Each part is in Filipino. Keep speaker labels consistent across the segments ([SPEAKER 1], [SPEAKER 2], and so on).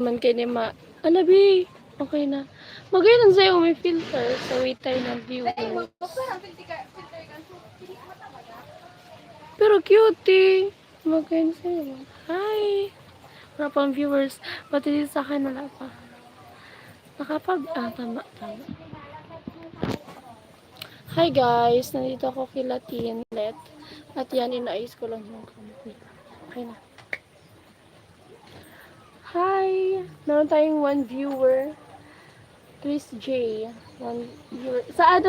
[SPEAKER 1] man kay ni ma. Alabi, okay na. Magayon sa'yo may filter. So, wait tayo ng viewers. Pero cute. Magayon sa'yo. Hi. Wala pang viewers. Pati sa akin wala pa. Tama. Hi guys. Nandito ako kila Tinlet. At yan, inaayos ko lang yung kamay. Okay na. Hi. Meron tayong 1 viewer. Chris J. 1 viewer. Sa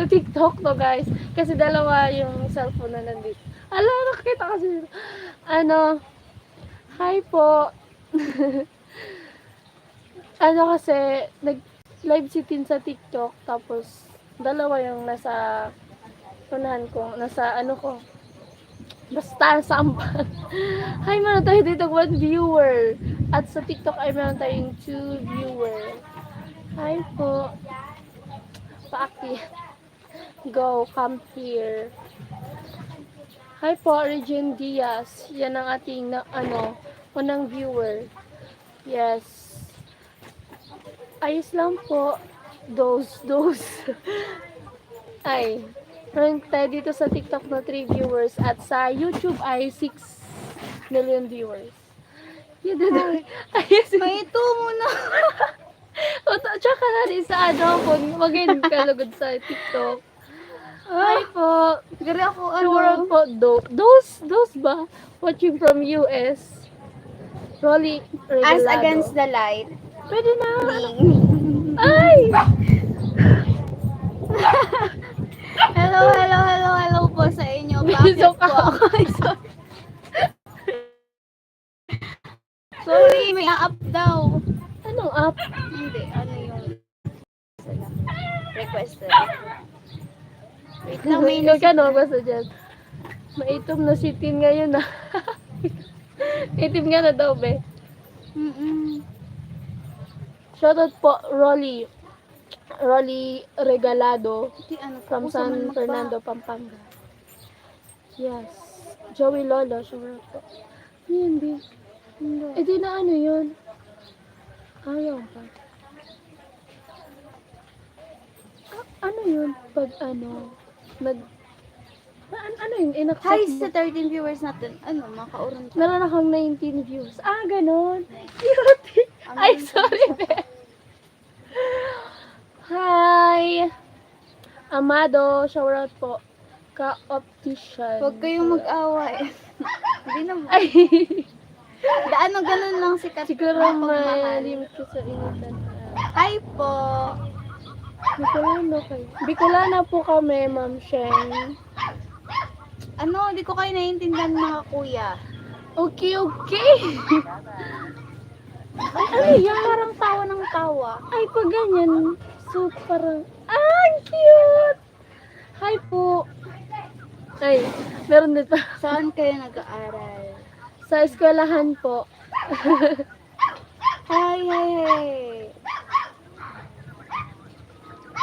[SPEAKER 1] TikTok to guys. Kasi dalawa yung cellphone na nandito. Nakita kasi. Hi po. Kasi, nag-live si Tin sa TikTok. Tapos, dalawa yung nasa unahan ko. Basta, sampan. Hi, meron tayo dito 1 viewer. At sa TikTok ay meron tayong 2 viewer. Hi po. Paaki. Go, come here. Hi po, Regine Diaz. Yan ang ating unang viewer. Yes. Ayos lang po. Those. Ay. Meron tayo dito sa TikTok na 3 viewers. At sa YouTube ay 6 million viewers.
[SPEAKER 2] May ito muna.
[SPEAKER 1] Tsaka na rin sa kung maging kalugod sa TikTok. Hi po.
[SPEAKER 2] Gari ako,
[SPEAKER 1] Sure po. Those ba? Watching from US. Rolly
[SPEAKER 2] As
[SPEAKER 1] Regalado.
[SPEAKER 2] against the light.
[SPEAKER 1] Pwede na. Ay!
[SPEAKER 2] Hello po sa inyo. Bakit
[SPEAKER 1] Bisok
[SPEAKER 2] po ako? Sorry, may up daw.
[SPEAKER 1] Anong app?
[SPEAKER 2] Hindi, ano yung requested. Wait lang, may
[SPEAKER 1] Ikaw ka no, basta dyan. Maitom na si Tin ngayon na. Itim nga na daw, be. Shoutout po, Rolly Regalado from San Fernando, Pampanga. Yes. Joey Lolo, sure po. Hindi. Di na ano yun? Ayaw pa. Ano yun? Pag ano yun?
[SPEAKER 2] Hi
[SPEAKER 1] In-accept
[SPEAKER 2] sa
[SPEAKER 1] mo?
[SPEAKER 2] 13 viewers natin. Ano, makauran ka.
[SPEAKER 1] Meron akong 19 views. Ganon. Cute. Ay, sorry, be. Hi! Amado, shoutout po. Ka-optician.
[SPEAKER 2] Huwag kayong mag-away. Hindi na mo.
[SPEAKER 1] Ay!
[SPEAKER 2] Ano, ganun lang sikat.
[SPEAKER 1] Siguro
[SPEAKER 2] Mapagmahal.
[SPEAKER 1] malimit ko sa initan.
[SPEAKER 2] Hi po.
[SPEAKER 1] Bicolana po kami, Ma'am Sheng.
[SPEAKER 2] Ano, hindi ko kayo naiintindihan mga kuya.
[SPEAKER 1] Okay. Ay, ano yan?
[SPEAKER 2] Parang tawa ng tawa.
[SPEAKER 1] Ay, pag ganyan. So, parang, cute! Hi po. Ay, meron dito.
[SPEAKER 2] Saan kayo nag-aaral?
[SPEAKER 1] Sa eskwelahan po.
[SPEAKER 2] Hi.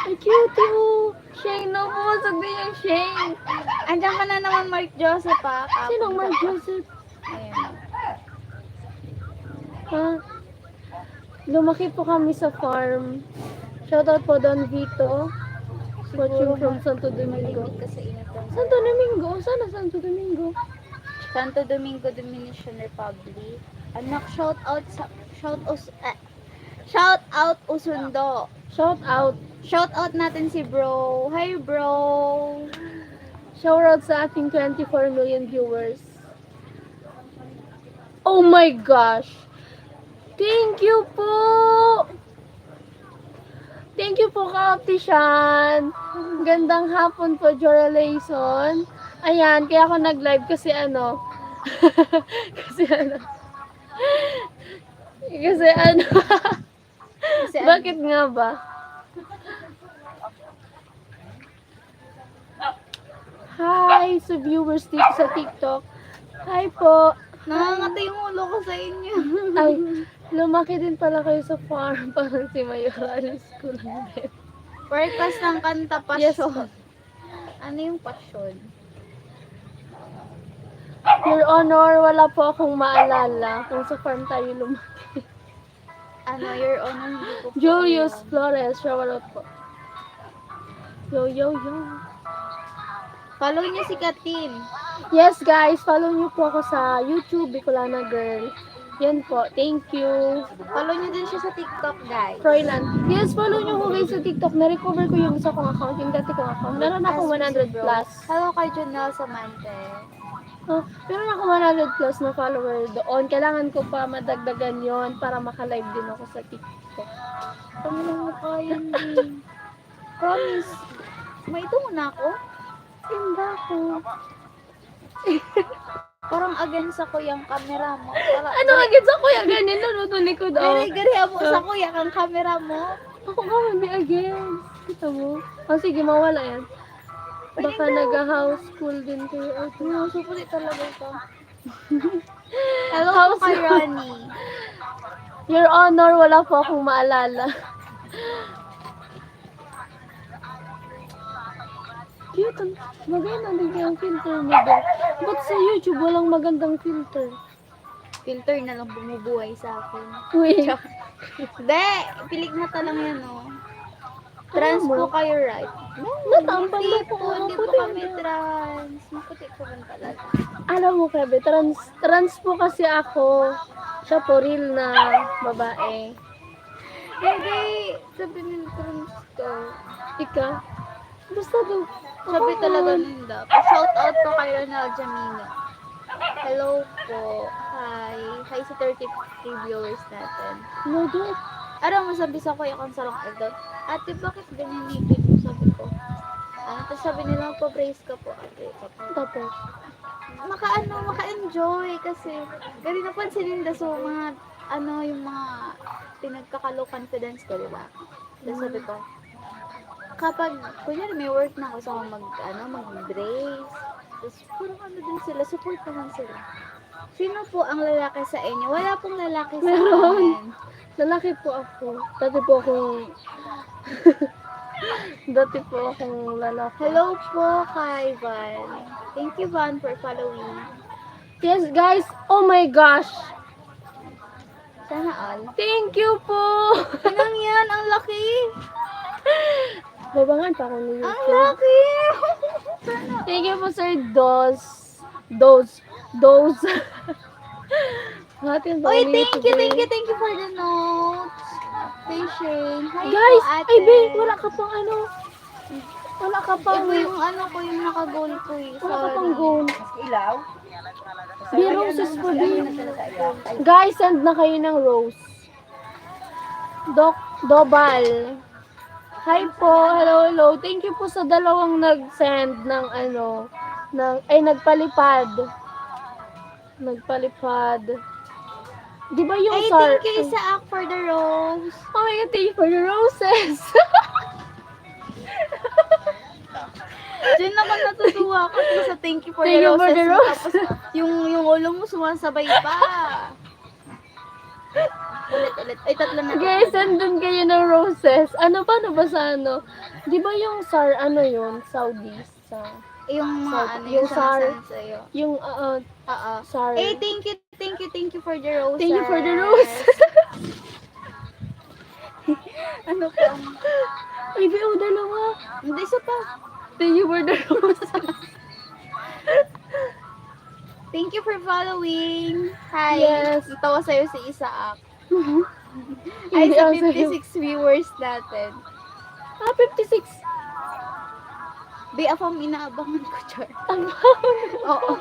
[SPEAKER 1] Ay, cute mo. Shane, pumasok din yung Shane.
[SPEAKER 2] Andiyan ka na naman, Mark Joseph, ha?
[SPEAKER 1] Sinong Mark Joseph?
[SPEAKER 2] Ayun.
[SPEAKER 1] Ha? Lumaki po kami sa farm. Shoutout po Don Vito. Watching from Santo Domingo.
[SPEAKER 2] Malimit ka sa inatan.
[SPEAKER 1] Santo Domingo? Sana Santo Domingo?
[SPEAKER 2] Santo Domingo, Dominican Republic. Anak, shout out Usundo.
[SPEAKER 1] Shout out.
[SPEAKER 2] Shout out natin si bro. Hi bro.
[SPEAKER 1] Shout out sa ating 24 million viewers. Oh my gosh! Thank you po! Thank you po, ka-optician. Gandang hapon po, Jorelason. Ayan, kaya ako nag-live kasi bakit nga ba? Hi sa viewers dito sa TikTok. Hi po.
[SPEAKER 2] Nangangatay yung ulo ko sa inyo.
[SPEAKER 1] Ay, lumaki din pala kayo sa farm. Parang si Mayoralis ko lang din.
[SPEAKER 2] Purpose ng kanta
[SPEAKER 1] Yes,
[SPEAKER 2] pasyon. Ano yung pasyon?
[SPEAKER 1] Your Honor, wala po akong maalala kung sa farm tayo lumaki.
[SPEAKER 2] Your Honor, hindi ko po
[SPEAKER 1] Julius
[SPEAKER 2] alam.
[SPEAKER 1] Flores, shoutout po. Yo, yo, yo.
[SPEAKER 2] Follow niyo si Katin.
[SPEAKER 1] Yes guys, follow niyo po ako sa YouTube, Bicolana Girl. Yan po, thank you.
[SPEAKER 2] Follow niyo din siya sa TikTok, guys.
[SPEAKER 1] Froylan. Yes, follow niyo ko guys sa TikTok. Na-recover ko yung isa kong account, yung dati kong account. Meron akong 100 plus.
[SPEAKER 2] Hello kay Junel Samante.
[SPEAKER 1] Meron ako 100 plus na follower doon. Kailangan ko pa madagdagan yon para maka-live din ako sa TikTok.
[SPEAKER 2] Ano mo kaya din? Promise. May ito muna ako.
[SPEAKER 1] Tinda ko.
[SPEAKER 2] Parang against ako yung camera mo. Para,
[SPEAKER 1] Ano agad sa kuya? Ganyan nanonood ko daw.
[SPEAKER 2] Gari mo sa kuya kang camera mo.
[SPEAKER 1] Ako nga, hindi again. Kita mo? Sige, mawala yan. Baka nag-house school din kayo.
[SPEAKER 2] No, supulit talaga ito. Hello
[SPEAKER 1] House
[SPEAKER 2] po kay Ronnie.
[SPEAKER 1] Your Honor, wala po akong maalala. Cute. Maganda din yung filter mo doon. Ba't sa YouTube walang magandang filter?
[SPEAKER 2] Filter na lang bumubuhay sa akin.
[SPEAKER 1] Uy.
[SPEAKER 2] Hindi, pilig mata lang yan, oh. Trans
[SPEAKER 1] Ano mo?
[SPEAKER 2] po kayo, right?
[SPEAKER 1] Natambal
[SPEAKER 2] Hindi
[SPEAKER 1] na po.
[SPEAKER 2] po, hindi po
[SPEAKER 1] Maputi
[SPEAKER 2] kami
[SPEAKER 1] na.
[SPEAKER 2] trans. Maputi po rin talaga.
[SPEAKER 1] Alam mo, Kebe, trans po kasi ako. Siya po real na babae.
[SPEAKER 2] Hindi, sabi nila trans to.
[SPEAKER 1] Ika. Basta daw.
[SPEAKER 2] Sabi talaga nila. Shout out po kay Ronald Jamino. Hello po. Hi. Hi sa 33 viewers natin.
[SPEAKER 1] No, do.
[SPEAKER 2] Ano masabi sa kuya kong salong adult? Ate, bakit ganyan ngipin mo? Sabi ko. Tapos sabi nila, pa-brace ka po, ate.
[SPEAKER 1] Tapos.
[SPEAKER 2] Maka-enjoy kasi gari na pansinin na so mga yung mga pinagkakalow confidence ko, di ba? Tapos sabi ko, kapag kunyari may work na ako sa mag-brace, tapos parang din sila, support naman sila. Sino po ang lalaki sa inyo? Wala pong lalaki sa
[SPEAKER 1] Meron.
[SPEAKER 2] amin.
[SPEAKER 1] Lalaki po ako. Dati po akong... Dati po akong lalaki.
[SPEAKER 2] Hello po kay Van. Thank you, Van, for following.
[SPEAKER 1] Yes, guys. Oh my gosh.
[SPEAKER 2] Sana all.
[SPEAKER 1] Thank you po.
[SPEAKER 2] Anong yan? Ang laki!
[SPEAKER 1] Babangan pa ako ni
[SPEAKER 2] Ang
[SPEAKER 1] YouTube.
[SPEAKER 2] laki! Sana.
[SPEAKER 1] Thank you po, Sir Dos. Hatin
[SPEAKER 2] Uy, thank you for the notes. Patient. Hi
[SPEAKER 1] Guys,
[SPEAKER 2] po, ate.
[SPEAKER 1] ay be, wala ka pang ano. Wala ka pang...
[SPEAKER 2] Ito yung yung naka-gold ko eh.
[SPEAKER 1] Wala ka
[SPEAKER 2] Sorry.
[SPEAKER 1] pang gold.
[SPEAKER 3] Ilaw?
[SPEAKER 1] Be, roses po din. Guys, send na kayo ng rose. Dobal. Hi po, hello. Thank you po sa dalawang nag-send ng nagpalipad. Di ba yung
[SPEAKER 2] Ay,
[SPEAKER 1] sar...
[SPEAKER 2] thank you Isaac for the rose.
[SPEAKER 1] Oh my God, thank you for the roses.
[SPEAKER 2] Diyan naman natutuwa ako sa thank you for
[SPEAKER 1] Thank
[SPEAKER 2] the
[SPEAKER 1] you
[SPEAKER 2] roses.
[SPEAKER 1] for the rose.
[SPEAKER 2] Tapos yung ulo mo sumasabay pa. Ulit. Ay, tatlo na.
[SPEAKER 1] Guys, send kayo ng roses. Paano ba sa Di ba yung Saudi?
[SPEAKER 2] Yung mga
[SPEAKER 1] Yung
[SPEAKER 2] yung
[SPEAKER 1] sar.
[SPEAKER 2] sa'yo.
[SPEAKER 1] Yung,
[SPEAKER 2] Oo.
[SPEAKER 1] sar.
[SPEAKER 2] Eh, thank you for the roses.
[SPEAKER 1] Thank you for the rose.
[SPEAKER 2] Ano po?
[SPEAKER 1] Ay, dalawa.
[SPEAKER 2] Hindi, isa pa.
[SPEAKER 1] Thank you for the rose.
[SPEAKER 2] Thank you for following. Hi.
[SPEAKER 1] Yes.
[SPEAKER 2] Natawa sa'yo si Isaac. Ay,
[SPEAKER 1] Hindi
[SPEAKER 2] sa
[SPEAKER 1] ako sa'yo.
[SPEAKER 2] 56 viewers natin.
[SPEAKER 1] 56.
[SPEAKER 2] Be, ako ang inaabangan ko, Char. Oo.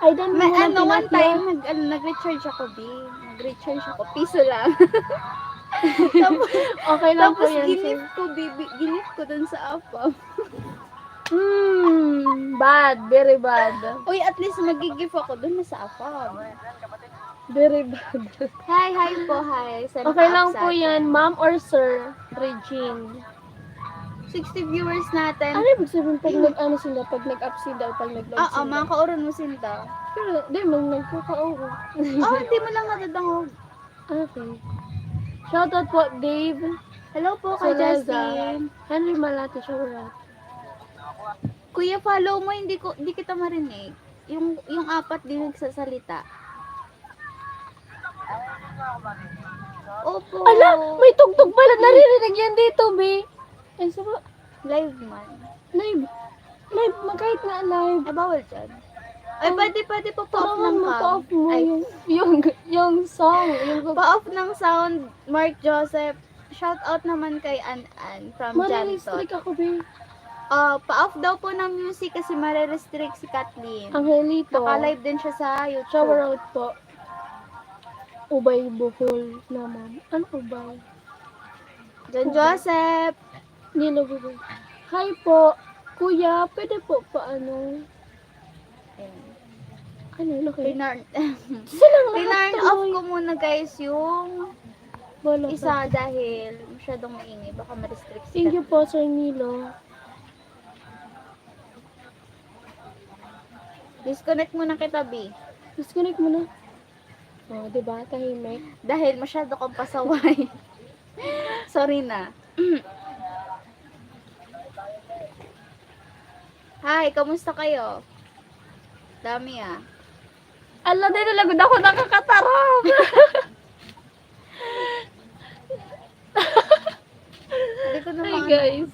[SPEAKER 1] I don't know.
[SPEAKER 2] May one time, nag-recharge ako, B. Nag-recharge ako. Piso lang. tapos,
[SPEAKER 1] Okay lang po
[SPEAKER 2] tapos
[SPEAKER 1] yan.
[SPEAKER 2] ginip ko dun sa APAM.
[SPEAKER 1] Bad. Very bad.
[SPEAKER 2] Uy, at least magigif ako dun sa APAM.
[SPEAKER 1] Very bad.
[SPEAKER 2] Hi po, hi. Sa
[SPEAKER 1] Okay lang
[SPEAKER 2] naka-up
[SPEAKER 1] po
[SPEAKER 2] sa atin.
[SPEAKER 1] yan, ma'am or sir, Regine.
[SPEAKER 2] 60 viewers natin.
[SPEAKER 1] Ano ibig sabihin pag sila, pag nag-up sila o pag nag-load sila?
[SPEAKER 2] mga kauron mo sinta.
[SPEAKER 1] Pero, di mo nagkakauro.
[SPEAKER 2] Hindi mo lang natadangog.
[SPEAKER 1] Okay. Shoutout po, Dave.
[SPEAKER 2] Hello po kay
[SPEAKER 1] Salazar.
[SPEAKER 2] Justin.
[SPEAKER 1] Henry Malate, shoutout.
[SPEAKER 2] Kuya, follow mo, hindi kita marinig. Yung apat din nagsasalita. Opo.
[SPEAKER 1] Ala, may tugtog pala. Naririnig yan dito, be. Ay, saba.
[SPEAKER 2] Live man.
[SPEAKER 1] Live. Live, kahit nga live.
[SPEAKER 2] Ay, bawal dyan. Ay, pwede po pa-off
[SPEAKER 1] Tulungan
[SPEAKER 2] ng
[SPEAKER 1] mo,
[SPEAKER 2] cam.
[SPEAKER 1] pa-off mo
[SPEAKER 2] Ay,
[SPEAKER 1] yung song.
[SPEAKER 2] pa-off ng sound, Mark Joseph. Shout out naman kay An from Jantot.
[SPEAKER 1] Marirestrict ako, be.
[SPEAKER 2] Pa-off daw po ng music kasi marirestrict si Kathleen.
[SPEAKER 1] Angelito.
[SPEAKER 2] Naka-live din siya sa YouTube.
[SPEAKER 1] Shower out po. Ubay Bohol naman. Ano ubay?
[SPEAKER 2] John Joseph.
[SPEAKER 1] Nilo Bohol. Hi po. Kuya, pwede po paano? Ano, laki?
[SPEAKER 2] Tinurn
[SPEAKER 1] Silang lahat
[SPEAKER 2] off
[SPEAKER 1] tuloy.
[SPEAKER 2] ko muna guys yung
[SPEAKER 1] Wala ka.
[SPEAKER 2] isa dahil masyadong maingay. Baka ma-restrict si
[SPEAKER 1] Thank you po, Sir Nilo.
[SPEAKER 2] Disconnect muna kita, B.
[SPEAKER 1] Disconnect mo na. Oh, diba? Tahimik.
[SPEAKER 2] Dahil masyado kang pasaway. Sorry na. Hi, kamusta kayo? Dami ah.
[SPEAKER 1] Ala, dahil nalagod ako nakakatarong.
[SPEAKER 2] Hindi ko
[SPEAKER 1] Hi
[SPEAKER 2] naman.
[SPEAKER 1] guys.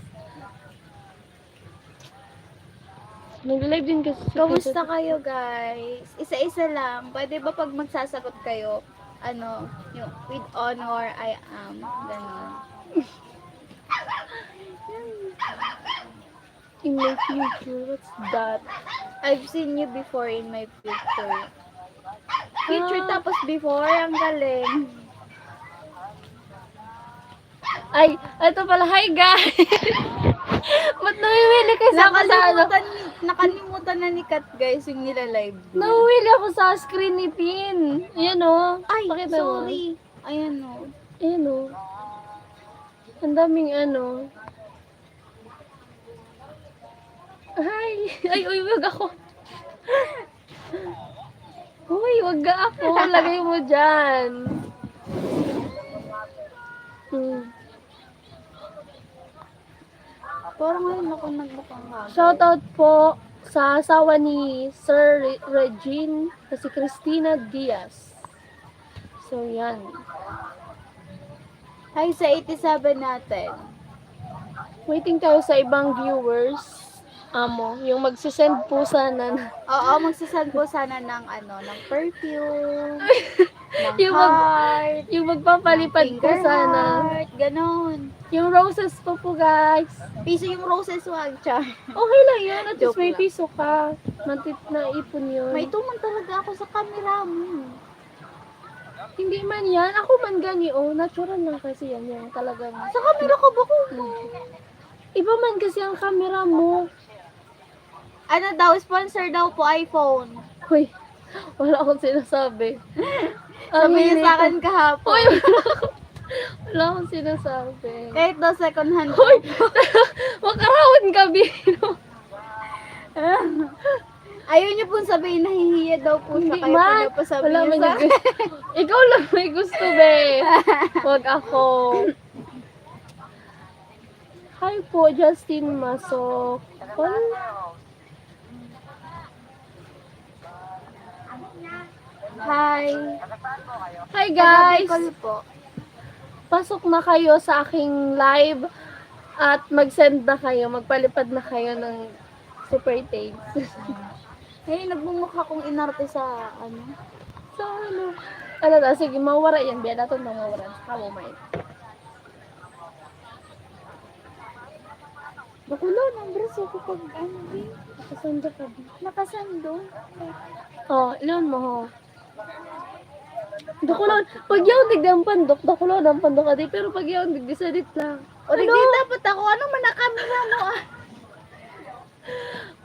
[SPEAKER 1] Nag-live din kasi.
[SPEAKER 2] Kamusta kayo guys? Isa-isa lang. Pwede ba pag magsasagot kayo, ano, yung with honor, I am, gano'n.
[SPEAKER 1] In my future, what's that?
[SPEAKER 2] I've seen you before in my future. Future
[SPEAKER 1] Ah.
[SPEAKER 2] tapos before, ang galing.
[SPEAKER 1] Ay, ito pala. Hi guys. Ba't nawiwili kayo sa ako sa ano?
[SPEAKER 2] Nakalimutan na ni Kat guys yung nila-live.
[SPEAKER 1] Nawiwili ako sa screen ni Tin. Ayan o.
[SPEAKER 2] Ay,
[SPEAKER 1] Pakita mo.
[SPEAKER 2] sorry. Ayan o.
[SPEAKER 1] Ayan o. Ang daming ano. Hi. Ay, uy, wag ako. Uy, wag ka ako. Lagay mo dyan.
[SPEAKER 2] Parang ngayon ako nagbukang hagod.
[SPEAKER 1] Shoutout po sa asawa ni Sir Regine na si Christina Diaz. So, yan.
[SPEAKER 2] Hi sa 87 natin.
[SPEAKER 1] Waiting tayo sa ibang viewers. Amo, yung magsisend po sana.
[SPEAKER 2] Oo, magsasend po sana ng ano, ng perfume, ng
[SPEAKER 1] Yung mag-
[SPEAKER 2] heart,
[SPEAKER 1] Yung magpapalipad po
[SPEAKER 2] finger
[SPEAKER 1] sana.
[SPEAKER 2] heart, ganon.
[SPEAKER 1] Yung roses po guys.
[SPEAKER 2] Piso yung roses, wag, char.
[SPEAKER 1] Okay lang yun. At least
[SPEAKER 2] Joke
[SPEAKER 1] may
[SPEAKER 2] lang.
[SPEAKER 1] piso ka. Naipon yun.
[SPEAKER 2] May tuman talaga ako sa camera mo.
[SPEAKER 1] Hindi man yan. Ako man gani. Oh, natural lang kasi yan. Yung talagang.
[SPEAKER 2] Sa camera ko ba ko?
[SPEAKER 1] Iba man kasi ang camera mo.
[SPEAKER 2] Ano daw, sponsor daw po iPhone.
[SPEAKER 1] Hoy, wala akong sinasabi.
[SPEAKER 2] Sabi niya
[SPEAKER 1] hilig
[SPEAKER 2] sa
[SPEAKER 1] ko-
[SPEAKER 2] akin kahapon.
[SPEAKER 1] Hoy, wala akong sinasabi.
[SPEAKER 2] Kahit daw second hand.
[SPEAKER 1] Hoy, makarawan ka, Bino.
[SPEAKER 2] Ayaw niyo pong sabihin, nahihiya daw po siya.
[SPEAKER 1] Hindi
[SPEAKER 2] Kaya
[SPEAKER 1] man.
[SPEAKER 2] pinapasabi
[SPEAKER 1] Wala
[SPEAKER 2] niya
[SPEAKER 1] man
[SPEAKER 2] sa
[SPEAKER 1] yung gusto. Ikaw lang may gusto, be. Huwag ako. Hi po, Justin Masok.
[SPEAKER 2] Hi.
[SPEAKER 1] Hi guys!
[SPEAKER 2] Taga-Bicol po.
[SPEAKER 1] Pasok na kayo sa aking live at mag-send na kayo, magpalipad na kayo ng super thanks.
[SPEAKER 2] Hey, nagmumukha kong inarte sa ano.
[SPEAKER 1] So, ano? Ano na, sige, mawara yan. Biya natin mawara. Kamo, may.
[SPEAKER 2] Bakulo ng braso ko pag ano din.
[SPEAKER 1] Nakasanda ka ba?
[SPEAKER 2] Nakasando.
[SPEAKER 1] Oh, ilon mo, ho. Dakulon, pag yaw tigdang pandok, dakulon ang pandok adi, pero pag yaw tigdisadit lang.
[SPEAKER 2] O, di dapat ako. Ano man na camera mo ah.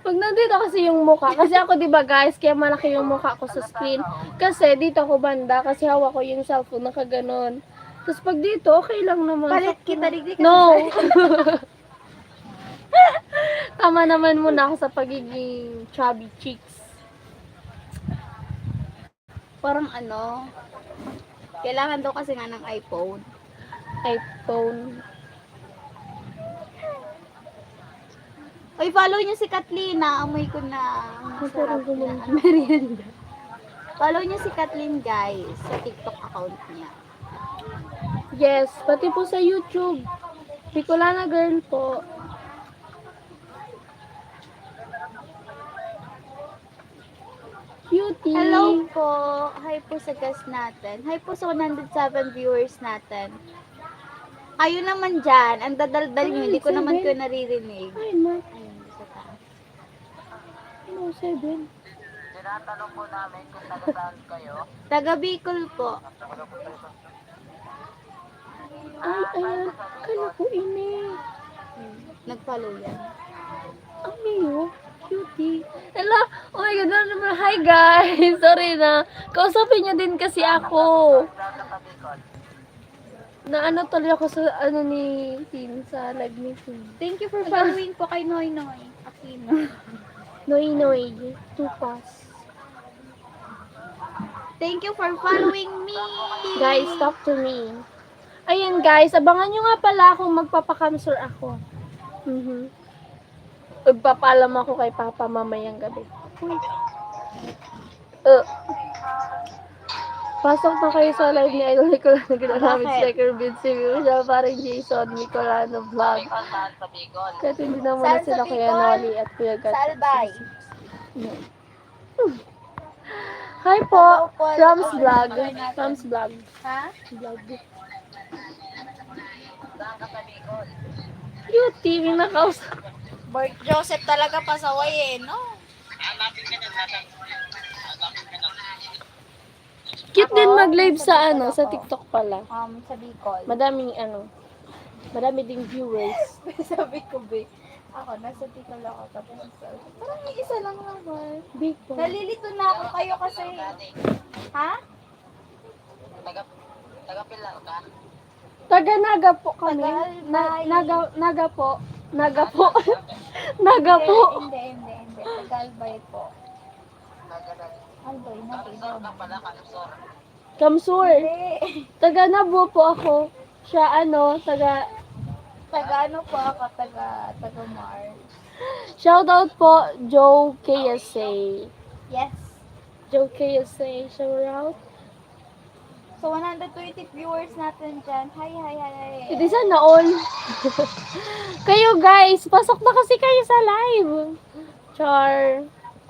[SPEAKER 1] Pag nandito kasi yung mukha, kasi ako 'di ba guys, kaya malaki yung mukha ko sa screen. Kasi dito ako banda, kasi hawak ko yung cellphone nakaganon. Tapos pag dito, okay lang naman.
[SPEAKER 2] Palit kita, digdi ka.
[SPEAKER 1] No. Tama naman muna ako sa pagiging chubby cheeks.
[SPEAKER 2] Parang ano, kailangan daw kasi nga ng iPhone.
[SPEAKER 1] iPhone.
[SPEAKER 2] Oy, follow niyo si Kathleen. Amoy ko na.
[SPEAKER 1] Masarap
[SPEAKER 2] Masarap na.
[SPEAKER 1] naman.
[SPEAKER 2] Merienda. Follow niyo si Kathleen, guys, sa TikTok account niya.
[SPEAKER 1] Yes, pati po sa YouTube. Bicolana Girl po. Cutie.
[SPEAKER 2] Hello po. Hi po sa guest natin. Hi po sa 107 viewers natin. Kayo naman dyan. Ang dadaldal nyo. Hindi ko naman kayo naririnig.
[SPEAKER 1] Ay, ma.
[SPEAKER 2] Ayun, sa taas.
[SPEAKER 1] Ano, 7?
[SPEAKER 3] Tinatanong po namin kung taga-saan kayo.
[SPEAKER 2] Taga Bicol po.
[SPEAKER 1] Ay, ayan. Kala ko ini.
[SPEAKER 2] Nag-follow yan.
[SPEAKER 1] Amiyo. Cutie. Hello. Oh my God. Ano naman? Hi, guys. Sorry na. Kausapin niyo din kasi ako. Na ano tuloy ako sa ano ni Tin sa live meeting.
[SPEAKER 2] Thank you for following po kay Noy Noy Aquino.
[SPEAKER 1] Noy Noy. Tupas.
[SPEAKER 2] Thank you for following me.
[SPEAKER 1] Guys, talk to me. Ayan guys, abangan nyo nga pala kung magpapakamsur ako. Magpapaalam ako kay Papa mamayang gabi. Pasok na kayo sa live ni Idol Nicolano na ginamit
[SPEAKER 2] Bakit?
[SPEAKER 1] sticker bid si siya parang Jason Nicolano vlog.
[SPEAKER 3] Saan sa Bicol?
[SPEAKER 1] Kahit hindi na muna
[SPEAKER 2] Saan sa
[SPEAKER 1] sila Kuya
[SPEAKER 2] Bicol?
[SPEAKER 1] Noli at Kuya Gat.
[SPEAKER 2] Sa Albay.
[SPEAKER 1] Hi po,
[SPEAKER 2] Hello po.
[SPEAKER 1] Rams Vlog. Rams Vlog.
[SPEAKER 2] Ha?
[SPEAKER 1] Vlog.
[SPEAKER 3] Saan ka sa Bicol?
[SPEAKER 1] Cutie, may nakausap.
[SPEAKER 2] Bert Joseph talaga pasaway eh, no?
[SPEAKER 3] Hanapin ka na. Hanapin ka na.
[SPEAKER 1] Cute din mag-live sa ano, sa TikTok pala.
[SPEAKER 2] Sa Bicol.
[SPEAKER 1] Madaming ano, madami ding viewers.
[SPEAKER 2] Sabi ko, Be. Ako, nasa Bicol ako. Tapos, parang may isa lang naman.
[SPEAKER 1] Big po.
[SPEAKER 2] Nalilito na ako kayo kasi. Ha?
[SPEAKER 3] Taga-Pilar ka?
[SPEAKER 1] Taga Naga po kami.
[SPEAKER 2] Taga-Albay.
[SPEAKER 1] Naga po. Naga po. Naga po.
[SPEAKER 2] Hindi. Tagalbay po.
[SPEAKER 3] Taga-Pilar.
[SPEAKER 2] Albay na,
[SPEAKER 3] Kamsor ka pala, Kamsor.
[SPEAKER 1] Kamsur.
[SPEAKER 2] Hindi.
[SPEAKER 1] Taga Nabo po ako. Siya ano, taga
[SPEAKER 2] Taga ano po ako, taga Mar.
[SPEAKER 1] shoutout po Joe KSA.
[SPEAKER 2] Yes.
[SPEAKER 1] Joe KSA, shoutout.
[SPEAKER 2] So, 120 viewers natin dyan. Hi.
[SPEAKER 1] Hindi sana all. Kayo guys, pasok na kasi kayo sa live. Char.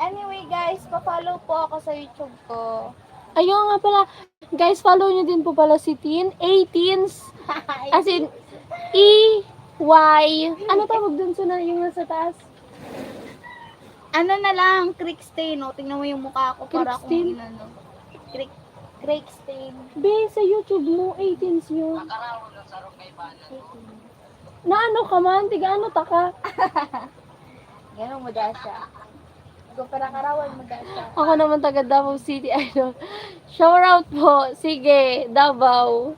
[SPEAKER 2] Anyway, guys, pa-follow po ako sa YouTube ko.
[SPEAKER 1] Ayun nga pala, guys, follow nyo din po pala si Tin. 18s. As in, E-Y. Ano tawag dun sa yung nasa taas?
[SPEAKER 2] Ano na lang, Creek Stain, no? Tingnan mo yung mukha ko para akong
[SPEAKER 1] Creek Stain?
[SPEAKER 2] inano. Creek Stain.
[SPEAKER 1] Be, sa YouTube mo, 18s yun.
[SPEAKER 3] Nakaraon ng sarong kay Banan.
[SPEAKER 1] Na ano ka man? Tiga ano ta ka?
[SPEAKER 2] Ganun mo dahil siya. Go para karawan mo dahil siya.
[SPEAKER 1] Ako naman taga Davao City, ano. Shoutout po. Sige, Davao.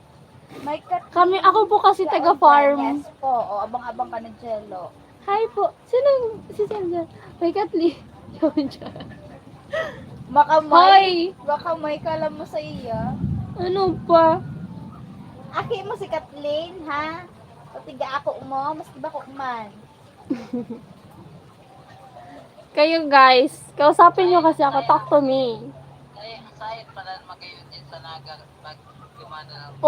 [SPEAKER 2] May cut.
[SPEAKER 1] Ako po kasi taga farm.
[SPEAKER 2] Yes po. O, abang-abang ka na jello.
[SPEAKER 1] Hi po. Sino si Sandra? May Katli. Yun siya.
[SPEAKER 2] Makamay.
[SPEAKER 1] Hoy!
[SPEAKER 2] Makamay ka lang mo sa iya.
[SPEAKER 1] Ano pa?
[SPEAKER 2] Aki mo si Kathleen, ha? Patiga ako mo, mas diba ko man.
[SPEAKER 1] Kayo guys, kausapin nyo kasi ako. Talk to me.
[SPEAKER 3] Sayang pala magayon din sa Naga pag gumana ng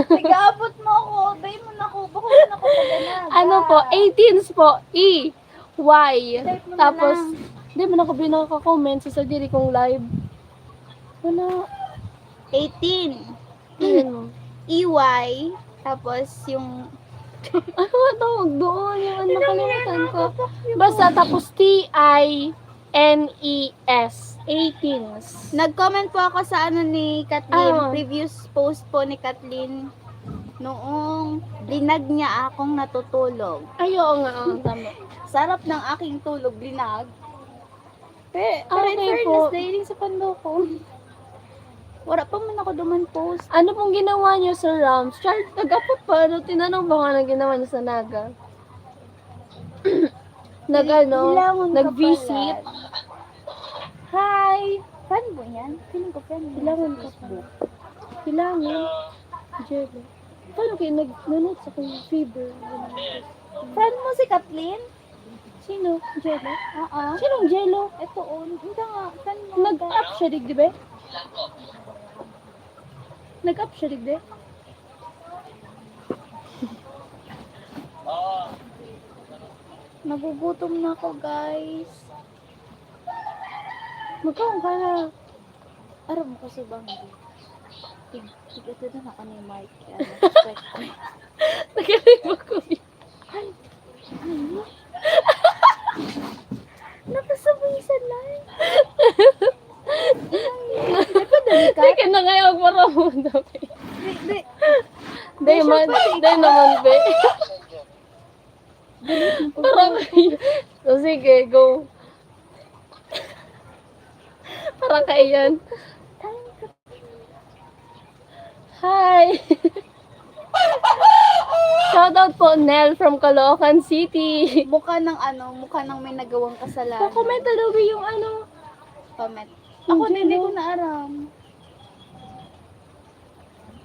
[SPEAKER 2] Nag-aabot mo ako, bay mo na ako, bako mo na ako paganaga.
[SPEAKER 1] Ano po, 18s po, E, Y.
[SPEAKER 2] Type mo na
[SPEAKER 1] Tapos,
[SPEAKER 2] lang.
[SPEAKER 1] hindi mo na ako binaka-comment sa diri kong live. Wala.
[SPEAKER 2] 18.
[SPEAKER 1] Ayan mo.
[SPEAKER 2] EY, tapos yung
[SPEAKER 1] Ano nga tawag doon? Yung ano, nakalimutan ko. Basta tapos T-I-N-E-S. 18s.
[SPEAKER 2] nag-comment po ako sa ano ni Kathleen,
[SPEAKER 1] Ah.
[SPEAKER 2] previous post po ni Kathleen noong linag niya akong natutulog.
[SPEAKER 1] Ay, oo nga, oo, tama.
[SPEAKER 2] Sarap ng aking tulog, linag. Pero in
[SPEAKER 1] Okay
[SPEAKER 2] fairness,
[SPEAKER 1] po.
[SPEAKER 2] dahil sa pando ko. Wala pa man ako duman post.
[SPEAKER 1] Ano pong ginawa niyo sa Rams? Child, nag-upload pa. Ano, tinanong ba nga na ginawa niyo sa Naga?
[SPEAKER 2] Hilangon ka
[SPEAKER 1] nag-visit.
[SPEAKER 2] pala.
[SPEAKER 1] Hi!
[SPEAKER 2] Friend mo yan? Feeling ko friend mo.
[SPEAKER 1] Hilangon
[SPEAKER 2] sa
[SPEAKER 1] ka pa.
[SPEAKER 2] Facebook.
[SPEAKER 1] Kailangan. Jello. Paano kayo nanood sa kong fever?
[SPEAKER 2] Friend mo si Kathleen?
[SPEAKER 1] Sino? Jello?
[SPEAKER 2] Oo.
[SPEAKER 1] Sinong Jello?
[SPEAKER 2] Ito, hindi nga. Saan mo?
[SPEAKER 1] Nag-up siya, di ba? Nag-up siya, di ba?
[SPEAKER 2] Nagugutom na ako, guys.
[SPEAKER 1] Magkawang ka na.
[SPEAKER 2] Aram ko sa banggi. Ito na ako ni Mark. Respect ko.
[SPEAKER 1] Nagaling mo ko.
[SPEAKER 2] Nakasabisan lang.
[SPEAKER 1] Teka na ngayon, para mo na, be.
[SPEAKER 2] Hindi.
[SPEAKER 1] Day naman, be. Parang, so sige, go. Parang kaiyan. Hi! Shoutout po, Nell from Caloocan City.
[SPEAKER 2] Mukha ng may nagawang kasalanan.
[SPEAKER 1] Pa-comment daw ba yung ano?
[SPEAKER 2] Comment.
[SPEAKER 1] Yung
[SPEAKER 2] Ako hindi
[SPEAKER 1] Jello.
[SPEAKER 2] ko na aram.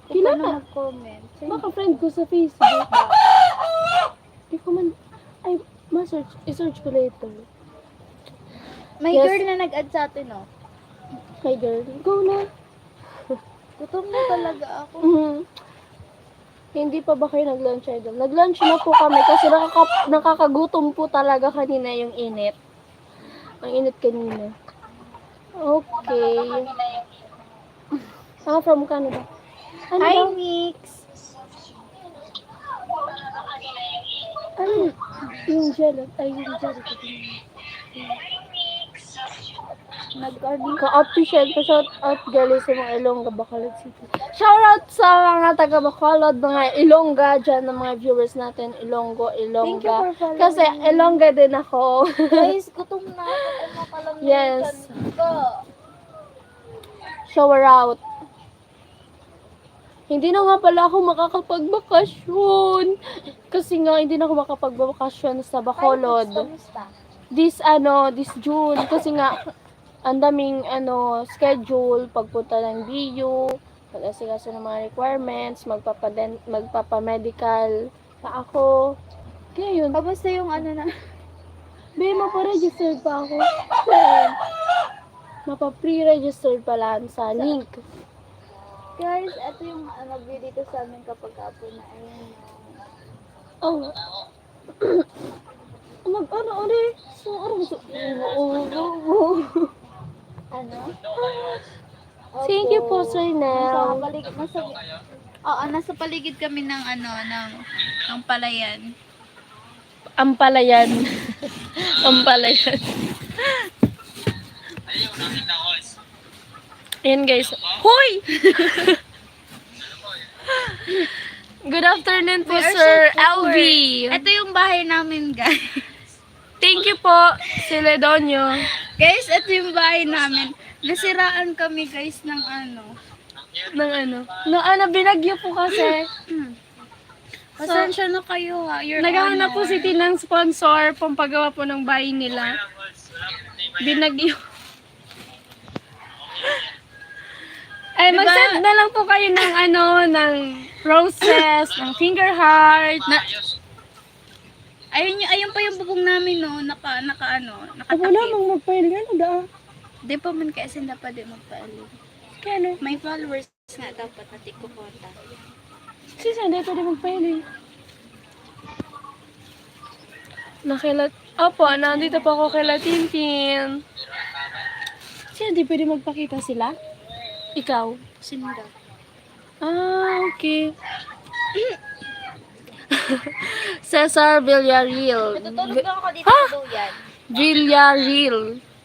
[SPEAKER 2] Kung
[SPEAKER 1] Kilala.
[SPEAKER 2] paano mag-comment.
[SPEAKER 1] Baka friend ko sa Facebook. Hindi ko man, ay, i-search ko later.
[SPEAKER 2] May
[SPEAKER 1] Yes.
[SPEAKER 2] girl na nag-add sa atin, oh.
[SPEAKER 1] Hi girl, go na.
[SPEAKER 2] Gutom na talaga ako.
[SPEAKER 1] Hindi pa ba kayo nag-lunch, idol? Nag-lunch na po kami kasi nakakagutom po talaga kanina yung init. Ang init kanina. Okay. From Canada. Ano
[SPEAKER 2] Hi,
[SPEAKER 1] daw?
[SPEAKER 2] Mix.
[SPEAKER 1] Ano? Yung jello. Ay, yung jello. Ka-official pa shout out girlie sa mga Ilongga, Bacolod City. Shout out sa mga taga Bacolod, mga Ilongga dyan, ng mga viewers natin. Ilongga.
[SPEAKER 2] Thank you for following.
[SPEAKER 1] Kasi Ilongga din ako.
[SPEAKER 2] Guys, gutom na ako. Ano ka lang
[SPEAKER 1] Yes.
[SPEAKER 2] ko.
[SPEAKER 1] Shower out. Hindi na nga pala ako makakapagbakasyon. Kasi nga, hindi na ako makapagbakasyon sa Bacolod.
[SPEAKER 2] Kamusta?
[SPEAKER 1] This June. Kasi nga, ang daming schedule, pagpunta ng BU, mag-asikaso ng mga requirements, magpapa-medical pa ako. Kaya yun.
[SPEAKER 2] Kamusta yung na?
[SPEAKER 1] Be, mapa-registered pa ako. Mapa-pre-registered pala sa link.
[SPEAKER 2] Guys, ito yung view dito sa amin kapag apo na ayun.
[SPEAKER 1] Oh.
[SPEAKER 2] Ano?
[SPEAKER 1] Thank you po, Sir Nel.
[SPEAKER 2] Nasa paligid kami ng ng palayan.
[SPEAKER 1] Ampalayan. Ampalayan. Ayan guys. Hoy! Good afternoon po,
[SPEAKER 2] We are
[SPEAKER 1] Sir
[SPEAKER 2] so poor.
[SPEAKER 1] LV.
[SPEAKER 2] Ito yung bahay namin, guys.
[SPEAKER 1] Thank you po, Celedonio.
[SPEAKER 2] Guys, ito yung bahay namin. Nasiraan kami, guys, ng
[SPEAKER 1] Binagyo po kasi.
[SPEAKER 2] Pasensya na kayo, ha. Your
[SPEAKER 1] Naghahanap po
[SPEAKER 2] honor.
[SPEAKER 1] si Tinang sponsor pampagawa po ng bahay nila. Binagyo. Ay,
[SPEAKER 2] Diba?
[SPEAKER 1] mag-send na lang po kayo ng ng roses, ng finger heart.
[SPEAKER 2] Ayun pa yung bubong namin, no.
[SPEAKER 1] Ako
[SPEAKER 2] Nakatakip.
[SPEAKER 1] lamang magpail nga, da.
[SPEAKER 2] Di pa man kasi dapat di magpaalim.
[SPEAKER 1] Kaya ano?
[SPEAKER 2] May followers nga dapat natin kukonta.
[SPEAKER 1] Kasi hindi pwede magpail eh. Opo, nandito pa ako kay Tintin. Kasi hindi pwede magpakita sila? Ikaw?
[SPEAKER 2] Sino daw?
[SPEAKER 1] Okay. Cesar Villarreal.
[SPEAKER 2] Natutulog lang ako dito sa duyan.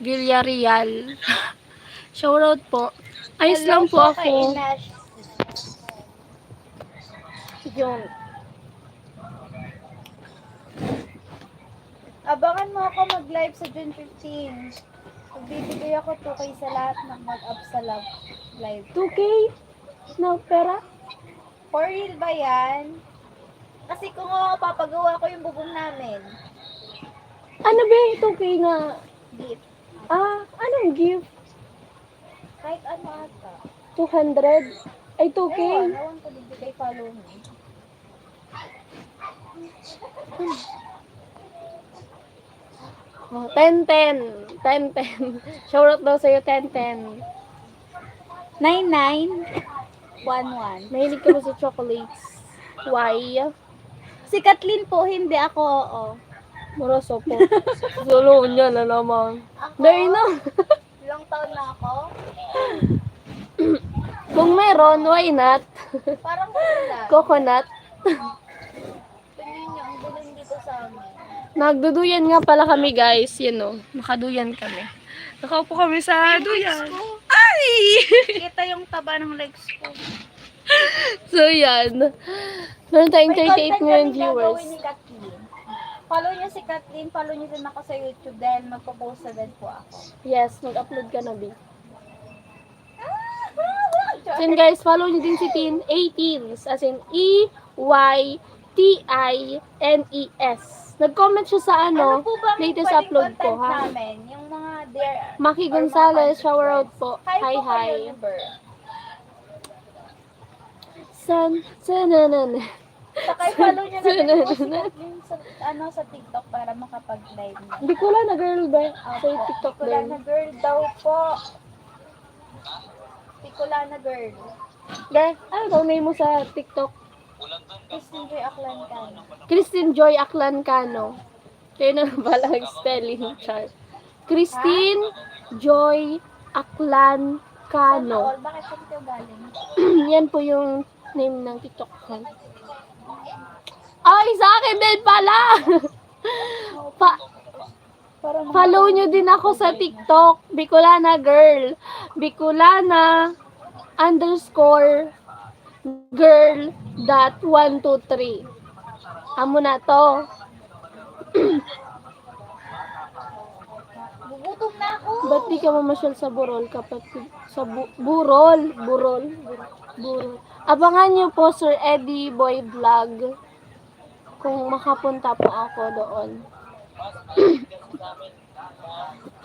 [SPEAKER 1] Villarreal. Shoutout po. Ayos lang po ako. Yun.
[SPEAKER 2] Abangan mo ako mag-live sa June 15. Magbibigay ako 2K sa lahat ng mag-up sa live.
[SPEAKER 1] 2K? Na pera?
[SPEAKER 2] For real ba yan? Kasi kung papagawa ko yung bubong namin.
[SPEAKER 1] Ano ba? 2K nga.
[SPEAKER 2] Gift.
[SPEAKER 1] Anong gift?
[SPEAKER 2] Kahit ano ata.
[SPEAKER 1] 200? Ay, 2K?
[SPEAKER 2] Ewan ko bibigay follow mo.
[SPEAKER 1] Oh, 10-10. 10-10. Shoutout daw sa'yo, 10-10.
[SPEAKER 2] 9911.
[SPEAKER 1] Mahilig ka ba sa chocolates? Why?
[SPEAKER 2] Si Kathleen po, hindi ako, oo.
[SPEAKER 1] Moroso po. Solo niya na naman. Dahil na.
[SPEAKER 2] Ilang taon na ako?
[SPEAKER 1] Kung meron, why not?
[SPEAKER 2] Parang wala.
[SPEAKER 1] Coconut.
[SPEAKER 2] Tingnan niyo, ang dilim dito sa amin.
[SPEAKER 1] Nagduduyan nga pala kami, guys. Yun o. Nakaduyan kami. Nakaupo kami sa duyan. Ay!
[SPEAKER 2] Kita yung taba ng legs ko.
[SPEAKER 1] So, yan. Meron tayong
[SPEAKER 2] May
[SPEAKER 1] 38
[SPEAKER 2] content
[SPEAKER 1] million
[SPEAKER 2] kami
[SPEAKER 1] viewers.
[SPEAKER 2] gagawin ni Kathleen. Follow niyo si Kathleen, follow niyo din ako sa YouTube dahil magpo-post na din po ako.
[SPEAKER 1] Yes, mag-upload ka na, B. So, yun, guys, follow nyo din si Teen 18s. As in, EYTINES. Nag-comment siya sa
[SPEAKER 2] Ano po ba ang
[SPEAKER 1] latest
[SPEAKER 2] pwedeng
[SPEAKER 1] upload ko,
[SPEAKER 2] content
[SPEAKER 1] ha?
[SPEAKER 2] namin? Yung mga dear...
[SPEAKER 1] Maki
[SPEAKER 2] or
[SPEAKER 1] Gonzalez,
[SPEAKER 2] mga
[SPEAKER 1] shower out po.
[SPEAKER 2] Hi,
[SPEAKER 1] Hi,
[SPEAKER 2] po
[SPEAKER 1] hi.
[SPEAKER 2] kayo, Liber.
[SPEAKER 1] Sananan.
[SPEAKER 2] Saka follow niyo na din po si Kathleen sa, sa TikTok para makapag-live na.
[SPEAKER 1] Bicula na girl ba? Sa
[SPEAKER 2] Opo,
[SPEAKER 1] TikTok
[SPEAKER 2] Bicolana
[SPEAKER 1] din.
[SPEAKER 2] girl daw po. Bicolana girl.
[SPEAKER 1] Girl, ano daw name mo sa TikTok?
[SPEAKER 2] Christine Joy Aclancan.
[SPEAKER 1] Christine Joy Aclancano. Kayo na balang spelling chart. Christine Joy Aclancano.
[SPEAKER 2] All, bakit saan kayo galing?
[SPEAKER 1] Yan po yung name ng TikTok ko. Ay, sa akin din pala! Follow nyo din ako sa TikTok. Bicolana girl. Bicolana _ girl .123. Amo na to.
[SPEAKER 2] Gugutom na ako.
[SPEAKER 1] Ba't di ka mamasyal sa Burol kapatid? Sa Burol. Abangan nyo po Sir Eddie Boy Vlog kung makapunta po ako doon.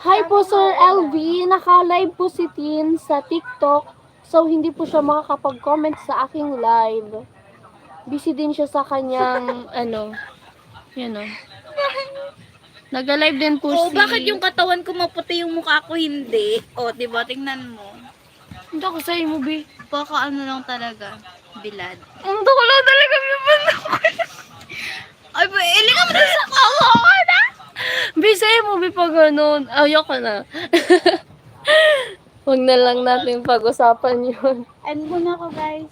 [SPEAKER 1] Hi po Sir LV, naka-live po si Tin sa TikTok. So hindi po siya makakapag-comment sa aking live. Busy din siya sa kanyang yan o. Nag-live din po
[SPEAKER 2] Oh,
[SPEAKER 1] si...
[SPEAKER 2] bakit yung katawan ko maputi yung mukha ko hindi? Oh, di ba? Tingnan mo.
[SPEAKER 1] Hindi ako sa'yo mo, B.
[SPEAKER 2] Baka ano lang talaga. Bilad.
[SPEAKER 1] Ang ko lang talaga may banda ko.
[SPEAKER 2] Ay, ba, iling mo sa kawa na.
[SPEAKER 1] B, sa'yo mo, B, pag ganun. Ayoko na. Huwag na lang natin pag-usapan yun.
[SPEAKER 2] End mo na ako, guys.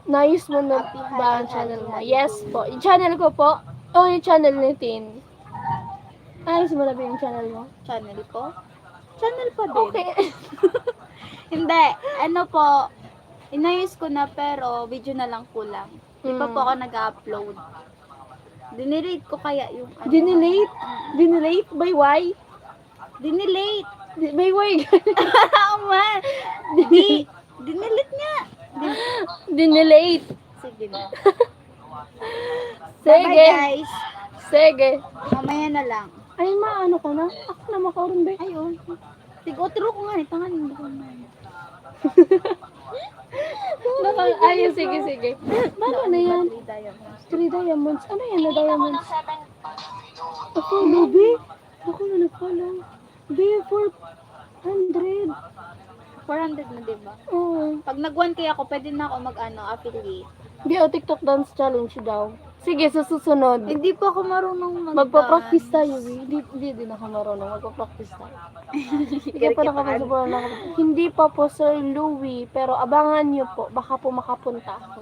[SPEAKER 1] Nayos mo na ba ang channel mo? Yes po. Yung channel ko po. O, yung channel ni Tin. Ayos mo na ba yung channel mo?
[SPEAKER 2] Channel ko? Channel pa din.
[SPEAKER 1] Okay.
[SPEAKER 2] Hindi. Ano po, inayos ko na pero video na lang kulang. Di pa po ako nag-upload. Dinelete ko kaya yung...
[SPEAKER 1] Dinelate? Dinelate? By why?
[SPEAKER 2] Dinelate.
[SPEAKER 1] By why?
[SPEAKER 2] Man. Dinelete nga.
[SPEAKER 1] Dinelate.
[SPEAKER 2] Sige na.
[SPEAKER 1] Sige.
[SPEAKER 2] Bye guys.
[SPEAKER 1] Sige.
[SPEAKER 2] Mamaya na lang.
[SPEAKER 1] Ay, maano ka na? Ako na makaroon ba?
[SPEAKER 2] Ayun. Tig-otro ko nga. Tanganin ko na.
[SPEAKER 1] Ayun, sige. Paano na yan? 3 diamonds. Ano yan na diamonds? Ako, baby. Ako na nagpala. Baby, 400.
[SPEAKER 2] 400 na, diba?
[SPEAKER 1] Oo.
[SPEAKER 2] Pag nag-1K ako, pwede na ako mag-affiliate.
[SPEAKER 1] TikTok dance challenge daw. Sige, sa susunod.
[SPEAKER 2] Hindi pa ako marunong
[SPEAKER 1] Magpa-practice tayo, eh. Hindi din ako marunong. Magpa-practice tayo. Hindi pa nakapagsabunan. Hindi pa po, Sir Louie. Pero abangan nyo po. Baka po makapunta ako.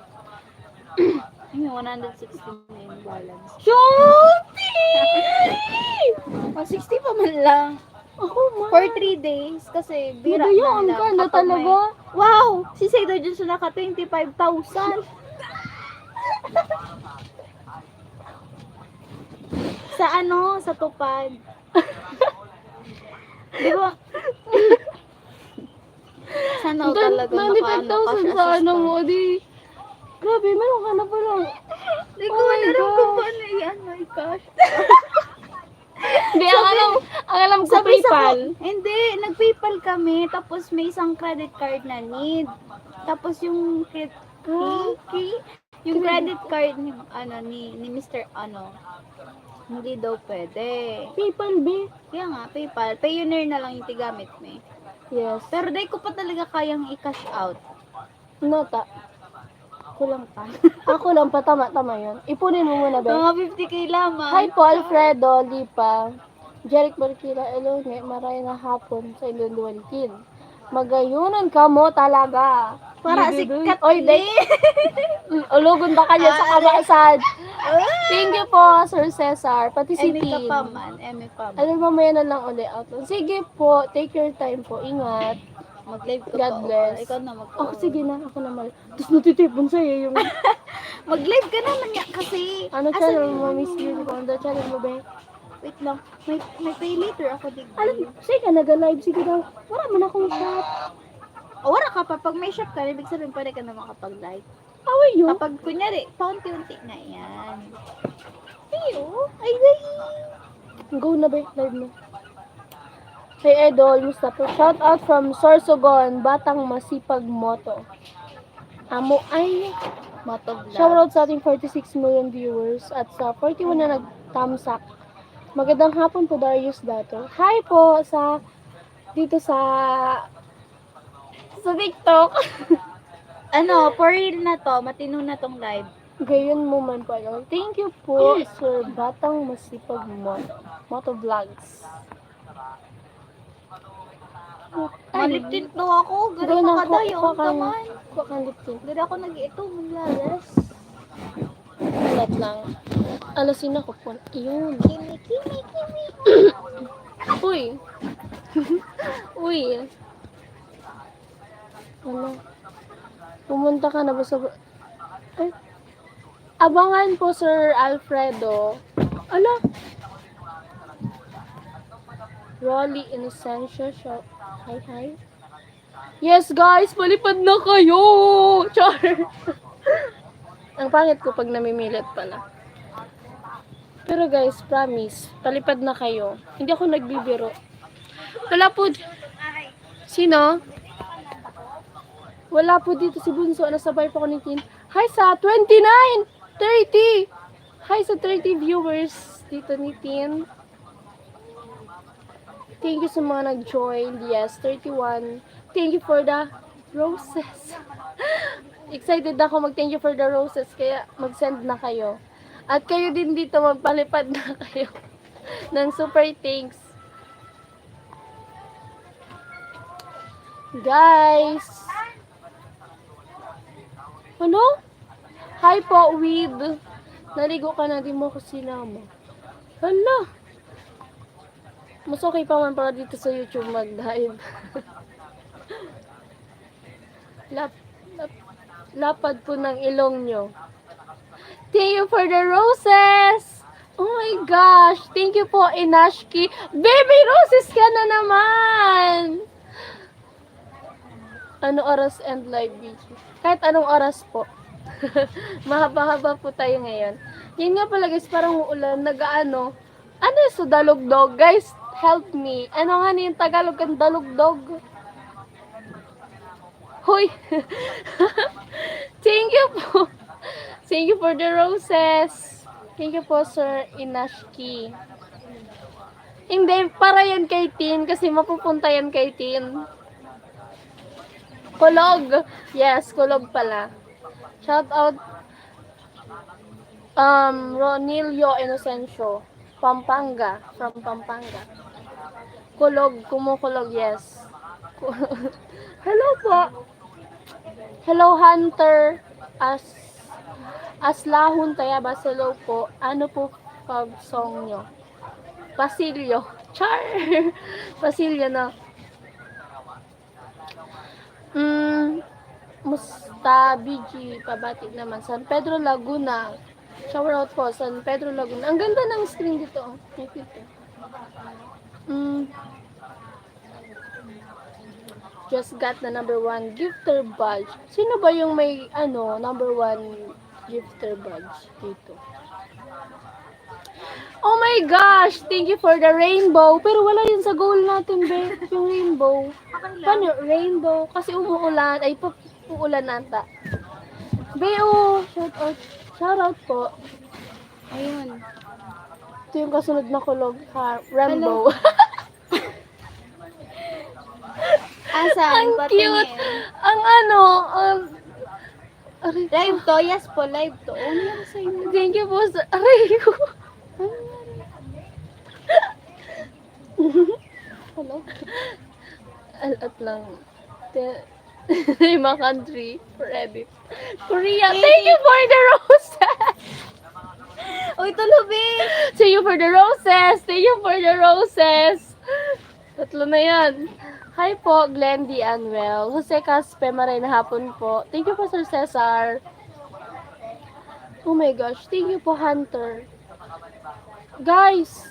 [SPEAKER 2] May 160 na yung balance.
[SPEAKER 1] Shopee!
[SPEAKER 2] 160 pa man lang.
[SPEAKER 1] Ako, ma.
[SPEAKER 2] For 3 days. Kasi bira
[SPEAKER 1] Madayaan
[SPEAKER 2] na
[SPEAKER 1] ka
[SPEAKER 2] lang.
[SPEAKER 1] na
[SPEAKER 2] Kapag may-
[SPEAKER 1] talaga.
[SPEAKER 2] Wow! Si Sado dyan siya naka 25,000. Sa ano? Sa tupad. Di ba? Sana talaga nakaano ka
[SPEAKER 1] 95,000
[SPEAKER 2] siya
[SPEAKER 1] sa ano mo, di. Grabe, meron ka na pala.
[SPEAKER 2] Hindi ko
[SPEAKER 1] Oh my
[SPEAKER 2] alam
[SPEAKER 1] God.
[SPEAKER 2] kung paano yan, my gosh.
[SPEAKER 1] Hindi, ang alam ko
[SPEAKER 2] Sabi sa
[SPEAKER 1] PayPal.
[SPEAKER 2] hindi, nag-PayPal kami, tapos may isang credit card na need. Tapos yung yung credit card ni ni Mr. Hindi daw pwede.
[SPEAKER 1] PayPal, be.
[SPEAKER 2] Kaya nga, PayPal. Payoneer na lang yung tigamit mo eh.
[SPEAKER 1] Yes.
[SPEAKER 2] Pero di ko pa talaga kayang i-cash out.
[SPEAKER 1] Nota.
[SPEAKER 2] Kulang pa.
[SPEAKER 1] Ako lang pa, tama yun. Ipunin mo muna, be.
[SPEAKER 2] Mga 50k lamang.
[SPEAKER 1] Hi po, Alfredo, Lipa. Jeric Barkila, Elone, maray na hapon sa inyong duwalitin. Magayunan ka mo talaga.
[SPEAKER 2] Para
[SPEAKER 1] Bibidoy.
[SPEAKER 2] sikat
[SPEAKER 1] Oy, day. Ulugon ba kanya sa kabakasad? Thank you po, Sir Cesar. Pati si
[SPEAKER 2] Eme ka
[SPEAKER 1] Tin.
[SPEAKER 2] pa man. Eme pa man.
[SPEAKER 1] Ano, mamaya na lang uli out. Sige po, take your time po. Ingat.
[SPEAKER 2] Mag-live ka
[SPEAKER 1] God
[SPEAKER 2] pa.
[SPEAKER 1] bless.
[SPEAKER 2] Ikaw na mag
[SPEAKER 1] Ako, sige na. Ako naman. Tapos natitipon sa'yo yung...
[SPEAKER 2] Mag-live ka naman nga kasi.
[SPEAKER 1] Ano
[SPEAKER 2] Asan
[SPEAKER 1] channel
[SPEAKER 2] yung
[SPEAKER 1] mo, Miss Unicorn? Ano channel mo, be?
[SPEAKER 2] Wait lang. May pay later ako di.
[SPEAKER 1] Alam, sige, nag-live. Sige daw. Wala man akong shop.
[SPEAKER 2] O, wala ka pa. Pag may shop ka, ibig sabihin pwede ka na makapag-live.
[SPEAKER 1] Away yun.
[SPEAKER 2] Kapag kunyari, paunti-unti na yan. Ayo. Ay, dali.
[SPEAKER 1] Go na ba yung live mo? Hey Idol, Mustafa. Shout out from Sorsogon, Batang Masipag Moto. Amo ay
[SPEAKER 2] Motovlog.
[SPEAKER 1] shout out sa ating 46 million viewers at sa 41 na nag-thumbs up. Magandang hapon po, Darius Dato. Hi po sa dito sa TikTok.
[SPEAKER 2] Ano, for real na to. Matino na tong live.
[SPEAKER 1] Gayon mo man pa yun. Thank you po, Sir Batang Masipag Motovlogs.
[SPEAKER 2] Maliptin to ako. Gano'n
[SPEAKER 1] Doon
[SPEAKER 2] ka
[SPEAKER 1] ako,
[SPEAKER 2] dayo. Ang kaman.
[SPEAKER 1] kuha kang lip tint.
[SPEAKER 2] Gano'n ako nag-ito. Maglalas.
[SPEAKER 1] Ulat lang. Alasin ako po. Iyon.
[SPEAKER 2] Kimi, kimi, kimi.
[SPEAKER 1] Uy. Uy. Ano? Pumunta ka na ba sa... Ay. Abangan po, Sir Alfredo. Ala. Rolly Innocencio. Hi. Yes, guys. Palipad na kayo. Char. Ang pangit ko pag namimilit pala. Pero guys, promise. Palipad na kayo. Hindi ako nagbibiro. Wala po. Sino? Wala po dito si Bunso. Nasabay po ko ni Tin. Hi sa 29! 30! Hi sa 30 viewers dito ni Tin. Thank you sa mga nag-join. Yes, 31. Thank you for the roses. Excited ako mag-thank you for the roses. Kaya mag-send na kayo. At kayo din dito magpalipad na kayo ng super thanks. Guys! Ano? Hi po, Weeb. Naligo ka na, di mo ako sinama. Hala. Mas okay pa man para dito sa YouTube mag-dive. Lapad po ng ilong nyo. Thank you for the roses! Oh my gosh! Thank you po, Inashki. Baby roses ka na naman! Ano oras and live video? Kahit anong oras po. Mahaba-haba po tayo ngayon. Yan nga pala guys, parang uulan, nag-ano. Ano yung so dalugdog? Guys, help me. Ano nga yung Tagalog ang dalugdog? Hoy! Thank you po. Thank you for the roses. Thank you po, Sir Inashki. Hindi, para yan kay Tin, kasi mapupunta yan kay Tin. Kulog. Yes, kulog pala. Shout out Ronilio Inocencio. Pampanga. From Pampanga. Kulog. Kumukulog. Yes. Hello po. Hello, Hunter. Aslahon Tayabas. Hello po. Ano po pag-song nyo? Basilio. Char! Basilio na. Musta BG pabati naman San Pedro Laguna. Shout out po San Pedro Laguna. Ang ganda ng screen dito. Oh. May filter. Just got the number 1 gifter badge. Sino ba yung may number 1 gifter badge dito? Oh my gosh! Thank you for the rainbow. Pero wala yun sa goal natin, be. Yung rainbow. Paano? Rainbow. Kasi umuulan. Ay, uulan nata. Be, oh. Shout out po.
[SPEAKER 2] Ayun.
[SPEAKER 1] Ito yung kasunod na kulog, ha? Rainbow.
[SPEAKER 2] Asan?
[SPEAKER 1] Ang
[SPEAKER 2] Patingin.
[SPEAKER 1] cute! Ang ano, aray,
[SPEAKER 2] Live to? Yes po, live to. Ano yan sa inyo?
[SPEAKER 1] thank you po sa, aray ko.
[SPEAKER 2] Hello?
[SPEAKER 1] At lang. Lima country for edit. Korea, thank you for the roses!
[SPEAKER 2] Uy, tulubi!
[SPEAKER 1] Thank you for the roses! Thank you for the roses! Tatlo na yan. Hi po, Glendy Anwell. Jose Caspe, maray na hapon po. Thank you po, Sir Cesar. Oh my gosh, thank you po, Hunter. Guys!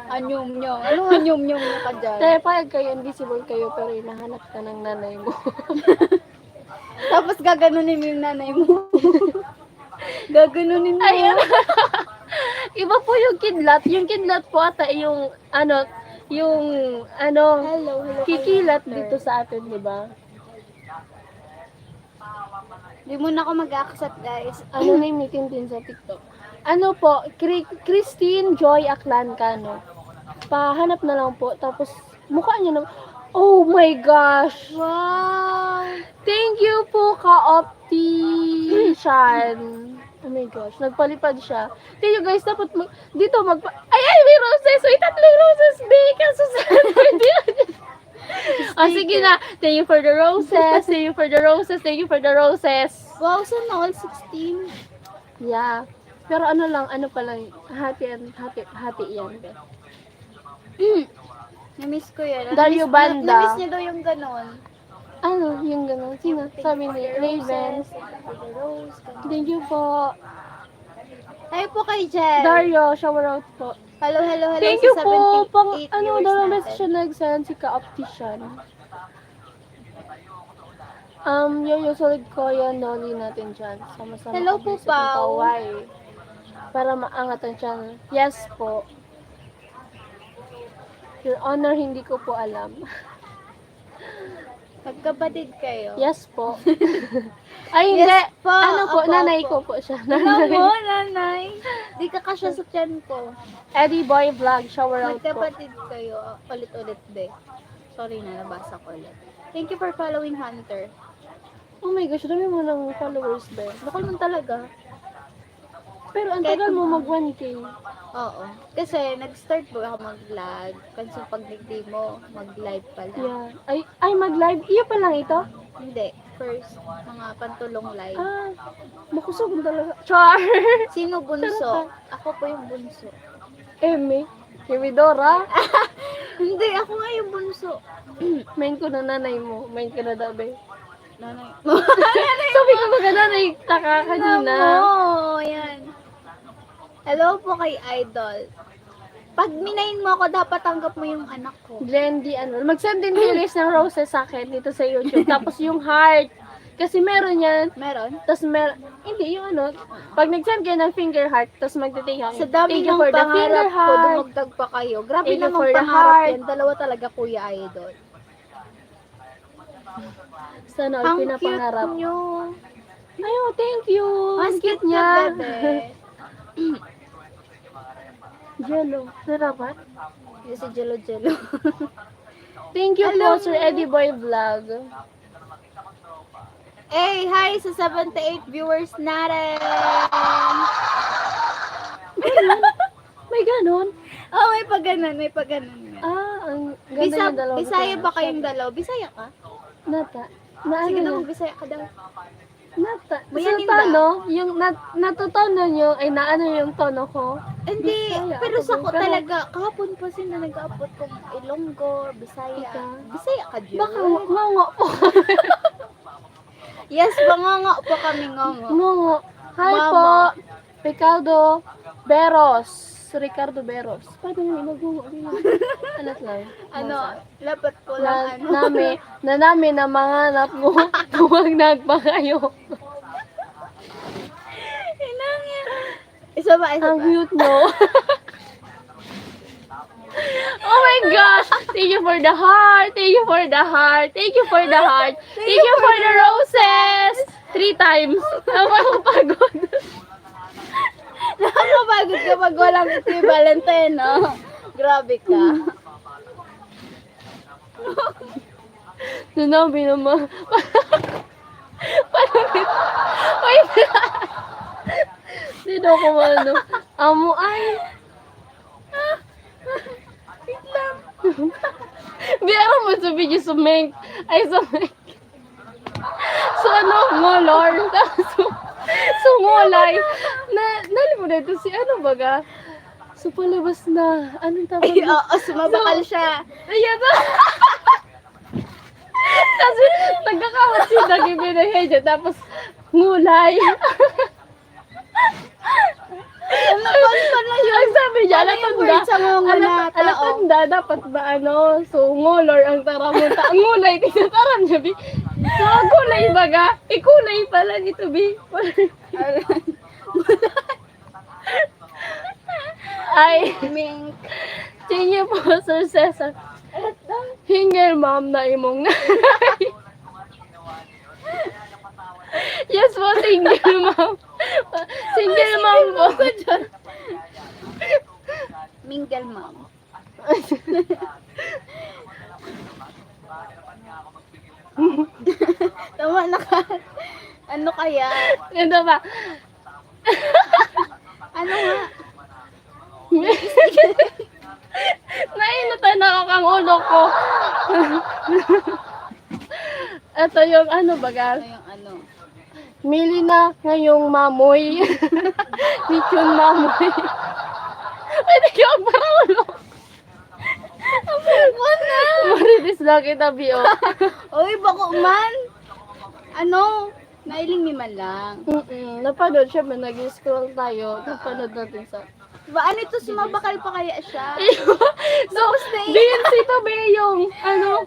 [SPEAKER 2] Anyom-nyom. Ano anyom-nyom na ka dyan?
[SPEAKER 1] Tayo payag kayo, invisible kayo, pero hinahanap ka ng nanay mo.
[SPEAKER 2] Tapos gaganunin mo yung nanay mo. Gaganunin mo.
[SPEAKER 1] Ayan. Iba po yung kidlat. Yung kidlat po ata yung ano,
[SPEAKER 2] Hello, hello.
[SPEAKER 1] kikilat
[SPEAKER 2] Hunter.
[SPEAKER 1] dito sa atin, di ba?
[SPEAKER 2] Di muna ako mag-accept, guys.
[SPEAKER 1] Ano name ni Tintin sa TikTok? Ano po, Christine Joy Aclancano. Pahanap na lang po. Tapos, mukha niya na, oh my gosh!
[SPEAKER 2] Wow!
[SPEAKER 1] Thank you po, ka-optician. Oh my gosh, nagpalipad siya. Thank you guys, dapat dito ay, may roses! May tatlong roses, babe! Kaso saan pwede Ah, sige na. Thank you for the roses. Thank you for the roses. Thank you for the roses.
[SPEAKER 2] Wow, sana all 16.
[SPEAKER 1] Yeah. Pero ano lang, ano pa lang, hati yan, be.
[SPEAKER 2] Na-miss ko yan.
[SPEAKER 1] Dario Banda.
[SPEAKER 2] Na-miss niya daw yung ganon.
[SPEAKER 1] Ano, yung gano'n. Sino? Sabi ni Ravens.
[SPEAKER 2] Rose.
[SPEAKER 1] Thank you po.
[SPEAKER 2] Tayo po kay Jen.
[SPEAKER 1] Dario, shower out po.
[SPEAKER 2] Hello, hello, hello.
[SPEAKER 1] Thank
[SPEAKER 2] sa
[SPEAKER 1] you po.
[SPEAKER 2] 78
[SPEAKER 1] Pang, ano,
[SPEAKER 2] viewers
[SPEAKER 1] dalawang
[SPEAKER 2] natin.
[SPEAKER 1] beses siya nag-send si ka-optician. Yung solid ko yan, Noli natin dyan. Sama-sama
[SPEAKER 2] Hello
[SPEAKER 1] kami
[SPEAKER 2] po,
[SPEAKER 1] sa
[SPEAKER 2] Pao.
[SPEAKER 1] Paway. Para maangat ang channel. Yes po. Your Honor, hindi ko po alam.
[SPEAKER 2] Magkapatid kayo.
[SPEAKER 1] Yes po. Ay, hindi.
[SPEAKER 2] Yes po.
[SPEAKER 1] Ano po,
[SPEAKER 2] Opo,
[SPEAKER 1] nanay
[SPEAKER 2] opo.
[SPEAKER 1] ko po siya.
[SPEAKER 2] Alam mo,
[SPEAKER 1] Nanay.
[SPEAKER 2] nanay. Di ka kasya sa tiyan ko.
[SPEAKER 1] Eddie Boy Vlog, shower out po.
[SPEAKER 2] Magkapatid kayo. Ulit-ulit, be. Sorry na, nabasa ko ulit. Thank you for following Hunter.
[SPEAKER 1] Oh my gosh, dami mo ng followers ba?
[SPEAKER 2] Bakal man talaga.
[SPEAKER 1] Pero ang
[SPEAKER 2] Kahit-
[SPEAKER 1] tagal mo mag 1K.
[SPEAKER 2] Oo. Kasi nag-start po ako mag-vlog. Kasi pag nag-day mo, mag-live pala.
[SPEAKER 1] Yeah. Ay mag-live. Iyo pa lang ito?
[SPEAKER 2] Hindi. First, mga pantulong live.
[SPEAKER 1] Ah, makusog talaga. Char!
[SPEAKER 2] Sino bunso? Ako po yung bunso.
[SPEAKER 1] Eme. Kimidora.
[SPEAKER 2] Hindi, ako nga yung bunso.
[SPEAKER 1] Main ko na nanay mo. Main ka na dabe.
[SPEAKER 2] Nanay.
[SPEAKER 1] Sabi ko mga nanay, taka kanina.
[SPEAKER 2] Oo, yan. Hello po kay Idol. Pag minayin mo ako, dapat tanggap mo yung anak ko.
[SPEAKER 1] Glendy, ano. Mag-send din Lilis ng roses sa akin dito sa YouTube. Tapos yung heart. Kasi meron yan.
[SPEAKER 2] Meron?
[SPEAKER 1] Tapos hindi yung ano. Pag nag-send kayo ng finger heart, tapos magte-take ako.
[SPEAKER 2] Sa dami
[SPEAKER 1] Thank you
[SPEAKER 2] ng
[SPEAKER 1] for the
[SPEAKER 2] pangarap
[SPEAKER 1] finger
[SPEAKER 2] ko,
[SPEAKER 1] heart.
[SPEAKER 2] dumagdag pa kayo. Grabe
[SPEAKER 1] Thank you
[SPEAKER 2] namang
[SPEAKER 1] for the
[SPEAKER 2] pangarap
[SPEAKER 1] heart.
[SPEAKER 2] yan. Dalawa talaga, Kuya Idol.
[SPEAKER 1] Sana all
[SPEAKER 2] Ang
[SPEAKER 1] pinapangarap.
[SPEAKER 2] cute nyo.
[SPEAKER 1] Ayo, thank you. Ang cute
[SPEAKER 2] ka,
[SPEAKER 1] niya.
[SPEAKER 2] bebe.
[SPEAKER 1] Jello. Sarapan?
[SPEAKER 2] Yung si Jello Jello.
[SPEAKER 1] Thank you
[SPEAKER 2] Alam
[SPEAKER 1] po, Sir
[SPEAKER 2] mo.
[SPEAKER 1] Eddie Boy Vlog.
[SPEAKER 2] Hey, hi sa 78 viewers natin.
[SPEAKER 1] May ganon?
[SPEAKER 2] Oh, may paganan, may paganan.
[SPEAKER 1] Ah, ang ganda yung dalawa.
[SPEAKER 2] Bisaya ba kayong dalaw? Bisaya ka?
[SPEAKER 1] Nata. Na
[SPEAKER 2] Sige
[SPEAKER 1] ano
[SPEAKER 2] daw,
[SPEAKER 1] yun?
[SPEAKER 2] Bisaya ka daw.
[SPEAKER 1] Nata.
[SPEAKER 2] Bayanin
[SPEAKER 1] Sa tono, yung natutono nyo, ay naano yung tono ko.
[SPEAKER 2] Hindi,
[SPEAKER 1] Bisaya
[SPEAKER 2] pero
[SPEAKER 1] ako
[SPEAKER 2] sa
[SPEAKER 1] din.
[SPEAKER 2] ko
[SPEAKER 1] Pero-
[SPEAKER 2] talaga, kahapon pa sila nag-upload kong Ilonggo, Bisaya.
[SPEAKER 1] Ika.
[SPEAKER 2] Bisaya ka, Jun?
[SPEAKER 1] Baka ngongo po.
[SPEAKER 2] Yes, bangongo po kami ngongo.
[SPEAKER 1] Ngongo. Hi
[SPEAKER 2] Mama.
[SPEAKER 1] po. Ricardo Beros. Ricardo Beros. Paano yung inagungo? Anak lang.
[SPEAKER 2] Ano, lapat po lang,
[SPEAKER 1] Na, nami na mga anak mo. Huwag nagpakayo.
[SPEAKER 2] Inang yan. Isa ba, isa
[SPEAKER 1] Ang
[SPEAKER 2] ba?
[SPEAKER 1] cute mo. Oh my gosh! Thank you for the heart! Thank you for the heart! Thank you for the heart! Thank you for the roses! 3 times. Napakapagod.
[SPEAKER 2] Nakakapagod ka pag walang equivalent eh, no? Grabe ka.
[SPEAKER 1] Sinabi naman. Wait. Dito ko ano. Amo ay.
[SPEAKER 2] Wait lang.
[SPEAKER 1] Biyara mo sa video sumeng. Ay sumeng. So ano, ngolor. Tapos sumulay. Nalimutan na ito si ano baga. So palabas na. Anong tawag
[SPEAKER 2] Ay,
[SPEAKER 1] na?
[SPEAKER 2] oo, sumabakal siya.
[SPEAKER 1] Ayan na. Kasi nagkakawat si Dagibi na hedya. Tapos ngulay.
[SPEAKER 2] Ano ba yun?
[SPEAKER 1] Ang sabi niya,
[SPEAKER 2] Ano yung word sa mga na tao?
[SPEAKER 1] alatanda, dapat ba ano, so ngolor ang taramunta. Ang ngulay, tinataram niya, bi. So, ang kulay baga, ikulay pala dito, bi. Ay,
[SPEAKER 2] Mink.
[SPEAKER 1] tingin po, Sir Cesar. Hingel, ma'am, na imong nanay. Yes po, single ma'am. Single ma'am po.
[SPEAKER 2] Mingle mom. Tama na ka. Ano kaya?
[SPEAKER 1] Ito ba?
[SPEAKER 2] Ano nga?
[SPEAKER 1] Nainutan ako kang ulo ko. Ito yung ano baga.
[SPEAKER 2] Ano yung ano?
[SPEAKER 1] Mili na ngayong mamoy. Lechon mamoy. Pwede ka ang paraulo.
[SPEAKER 2] Ano na?
[SPEAKER 1] Maritis lang kita, Bio.
[SPEAKER 2] Uy, bako man. Ano? Nailing ni man lang.
[SPEAKER 1] Napanood siya, nag-scroll tayo. Napanood natin sa...
[SPEAKER 2] Ba, ano ito? Sumabakal pa kaya siya?
[SPEAKER 1] So, DNC to ba yung, ano,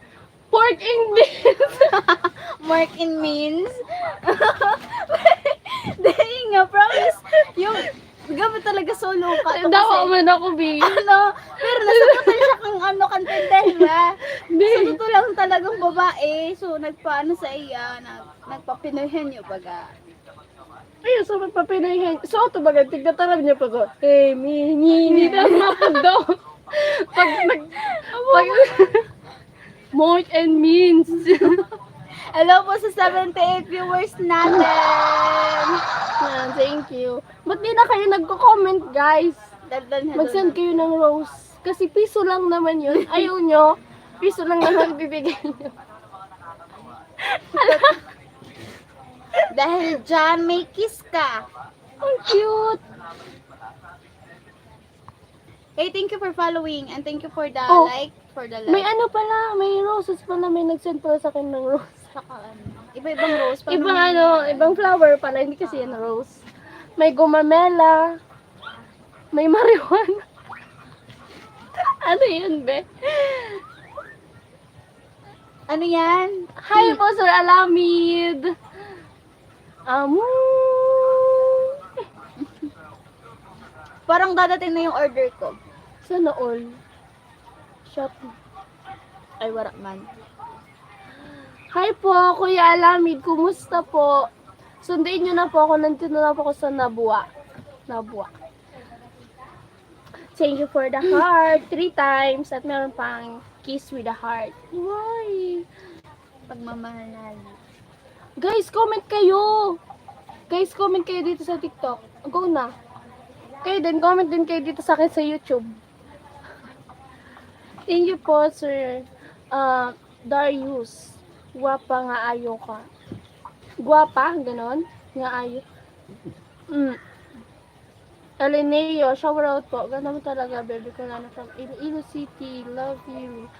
[SPEAKER 1] pork and beans.
[SPEAKER 2] Mark in means? Dahil nga, promise. Yung, gamit talaga solo ka. to
[SPEAKER 1] Dawa
[SPEAKER 2] kasi-
[SPEAKER 1] man ako, Bi.
[SPEAKER 2] Ano, pero nasagutan siya kang ano, contender ba?
[SPEAKER 1] Bi.
[SPEAKER 2] So, totoo lang talagang babae. So, nagpaano sa iya, nagpapinoyhan niyo baga.
[SPEAKER 1] Ayun, so magpapinahin. So, ito baga, tignatarap niya pa ko. Hey, mini, tapos mapag daw. Pag, Mork and means.
[SPEAKER 2] Hello po sa 78 viewers natin.
[SPEAKER 1] Yan, thank you. Ba't di na kayo nagko-comment, guys?
[SPEAKER 2] Daldan
[SPEAKER 1] Mag-send kayo ng rose. Kasi piso lang naman yun. Ayaw nyo, piso lang naman bibigay nyo.
[SPEAKER 2] Dahil dyan, may kiss ka.
[SPEAKER 1] Ang cute.
[SPEAKER 2] Hey, thank you for following and thank you for the
[SPEAKER 1] Oh,
[SPEAKER 2] like, for the
[SPEAKER 1] May
[SPEAKER 2] like.
[SPEAKER 1] ano pala, may roses pala. May nag-send pala sa akin ng rose.
[SPEAKER 2] Saka ano, iba-ibang rose. Paano
[SPEAKER 1] Ibang
[SPEAKER 2] may-
[SPEAKER 1] ano, ibang flower pala. Hindi kasi yan rose. May gumamela. May marijuana. Ano yun, be?
[SPEAKER 2] Ano yan?
[SPEAKER 1] Hi po, Sir Alamid.
[SPEAKER 2] Parang dadating na yung order ko.
[SPEAKER 1] Sana all. Shopee.
[SPEAKER 2] Ay, warak man.
[SPEAKER 1] Hi po, Kuya Alamid. Kumusta po? Sundayin nyo na po ako. Nandito na po ako sa Nabua. Nabua. Thank you for the heart. 3 times. At meron pang kiss with the heart. Why?
[SPEAKER 2] Pagmamahalal.
[SPEAKER 1] Guys, comment kayo. Guys, comment kayo dito sa TikTok. Go na. Kayo din, comment din kayo dito sa akin sa YouTube. Thank you po, Sir Darius. Guwapa nga ayo ka. Guwapa, ganon. Nga ayo. Elineo, shower out po. Ganda mo talaga, baby ko na from Iloilo City. Love you.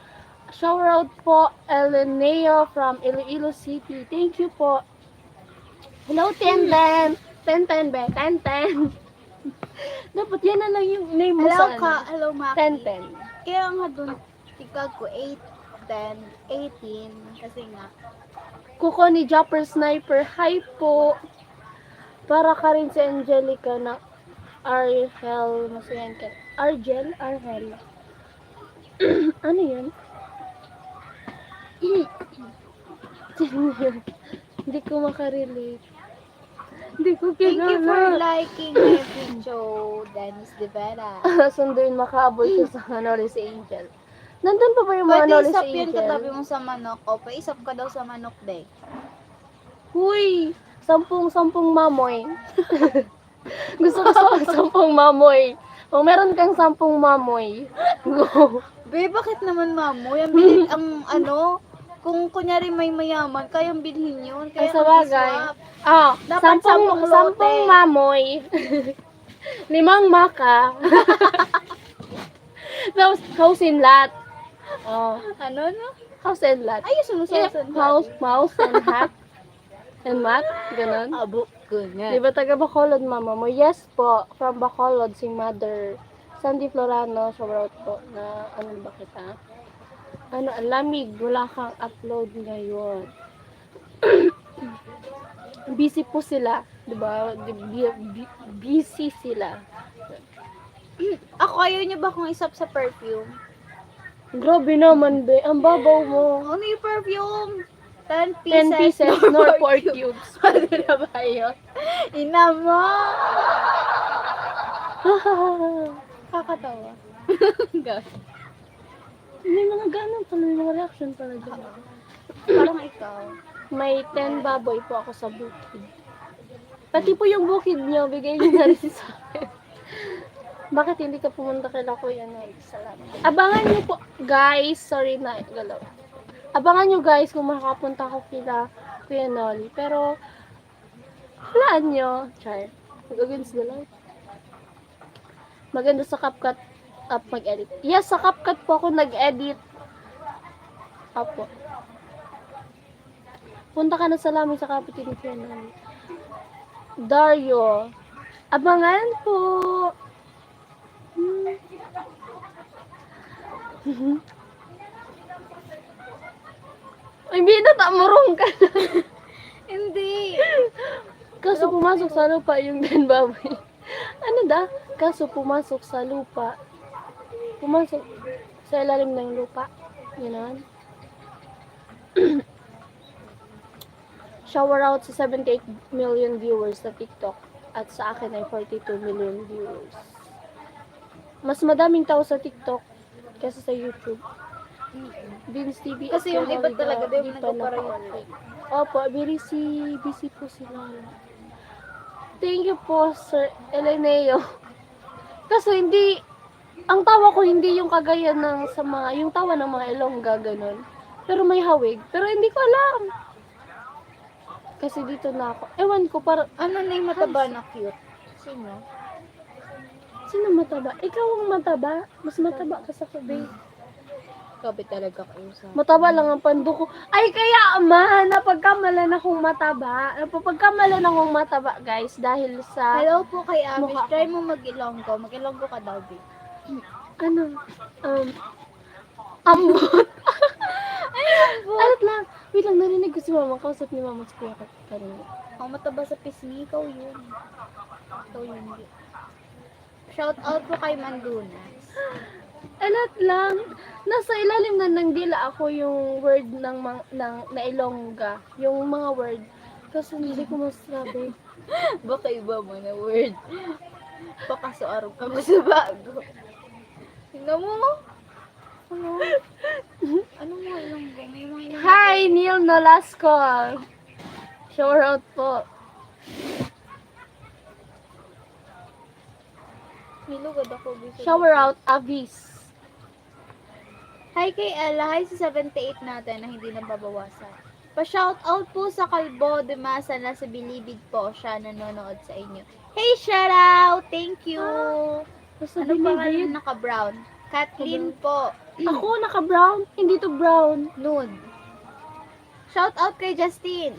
[SPEAKER 1] Shower out po, Elineo from Iloilo City. Thank you po. Hello, Tenten. Tenten, be. Tenten. Dapat yan na lang yung name mo
[SPEAKER 2] Hello
[SPEAKER 1] sa
[SPEAKER 2] ka,
[SPEAKER 1] ano.
[SPEAKER 2] hello Maki.
[SPEAKER 1] Tenten.
[SPEAKER 2] Kaya nga dun, tigag ko 8, 10, 18. Kasi nga,
[SPEAKER 1] Kuko ni Japper Sniper. Hi po. Para ka rin si Angelica na Argel. Masuyan ka. Argel? Argel. Ano yun? Sino yun? Hindi ko makarelate. Hindi ko
[SPEAKER 2] Thank you for
[SPEAKER 1] kilala.
[SPEAKER 2] liking my video, Dennis De Vera.
[SPEAKER 1] Sunduin makaabot siya sa Knowledge Angel. Nandun pa ba yung mga
[SPEAKER 2] Pwede
[SPEAKER 1] Knowledge
[SPEAKER 2] isap yun
[SPEAKER 1] Angel?
[SPEAKER 2] katabi mo sa manok. O, paisap ka daw sa manok, de.
[SPEAKER 1] Huy! Sampung mamoy. Gusto ko sa sampung mamoy. Kung meron kang 10 mamoy, go.
[SPEAKER 2] Be, bakit naman mamo? Yung bilhin ang kung kunyari may mayaman, kayang bilhin yun.
[SPEAKER 1] Ay,
[SPEAKER 2] Kaya
[SPEAKER 1] sa bagay.
[SPEAKER 2] mag-swap.
[SPEAKER 1] Ah,
[SPEAKER 2] Dapat 10 lote.
[SPEAKER 1] 10 mamoy. 5 maka. Tapos, house and lot. Oh,
[SPEAKER 2] Ano, no?
[SPEAKER 1] house and lot.
[SPEAKER 2] Ay, sumususan
[SPEAKER 1] House, mouse, and hat. And mat, ganun.
[SPEAKER 2] Abo ko nga.
[SPEAKER 1] Di ba taga Bacolod, mama mo? Yes po, from Bacolod, si mother. Sandy Florano, shout out po na ano ba kita? Ano, ang lamig, wala kang upload ngayon. Busy po sila, di ba? Busy sila.
[SPEAKER 2] Ako, ayaw niyo ba kung isap sa perfume?
[SPEAKER 1] Grabe naman, be. Ang babaw mo.
[SPEAKER 2] Ano yung perfume? 10
[SPEAKER 1] 10
[SPEAKER 2] pieces,
[SPEAKER 1] pieces, nor 4 cubes.
[SPEAKER 2] Ano na ba yun? Ina mo! Kakatawa.
[SPEAKER 1] May mga ganun pala, may mga reaction pala dyan.
[SPEAKER 2] Parang ikaw.
[SPEAKER 1] May 10 baboy po ako sa bukid. Pati po yung bukid niyo, bigay niyo na rin sa akin. Bakit hindi ka pumunta kay Kuya Noy? Salamat. Abangan niyo po, guys. Sorry na, galaw. Abangan niyo guys kung makakapunta ko kila Kuya Noli. Pero, walaan niyo. Char. Mag-against the light. Maganda sa CapCut mag-edit. Yes, sa CapCut po ako nag-edit. Apo. Punta ka na sa lamin sa kapatid ni Kuya Noli. Dario. Abangan po. Ay, binata, murong ka na.
[SPEAKER 2] Hindi.
[SPEAKER 1] Kaso pumasok sa lupa yung Dan Baboy. Ano da? Kaso pumasok sa lupa. Pumasok sa ilalim ng lupa. Yun. Shower out sa 78 million viewers sa TikTok. At sa akin ay 42 million viewers. Mas madaming tao sa TikTok kaysa sa YouTube. Vince TV.
[SPEAKER 2] Kasi yung iba talaga, di
[SPEAKER 1] pa
[SPEAKER 2] nagpaparoon.
[SPEAKER 1] Opo, busy po sila. Thank you po, Sir Eleneo. Kasi hindi, ang tawa ko hindi yung kagaya ng sa mga, yung tawa ng mga Ilongga, ganun. Pero may hawig. Pero hindi ko alam. Kasi dito na ako. Ewan ko, parang,
[SPEAKER 2] Ano na yung mataba na cute? Sino?
[SPEAKER 1] sino mataba? Ikaw ang mataba. Mas mataba ka sa kabe.
[SPEAKER 2] Kabe talaga kayo sa...
[SPEAKER 1] Mataba lang ang pando ko. Ay, kaya ama, napagkamalan akong mataba. Napagkamalan akong mataba, guys. Dahil sa,
[SPEAKER 2] Hello po kay Amish.
[SPEAKER 1] Mukha ko.
[SPEAKER 2] Try mo mag-ilonggo. Mag-ilonggo ka daw, babe.
[SPEAKER 1] ano, ambot. Alat lang. Wait lang, narinig ko si mama. Kausap ni mama sa kuya kanina.
[SPEAKER 2] Ang mataba sa pisngi, ikaw yun. Ikaw yun. Shout out po kay Mandunas.
[SPEAKER 1] Alat lang. Nasa ilalim na ng dila ako yung word ng na Ilongga. Yung mga word. Kasi hindi ko masabi.
[SPEAKER 2] Baka iba mo na word. Baka sa araw ka mo sa bago. Tingnan mo. Ano? Ano mo ilonggo? May mga ilonggo.
[SPEAKER 1] Hi, Neil Nolasco. Shower out po.
[SPEAKER 2] Nilugod ako. Bisa.
[SPEAKER 1] Shower out, Avis.
[SPEAKER 2] Hi kay Ella. Hi sa 78 natin na hindi nababawasan. Pa-shout out po sa Kalbo de Masa na sa Bilibid po siya nanonood sa inyo. Hey, shout out! Thank you!
[SPEAKER 1] Basta
[SPEAKER 2] Ano pangalan
[SPEAKER 1] Bilibid.
[SPEAKER 2] naka-brown? Kathleen po.
[SPEAKER 1] Ako naka-brown. Hindi to brown.
[SPEAKER 2] Nude. Shout out kay Justin.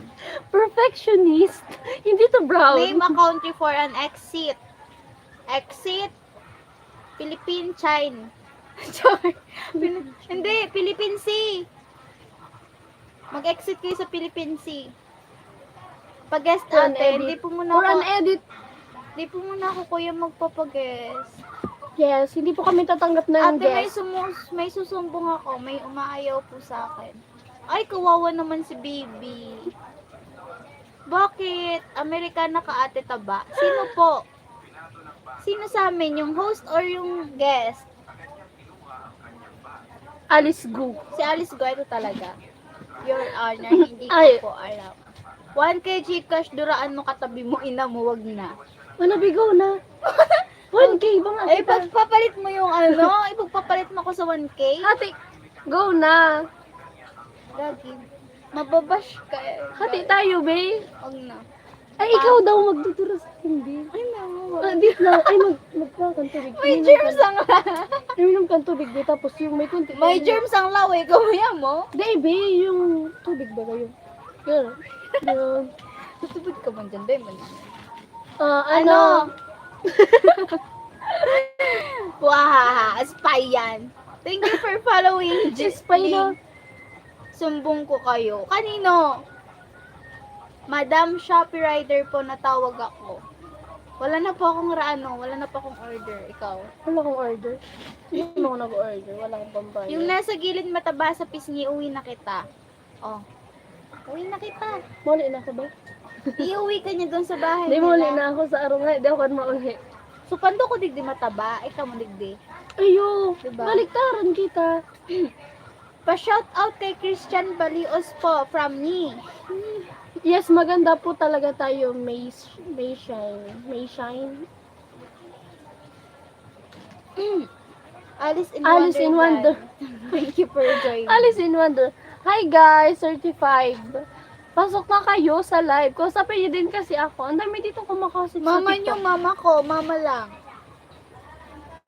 [SPEAKER 1] Perfectionist. Hindi to brown.
[SPEAKER 2] Name a country for an exit. Exit. Philippine China. Hindi, Philippine Sea. Mag-exit kayo sa Philippine Sea. Pag-guest
[SPEAKER 1] For an
[SPEAKER 2] ate,
[SPEAKER 1] edit.
[SPEAKER 2] hindi po muna
[SPEAKER 1] For
[SPEAKER 2] ako,
[SPEAKER 1] an edit.
[SPEAKER 2] hindi po muna ako kuya magpapag-guest.
[SPEAKER 1] Yes, hindi po kami tatanggap na yung
[SPEAKER 2] Ate,
[SPEAKER 1] guest.
[SPEAKER 2] may susumbong ako, may umaayaw po sa akin. Ay, kawawa naman si baby. Bakit? Amerikana ka ate taba? Sino po? Sino sa amin? Yung host or yung guest?
[SPEAKER 1] Alice Gu.
[SPEAKER 2] Si Alice Gueto talaga. Your Honor, hindi ko
[SPEAKER 1] Ay.
[SPEAKER 2] po alam. 1K Gcash, duraan mo katabi mo, ina mo, wag na.
[SPEAKER 1] Wala, bigaw na. 1K ba nga
[SPEAKER 2] Eh,
[SPEAKER 1] kita?
[SPEAKER 2] pagpapalit mo yung ano, ipagpapalit mo ko sa 1K.
[SPEAKER 1] Hati, go na.
[SPEAKER 2] Gagi. Mababash ka.
[SPEAKER 1] Hati tayo, be.
[SPEAKER 2] Wag na.
[SPEAKER 1] Ay, ikaw daw magdudura sa hindi.
[SPEAKER 2] Ay, no.
[SPEAKER 1] Ah, di lang. Ay, magkakan tubig.
[SPEAKER 2] May germs ang
[SPEAKER 1] Uminom kang tubig, be. Tapos yung may konti.
[SPEAKER 2] May germs ang law eh. Gawin mo.
[SPEAKER 1] Di, be. Yung tubig ba kayo? Yun. Yun.
[SPEAKER 2] Tutubod ka man dyan, Be.
[SPEAKER 1] Ah,
[SPEAKER 2] Ano?
[SPEAKER 1] ano?
[SPEAKER 2] Wahaha. Spy yan. Thank you for following.
[SPEAKER 1] Spy na.
[SPEAKER 2] Sumbong ko kayo. Kanino? Madam Shopee Rider po natawag ako. Wala na po akong wala na po akong order. Ikaw.
[SPEAKER 1] Wala akong order. Hindi mo ako nag-order. Wala akong pambayad.
[SPEAKER 2] Yung nasa gilid mataba sa pisngi, uwi na kita. Oh. Uwi na kita.
[SPEAKER 1] Muli na ako ba?
[SPEAKER 2] Iuwi ka niya doon sa bahay
[SPEAKER 1] Hindi, muli
[SPEAKER 2] nila.
[SPEAKER 1] na ako sa araw nga. Hindi ako mauli.
[SPEAKER 2] So, pando ko digdi mataba, ikaw mo digdi.
[SPEAKER 1] Ayo,
[SPEAKER 2] Diba?
[SPEAKER 1] baliktaran kita.
[SPEAKER 2] Pa-shout out kay Christian Balios po from me.
[SPEAKER 1] Yes, maganda po talaga tayo. May shine. May shine.
[SPEAKER 2] Alice in
[SPEAKER 1] Alice in Wonder.
[SPEAKER 2] Thank you for joining.
[SPEAKER 1] Alice in Wonder. Hi guys, 35. Pasok na kayo sa live. Kausapin niyo din kasi ako. Ang dami dito kumakasip sa
[SPEAKER 2] Mama
[SPEAKER 1] TikTok.
[SPEAKER 2] niyo, mama ko, mama lang.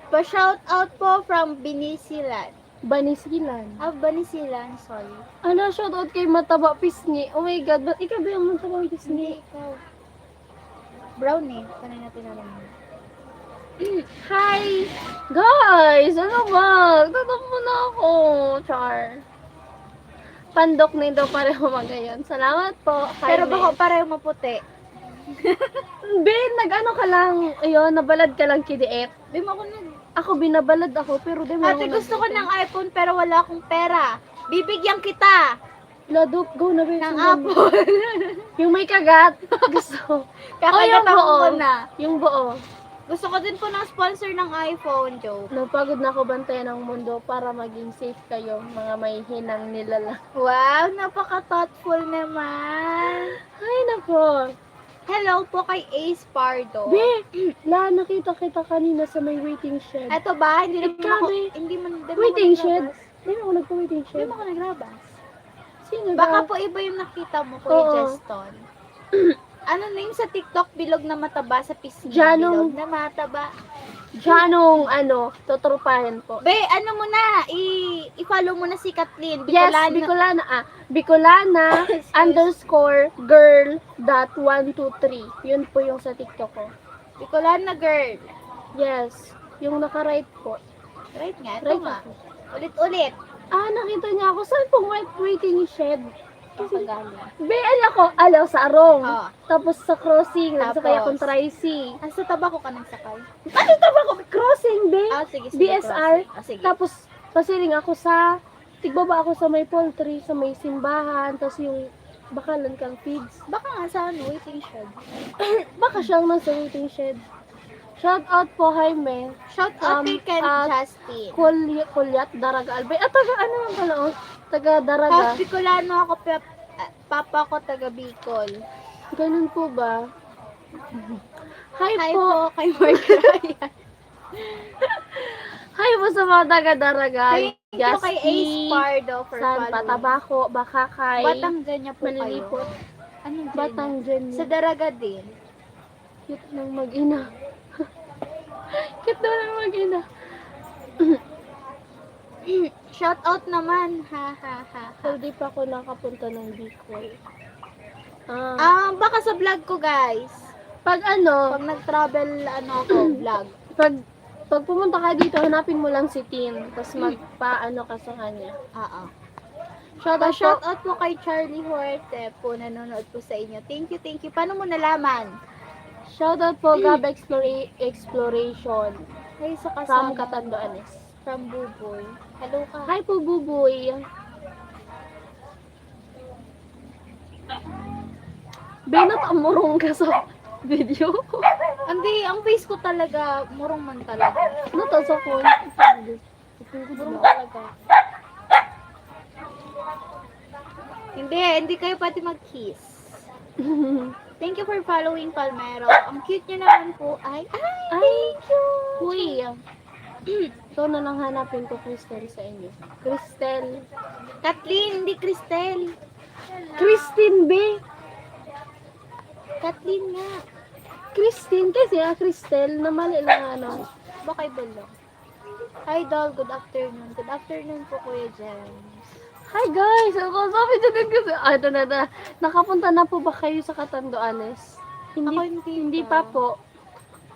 [SPEAKER 2] Pa-shout out po from Binisilan.
[SPEAKER 1] Banisilan.
[SPEAKER 2] Banisilan, sorry.
[SPEAKER 1] Ano, shoutout kay Mataba Pisngi. Oh my God, ba't ikaw ba yung Mataba Pisngi?
[SPEAKER 2] Ikaw. Brown eh, kanina tinanong mo.
[SPEAKER 1] Hi! Guys! Ano ba? Tatak mo na ako. Char. Pandok na daw pareho magayon. Salamat po.
[SPEAKER 2] Pero
[SPEAKER 1] Jaime.
[SPEAKER 2] baka pareho maputi.
[SPEAKER 1] Ben, nag-ano ka lang. Ayun, nabalad ka lang kidiet.
[SPEAKER 2] Di mo ako nag...
[SPEAKER 1] Ako, binabalad ako, pero di mo
[SPEAKER 2] Ate, gusto ko ng iPhone pero wala akong pera. Bibigyan kita
[SPEAKER 1] Ladok, go na, Ben.
[SPEAKER 2] ng Apple.
[SPEAKER 1] Yung may kagat. Gusto.
[SPEAKER 2] Kakagatan
[SPEAKER 1] buo.
[SPEAKER 2] ko na.
[SPEAKER 1] Yung buo.
[SPEAKER 2] Gusto ko din po ng sponsor ng iPhone, joke.
[SPEAKER 1] Napagod na ako bantayan ng mundo para maging safe kayo, mga may hinang nilala.
[SPEAKER 2] Wow, napaka-thoughtful naman.
[SPEAKER 1] Ay, nako.
[SPEAKER 2] Hello po kay Ace Pardo.
[SPEAKER 1] Be, nakita kita kanina sa may waiting shed.
[SPEAKER 2] Eto ba? Hindi naman
[SPEAKER 1] Ikaw,
[SPEAKER 2] ako,
[SPEAKER 1] be.
[SPEAKER 2] hindi man, di
[SPEAKER 1] Waiting
[SPEAKER 2] mo
[SPEAKER 1] shed?
[SPEAKER 2] nagrabas.
[SPEAKER 1] Hindi mo ako nagpa-waiting
[SPEAKER 2] Hindi
[SPEAKER 1] shed.
[SPEAKER 2] mo ako nagrabas.
[SPEAKER 1] Sino
[SPEAKER 2] Baka
[SPEAKER 1] ba?
[SPEAKER 2] po iba yung nakita mo, Kuya
[SPEAKER 1] Oo.
[SPEAKER 2] Juston. Ano na yung sa TikTok, bilog na mataba sa pisngi?
[SPEAKER 1] Janong-
[SPEAKER 2] Bilog na mataba.
[SPEAKER 1] Janong, tutrupahin po.
[SPEAKER 2] Be, ano mo na, i-follow mo na si Kathleen.
[SPEAKER 1] Yes,
[SPEAKER 2] Bicolano.
[SPEAKER 1] Bicolana underscore girl dot 123. Yun po yung sa TikTok ko.
[SPEAKER 2] Bicolana girl.
[SPEAKER 1] Yes, yung naka-right po.
[SPEAKER 2] Right nga, ito
[SPEAKER 1] Right
[SPEAKER 2] nga.
[SPEAKER 1] ako.
[SPEAKER 2] Ulit-ulit.
[SPEAKER 1] Ah, nakita niya ako. Saan pong waiting shed?
[SPEAKER 2] Kapagaling.
[SPEAKER 1] Be, alaw sa Arong.
[SPEAKER 2] Oo.
[SPEAKER 1] Tapos sa crossing, sa
[SPEAKER 2] Tapos?
[SPEAKER 1] kaya kong tri-C.
[SPEAKER 2] Asa taba ko ka nagsakay?
[SPEAKER 1] Ano tama ko? Crossing, be.
[SPEAKER 2] Sige, sige.
[SPEAKER 1] BSR.
[SPEAKER 2] Sige.
[SPEAKER 1] Tapos, pasiring ako sa, tigbaba ako sa may poultry, sa may simbahan, tapos yung bakalan kang pigs.
[SPEAKER 2] Baka nga sa ano, waiting shed.
[SPEAKER 1] Baka siyang nasa waiting shed. Shout out po, Jaime.
[SPEAKER 2] Shout out kay Ken
[SPEAKER 1] at
[SPEAKER 2] Justin.
[SPEAKER 1] Kulyat Daraga Albay. Taga ano lang pala, oh? Taga Daraga.
[SPEAKER 2] Half Bicolano ako, papa ko taga Bicol.
[SPEAKER 1] Ganun po ba? Hi,
[SPEAKER 2] Hi
[SPEAKER 1] po.
[SPEAKER 2] po kay Mark Ryan.
[SPEAKER 1] Hi po sa mga taga Daraga.
[SPEAKER 2] Thank you kay Ace Pardo for
[SPEAKER 1] San
[SPEAKER 2] following.
[SPEAKER 1] Patabako, Bakakay.
[SPEAKER 2] Batanggan niya po
[SPEAKER 1] Malilipot.
[SPEAKER 2] kayo. Anong
[SPEAKER 1] Batanggan.
[SPEAKER 2] Sa Daraga din.
[SPEAKER 1] Cute ng mag-ina. Cute daw ng mag-ina.
[SPEAKER 2] Shout out naman. Ha ha ha.
[SPEAKER 1] So, di pa ako nakapunta ng Bicol.
[SPEAKER 2] Baka sa vlog ko, guys.
[SPEAKER 1] Pag ano,
[SPEAKER 2] Pag nag-travel ako, vlog.
[SPEAKER 1] pag pumunta ka dito, hanapin mo lang si Tin. Tapos magpaano ka sa kanya.
[SPEAKER 2] Oo.
[SPEAKER 1] Shout
[SPEAKER 2] Shout
[SPEAKER 1] out po.
[SPEAKER 2] out po kay Charlie Huerte po, nanonood po sa inyo. Thank you, thank you. Paano mo nalaman?
[SPEAKER 1] Shout out po Gab Exploration
[SPEAKER 2] Ay, sa
[SPEAKER 1] from
[SPEAKER 2] kasama.
[SPEAKER 1] Catanduanes.
[SPEAKER 2] From Buboy. Hello ka.
[SPEAKER 1] Hi po, Buboy. Benat amurong ka sa video.
[SPEAKER 2] Hindi, ang face ko talaga, murong man talaga.
[SPEAKER 1] Natasa ko.
[SPEAKER 2] Murong talaga. Hindi kayo pati mag-kiss. Thank you for following Palmero. Ang cute niyo naman po. Ay, thank you.
[SPEAKER 1] Uy. Ito na lang hanapin ko, Crystal, sa inyo. Crystal.
[SPEAKER 2] Kathleen, hindi Cristel.
[SPEAKER 1] Christine B.
[SPEAKER 2] Kathleen nga.
[SPEAKER 1] Christine kasi Crystal na mali lang ano.
[SPEAKER 2] Baka iba lang. Hi, doll. Good afternoon. Good afternoon po, Kuya James.
[SPEAKER 1] Hi guys! Ako sabi dyan kasi, ito na. Nakapunta na po ba kayo sa Catanduanes?
[SPEAKER 2] Ako
[SPEAKER 1] Hindi pa po.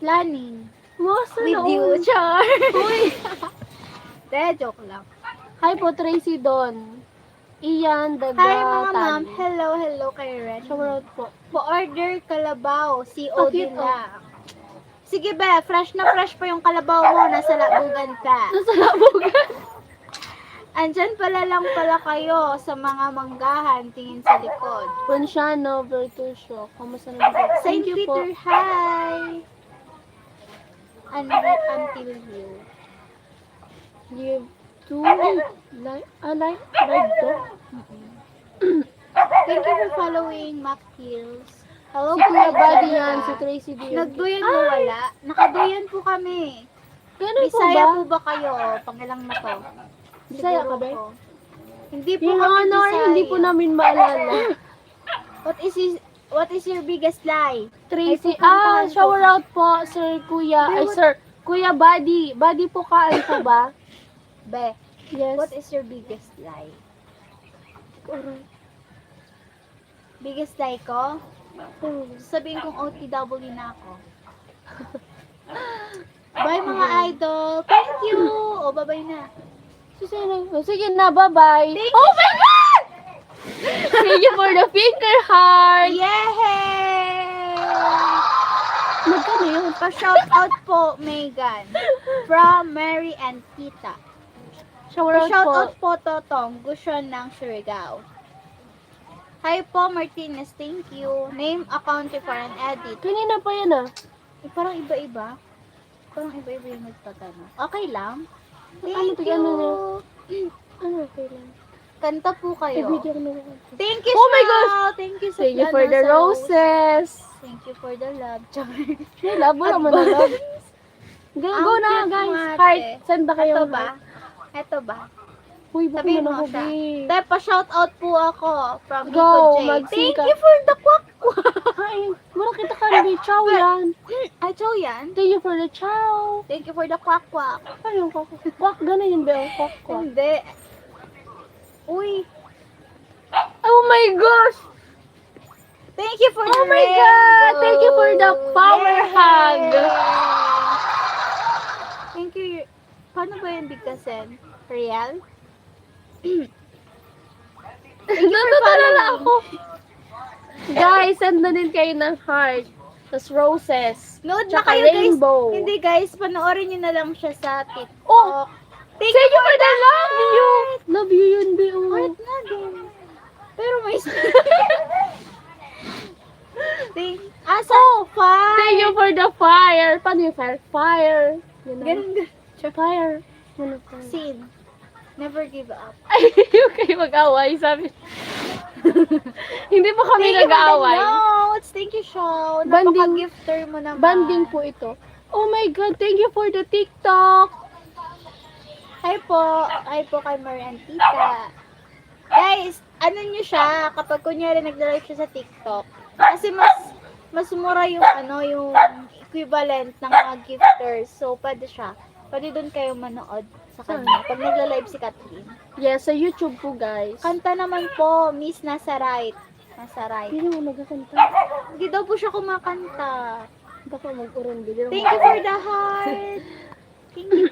[SPEAKER 2] Planning.
[SPEAKER 1] Masa
[SPEAKER 2] With you, Char.
[SPEAKER 1] Uy!
[SPEAKER 2] De, joke lang.
[SPEAKER 1] Hi po, Tracy Don. Ian, Daga,
[SPEAKER 2] Hi, mga ma'am.
[SPEAKER 1] Tali.
[SPEAKER 2] Hello kay Ren.
[SPEAKER 1] Shoutout po.
[SPEAKER 2] Po-order kalabaw. COD
[SPEAKER 1] Bakit, oh?
[SPEAKER 2] lang. Sige ba, fresh na fresh pa yung kalabaw mo. Nasa labugan ka.
[SPEAKER 1] Nasa labugan.
[SPEAKER 2] Andyan pala lang pala kayo sa mga manggahan. Tingin sa likod.
[SPEAKER 1] Ponciano, Bertusio. Kamusta na dito?
[SPEAKER 2] Saint Peter, hi! Until you.
[SPEAKER 1] Live to live to.
[SPEAKER 2] Thank you for following Mac Hills. Hello
[SPEAKER 1] Si Kuya Buddy
[SPEAKER 2] Jessica.
[SPEAKER 1] yan, si Tracy D.
[SPEAKER 2] Nagduyan mo wala? Nakaduyan po kami.
[SPEAKER 1] Ganun po
[SPEAKER 2] Bisaya
[SPEAKER 1] ba?
[SPEAKER 2] po ba kayo? Pangilang na to?
[SPEAKER 1] Bisaya ka
[SPEAKER 2] Siguro
[SPEAKER 1] ba?
[SPEAKER 2] po. Hindi po
[SPEAKER 1] Yung
[SPEAKER 2] kami
[SPEAKER 1] honor,
[SPEAKER 2] Bisaya.
[SPEAKER 1] hindi po namin maalala.
[SPEAKER 2] What is your biggest lie?
[SPEAKER 1] Tracy,
[SPEAKER 2] Ay, pupuntahan ko.
[SPEAKER 1] shower out po, Sir Kuya. Ay, Sir, Kuya Buddy. Buddy po ka, ano po ba?
[SPEAKER 2] Be,
[SPEAKER 1] Yes.
[SPEAKER 2] what is your biggest lie? Biggest lie ko? Sabihin kong OTW na ako. Bye mga idol. Thank you. O, bye-bye na.
[SPEAKER 1] Sige na, bye-bye.
[SPEAKER 2] Thank
[SPEAKER 1] Oh my God! Thank you for the finger heart.
[SPEAKER 2] Yay!
[SPEAKER 1] Magkano yun?
[SPEAKER 2] Pa-shout out po, Megan. From Mary and Tita.
[SPEAKER 1] Shower out
[SPEAKER 2] Pa-shout
[SPEAKER 1] po.
[SPEAKER 2] out po, Totong. Gusyon ng Surigao. Hi po, Martinez. Thank you. Name, account, for an edit.
[SPEAKER 1] Kanina pa yan ah.
[SPEAKER 2] Parang iba-iba. Parang iba-iba yung nagtatanong. Okay lang?
[SPEAKER 1] Ano
[SPEAKER 2] Thank
[SPEAKER 1] to,
[SPEAKER 2] you.
[SPEAKER 1] ano niya? Ano, okay lang.
[SPEAKER 2] Kanta po kayo.
[SPEAKER 1] I-video ko na lang.
[SPEAKER 2] Thank you,
[SPEAKER 1] Oh my
[SPEAKER 2] Shao. Thank you sa
[SPEAKER 1] Thank you for the
[SPEAKER 2] sa
[SPEAKER 1] roses.
[SPEAKER 2] Thank you for the love. Char.
[SPEAKER 1] May love, wala mo na love. Go
[SPEAKER 2] Ang
[SPEAKER 1] na
[SPEAKER 2] cute
[SPEAKER 1] guys.
[SPEAKER 2] mo, ate.
[SPEAKER 1] Heart. Send ba kayo?
[SPEAKER 2] Ito ba? Ito ba?
[SPEAKER 1] Uy, bakit
[SPEAKER 2] Sabihin
[SPEAKER 1] mo
[SPEAKER 2] mo
[SPEAKER 1] na
[SPEAKER 2] siya.
[SPEAKER 1] hubi?
[SPEAKER 2] Dahil pa-shout out po ako from
[SPEAKER 1] Go,
[SPEAKER 2] Nico J.
[SPEAKER 1] magsika.
[SPEAKER 2] Thank you for the kwak.
[SPEAKER 1] Ay, wala kita kanbi. Chow yan.
[SPEAKER 2] Ay, chow yan.
[SPEAKER 1] Thank you for the chow.
[SPEAKER 2] Thank you for the kwak.
[SPEAKER 1] Ano yung kwak? Kwak, gano'n yun ba? Kwak, kwak.
[SPEAKER 2] Hindi. Uy.
[SPEAKER 1] Oh my gosh!
[SPEAKER 2] Thank you for the
[SPEAKER 1] Oh my God! Thank you for the power
[SPEAKER 2] Yay!
[SPEAKER 1] hug.
[SPEAKER 2] Thank you. Paano ba yung bigkasin? Real?
[SPEAKER 1] Natutulala ako. Guys, send na din kayo ng heart. Tapos roses.
[SPEAKER 2] Nood na
[SPEAKER 1] Tsaka
[SPEAKER 2] kayo, guys.
[SPEAKER 1] rainbow.
[SPEAKER 2] Hindi, guys. Panoorin nyo na lang siya sa TikTok.
[SPEAKER 1] Oh!
[SPEAKER 2] Thank
[SPEAKER 1] Thank you for the love you! Love you yun, Bio.
[SPEAKER 2] Heart na din. Pero may Asa? Fire!
[SPEAKER 1] Thank you for the fire. Paano yung fire? Fire. Yun na.
[SPEAKER 2] Ganun.
[SPEAKER 1] Fire. Ano fire?
[SPEAKER 2] Scene. Never give up.
[SPEAKER 1] Ay, yung kayo mag-away, sabi. Hindi pa kami
[SPEAKER 2] Thank you for the
[SPEAKER 1] nag-aaway.
[SPEAKER 2] notes. Thank you, Shaw.
[SPEAKER 1] Banding-
[SPEAKER 2] Napaka-gifter mo naman.
[SPEAKER 1] Banding po ito. Oh my God, thank you for the TikTok.
[SPEAKER 2] Hi po. Hi po kay Marian Tita. Guys, ano nyo siya, kapag kunyari nagla-live siya sa TikTok, kasi mas mura yung yung equivalent ng mga gifters. So, pwede siya. Pwede doon kayo manood sa kanya. Pag nagla-live si Kathleen.
[SPEAKER 1] Yes, sa YouTube po, guys.
[SPEAKER 2] Kanta naman po, Miss Nasa Right. Nasa Right.
[SPEAKER 1] Hindi mo magkakanta.
[SPEAKER 2] Hindi daw po siya kumakanta.
[SPEAKER 1] Baka mag-uron.
[SPEAKER 2] Thank you for the heart. Thank you.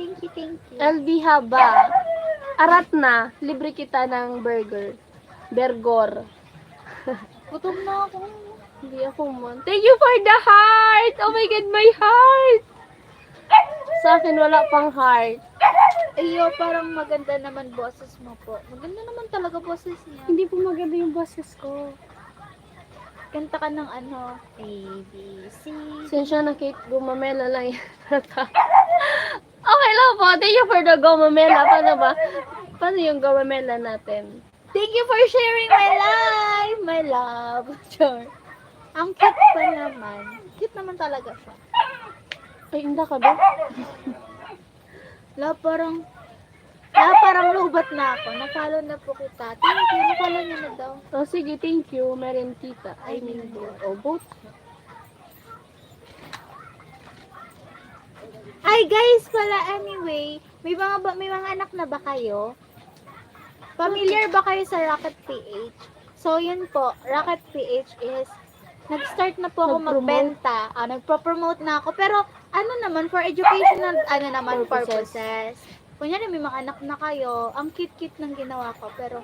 [SPEAKER 1] LB Haba. Arat na. Libre kita ng burger. Bergor.
[SPEAKER 2] Gutom na ako.
[SPEAKER 1] Hindi ako man. Thank you for the heart! Oh my God, my heart! Sa akin, wala pang heart.
[SPEAKER 2] Ayo, parang maganda naman boses mo po. Maganda naman talaga boses niya.
[SPEAKER 1] Hindi po maganda yung boses ko.
[SPEAKER 2] Kanta ka ng ano, A, B, C.
[SPEAKER 1] Sensya na Kate, gumamela lang yan. Okay lang po. Thank you for the gumamela. Paano ba? Paano yung gumamela natin?
[SPEAKER 2] Thank you for sharing my life, my love. Sure. Ang cute pa naman. Cute naman talaga siya.
[SPEAKER 1] Ay, inda ka ba?
[SPEAKER 2] Parang lubat na ako. Na-follow na po kita. Thank you. Na-follow niya na daw.
[SPEAKER 1] Oh, sige, thank you. Meron tita. I mean, oh, both.
[SPEAKER 2] Ay, guys, pala anyway, may mga anak na ba kayo? Familiar ba kayo sa Rocket PH? So, yun po, Rocket PH is, nag-start na po ako
[SPEAKER 1] Nag-promote.
[SPEAKER 2] magbenta. Nagpo-promote na ako. Pero, ano naman, for educational, purposes. Kunyari, may mga anak na kayo, ang cute-cute ng ginawa ko. Pero,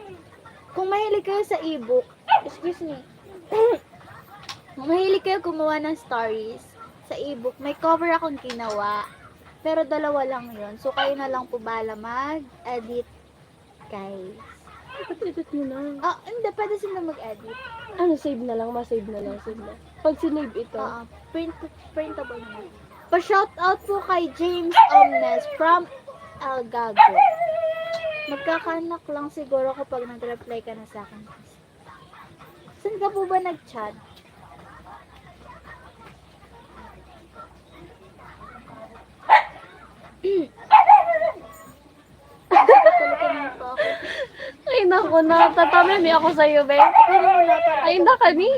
[SPEAKER 2] kung mahilig kayo sa ebook, excuse me, kung mahilig kayo gumawa ng stories sa ebook, may cover akong ginawa. Pero dalawa lang yun. So, kayo na lang po bala mag-edit, guys.
[SPEAKER 1] Ba't edit mo na?
[SPEAKER 2] Hindi. Pwede sila mag-edit.
[SPEAKER 1] Ano, save na lang. Save na. Pag sinave ito.
[SPEAKER 2] Printable na. Pa-shoutout po kay James Omnes from El Gago. Magkakanak lang siguro kapag nag-reply ka na sa akin. Saan ka po ba nag-chat? Tulikan po ako.
[SPEAKER 1] Ay, naku, natatamimi ako sa'yo, be.
[SPEAKER 2] Pero wala pa.
[SPEAKER 1] Ay, inda ka ni.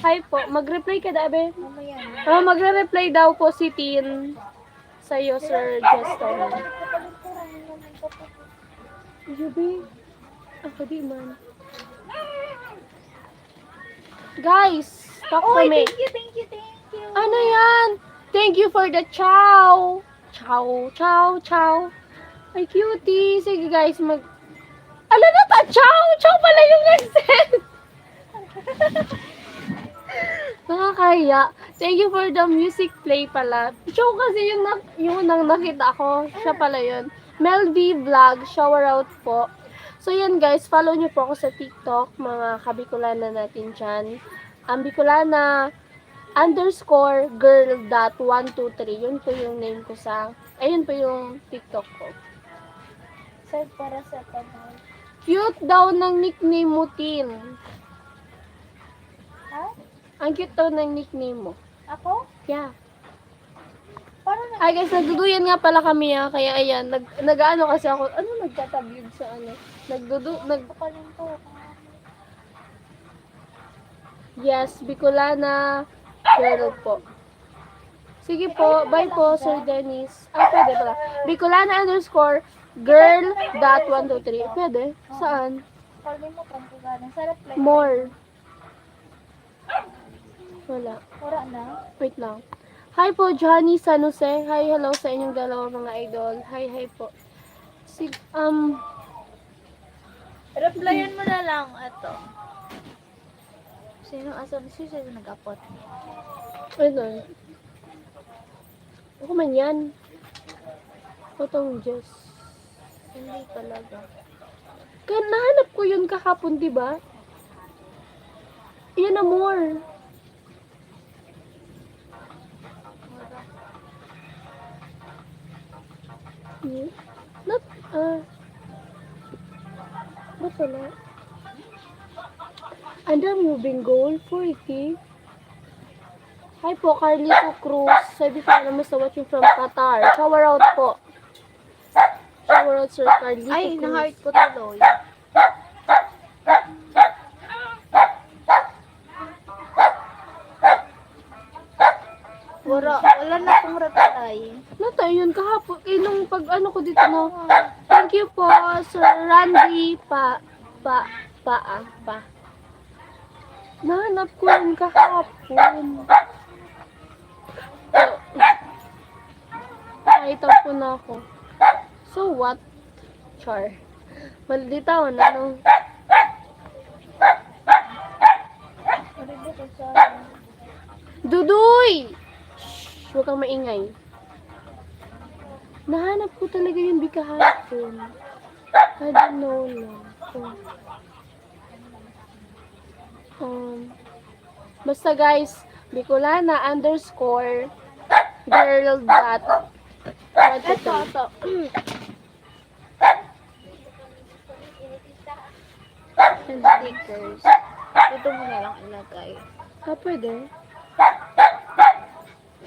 [SPEAKER 1] Hi po. Mag-reply ka da, be.
[SPEAKER 2] Mamaya na.
[SPEAKER 1] Magre-reply daw po si Tin sa'yo, Sir Justin. Iyo, be. Ako di man. Guys, talk to
[SPEAKER 2] Oy,
[SPEAKER 1] me.
[SPEAKER 2] thank you.
[SPEAKER 1] Ano yan? Thank you for the chow. Chow. Ay, cutie. Sige, guys, Ala na ta, chow! Chow pala yung nag-send! Nakakaya. Thank you for the music play pala. Chow kasi yung nang nakita ko. Siya pala yun. Melby Vlog, shower out po. So yan guys, follow nyo po ako sa TikTok, mga kabikulana natin dyan. Ang Bicolana _girl.123. Yun po yung name ko ayun po yung TikTok ko.
[SPEAKER 2] Sir, para sa panay.
[SPEAKER 1] Cute daw ng nickname mo, Tin.
[SPEAKER 2] Ha?
[SPEAKER 1] Ang cute daw ng nickname mo.
[SPEAKER 2] Ako?
[SPEAKER 1] Yeah.
[SPEAKER 2] Parang
[SPEAKER 1] Ay guys, nagduduyan nga pala kami kaya ayan, nag-ano kasi ako, nagtatabyog sa
[SPEAKER 2] nagpakalin ko.
[SPEAKER 1] yes, Bicolana girl po. Sige po, bye po, Sir Dennis. Pwede pala. Bicolana _girl.123. Pwede? Saan?
[SPEAKER 2] Kalin mo, pangkuganan. Sa reply.
[SPEAKER 1] More. Wala.
[SPEAKER 2] Wala na.
[SPEAKER 1] Wait lang. Hi po, Johnny San Jose. Hi, hello sa inyong dalawa mga idol. Hi po.
[SPEAKER 2] Replyan mo na lang ito. Sino nag-upload?
[SPEAKER 1] Ano? Ako man yan. Otong Diyos.
[SPEAKER 2] Hindi talaga.
[SPEAKER 1] Kaya nahanap ko yun kahapon, di ba? Yan na more. Yeah. Not, ba't wala? Under moving goal, 40. Hi po, Carlito Cruz. Sabi ko naman sa watching from Qatar. Shower out po. Shower out, Sir Carlito
[SPEAKER 2] Ay,
[SPEAKER 1] Cruz.
[SPEAKER 2] na-heart ko tuloy. Wala na akong reply.
[SPEAKER 1] Nata, yun kahapon. Nung pag ano ko dito no. Thank you po, Sir Randy pa. Nahanap ko yun kahapon. Nakita po na ako. So what? Char. Malilitaw na no. Duduy! Shh, huwag kang maingay. Nahanap ko talaga yung kahapon. I don't know lang. Basta guys, Bicolana underscore girl dot
[SPEAKER 2] Ito. And stickers. Ito mo na lang ilagay.
[SPEAKER 1] Pwede.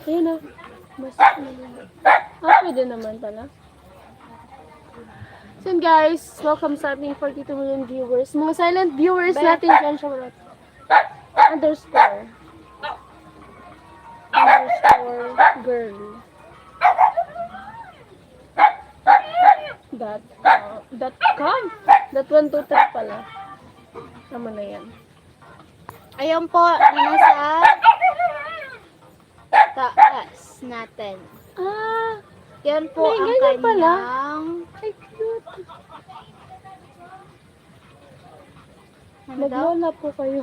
[SPEAKER 1] Ayun na. Mas, pwede naman pala. So yun, guys, welcome sa ating 42 million viewers. Mga silent viewers natin dyan, shoutout. Underscore girl. .com. .123 pala. Tama na yan.
[SPEAKER 2] Ayan po, nasa taas natin. Yan po
[SPEAKER 1] May
[SPEAKER 2] ang
[SPEAKER 1] ganyan pala.
[SPEAKER 2] kanyang...
[SPEAKER 1] Ay, cute.
[SPEAKER 2] Ano daw?
[SPEAKER 1] Maglola po kayo.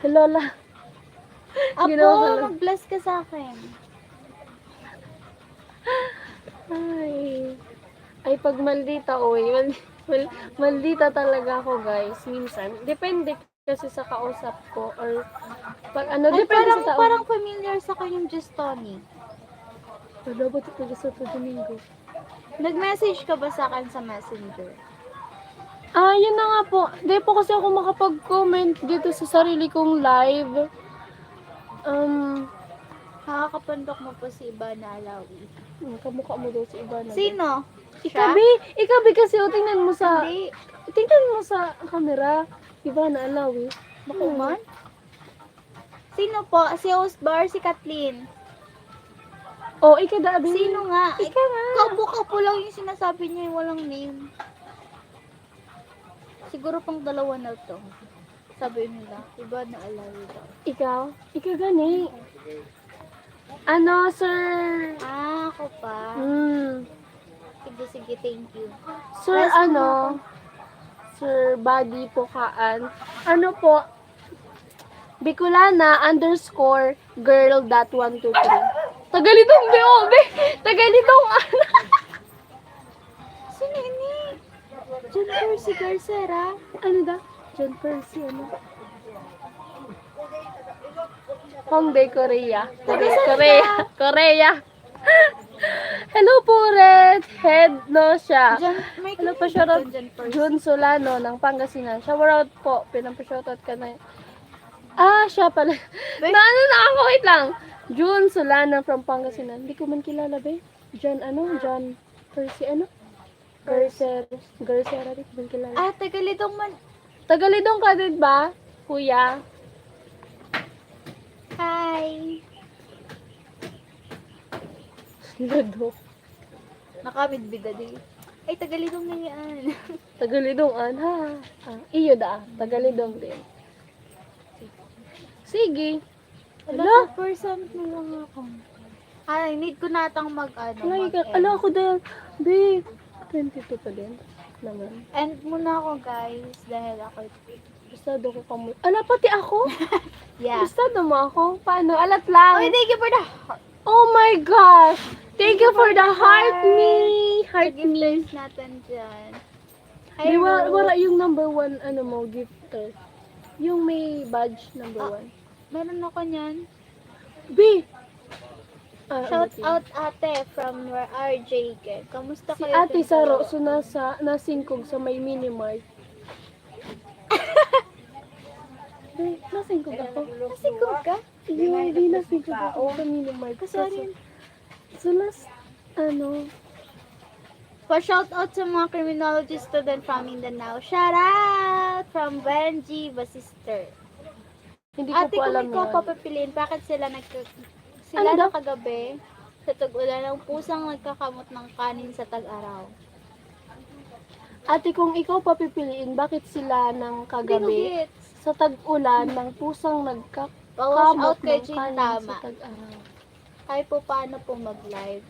[SPEAKER 1] Lola.
[SPEAKER 2] Apo,
[SPEAKER 1] Ginawa ko lang.
[SPEAKER 2] mag-bless ka sa akin.
[SPEAKER 1] Ay, pag maldita, maldita talaga ako, guys. Minsan. Depende kasi sa kausap ko or pag ano,
[SPEAKER 2] Ay,
[SPEAKER 1] depende
[SPEAKER 2] parang,
[SPEAKER 1] sa tao.
[SPEAKER 2] parang familiar sa kanyang Just Tony.
[SPEAKER 1] Wala ba ito pag sa Domingo?
[SPEAKER 2] Nag-message ka ba sa akin sa messenger?
[SPEAKER 1] Yun na nga po. Di po kasi ako makapag-comment dito sa sarili kong live.
[SPEAKER 2] Nakakapandok mo po si Ivana Alawi.
[SPEAKER 1] Kamukha mo daw si Ivana.
[SPEAKER 2] Sino?
[SPEAKER 1] Ikabi kasi, tingnan mo sa,
[SPEAKER 2] Hindi.
[SPEAKER 1] tingnan mo sa camera. Ivana Alawi.
[SPEAKER 2] Makuman? Sino po? Si host bar, si Kathleen.
[SPEAKER 1] Oh, ikadabi.
[SPEAKER 2] Sino nga?
[SPEAKER 1] Ika nga.
[SPEAKER 2] Kapo lang yung sinasabi niya, yung walang name. Siguro pang dalawa na to. Sabi nila, Ivana Alawi daw.
[SPEAKER 1] Ikaw? Ika gani. Ano, sir?
[SPEAKER 2] Ako pa. Sige, thank you.
[SPEAKER 1] Sir,
[SPEAKER 2] Rest mo
[SPEAKER 1] Sir Buddy Pokaan. Ano po? Bicolana underscore girl.123. Tagalidong be. Tagalidong
[SPEAKER 2] Sino ini? John Percy Garcera.
[SPEAKER 1] Ano da? John Percy, ano? Hongdae, Korea. Korea. Hello po, Red. Head, no siya.
[SPEAKER 2] May
[SPEAKER 1] Hello pa, shoutout.
[SPEAKER 2] John Percy.
[SPEAKER 1] Jun Solano ng Pangasinan. Shoutout po. Pinampa-shoutout ka na. Siya pala. Ako, wait lang. Jun Solano from Pangasinan. Hindi ko man kilala, be. John Percy, Garcera, di ko man kilala.
[SPEAKER 2] Tagalidong man.
[SPEAKER 1] Tagalidong ka din ba, kuya?
[SPEAKER 2] Hi.
[SPEAKER 1] Lado.
[SPEAKER 2] Nakabidbida din. Ay, Tagalidong na yan.
[SPEAKER 1] Tagalidong, iyo da. Tagalidong din. Sige.
[SPEAKER 2] Hello? Person mo lang ako. Need ko natang
[SPEAKER 1] Ako dahil, be, 22 pa din. Naman.
[SPEAKER 2] End muna ako, guys. Dahil ako...
[SPEAKER 1] Gustado ko kamo. Pati ako?
[SPEAKER 2] Yeah.
[SPEAKER 1] Gustado mo ako? Paano? Alat lang.
[SPEAKER 2] Okay, thank you for the heart.
[SPEAKER 1] Oh my gosh! Thank you for the heart me! Heart
[SPEAKER 2] Give
[SPEAKER 1] me.
[SPEAKER 2] place natin dyan.
[SPEAKER 1] Di, wala yung number 1, gifter. Yung may badge number 1.
[SPEAKER 2] Meron ako niyan.
[SPEAKER 1] B!
[SPEAKER 2] Shout out ate from RJ. Kamusta
[SPEAKER 1] Si
[SPEAKER 2] kayo?
[SPEAKER 1] Ate
[SPEAKER 2] dun
[SPEAKER 1] Saro,
[SPEAKER 2] dalawa?
[SPEAKER 1] nasingkog sa may minimart. Nasingkog ako.
[SPEAKER 2] Nasingkog ka?
[SPEAKER 1] Hindi nasingkog ako sa minimart.
[SPEAKER 2] Kasi Pa-shout out sa mga criminology student from Mindanao. Shout out from Benji Basister.
[SPEAKER 1] Hindi ko
[SPEAKER 2] Ate,
[SPEAKER 1] po
[SPEAKER 2] kung
[SPEAKER 1] alam
[SPEAKER 2] ikaw
[SPEAKER 1] yan.
[SPEAKER 2] papapiliin, bakit sila
[SPEAKER 1] Ano daw?
[SPEAKER 2] kagabi sa tag-ulan ng pusang nagkakamot ng kanin sa tag-araw?
[SPEAKER 1] Ate, kung ikaw papipiliin, bakit sila ng kagabi
[SPEAKER 2] Binugit.
[SPEAKER 1] sa tag-ulan ng pusang
[SPEAKER 2] Pa-wash out
[SPEAKER 1] nagkakamot
[SPEAKER 2] kay
[SPEAKER 1] ng
[SPEAKER 2] Jean
[SPEAKER 1] kanin
[SPEAKER 2] Tama.
[SPEAKER 1] sa tag-araw?
[SPEAKER 2] Ay po, paano po mag-live?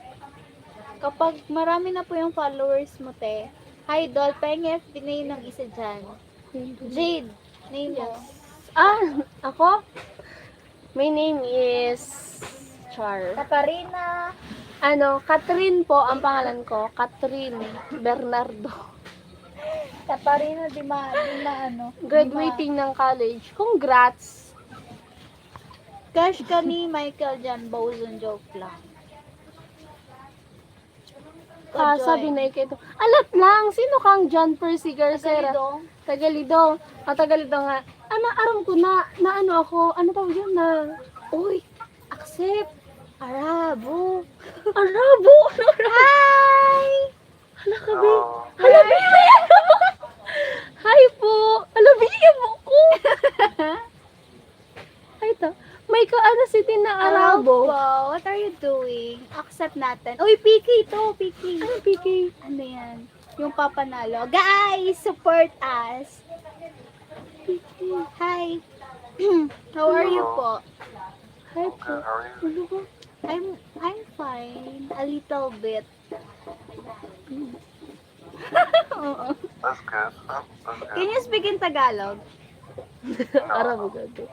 [SPEAKER 2] Kapag marami na po yung followers mo, te. Hi, Dol. Pahing FB na yun ng isa dyan. Jade. Name mo.
[SPEAKER 1] Ako? My name is Char.
[SPEAKER 2] Katarina.
[SPEAKER 1] Catherine po ang pangalan ko. Catherine Bernardo.
[SPEAKER 2] Katarina, di ma
[SPEAKER 1] Graduating ng college. Congrats!
[SPEAKER 2] Crush ka ni Michael Jan Bozon, joke lang.
[SPEAKER 1] Sabi na ito. Alat lang, sino kang John Percy Garcera?
[SPEAKER 2] Tagalidong.
[SPEAKER 1] Tagalidong. Tagalidong nga. Aram ko na ano ako, ano tawag yun na, uy, accept, Arabo. Arabo?
[SPEAKER 2] Hi!
[SPEAKER 1] Hala ka, be. Hala, be. Hi po. Hala, bigyan mo ko. Ay, may kaano si Tina Arabo.
[SPEAKER 2] Arabo, what are you doing? Accept natin. Uy, PK to, PK.
[SPEAKER 1] Ano, PK?
[SPEAKER 2] Ano yan? Yung papanalo. Guys, support us. Hi. How are you po?
[SPEAKER 1] Hi po.
[SPEAKER 4] Good, how are you?
[SPEAKER 1] Ano ba?
[SPEAKER 2] I'm fine. A little bit. Oo.
[SPEAKER 4] That's good. That's good.
[SPEAKER 2] Can you speak in Tagalog?
[SPEAKER 1] Arabo gabi.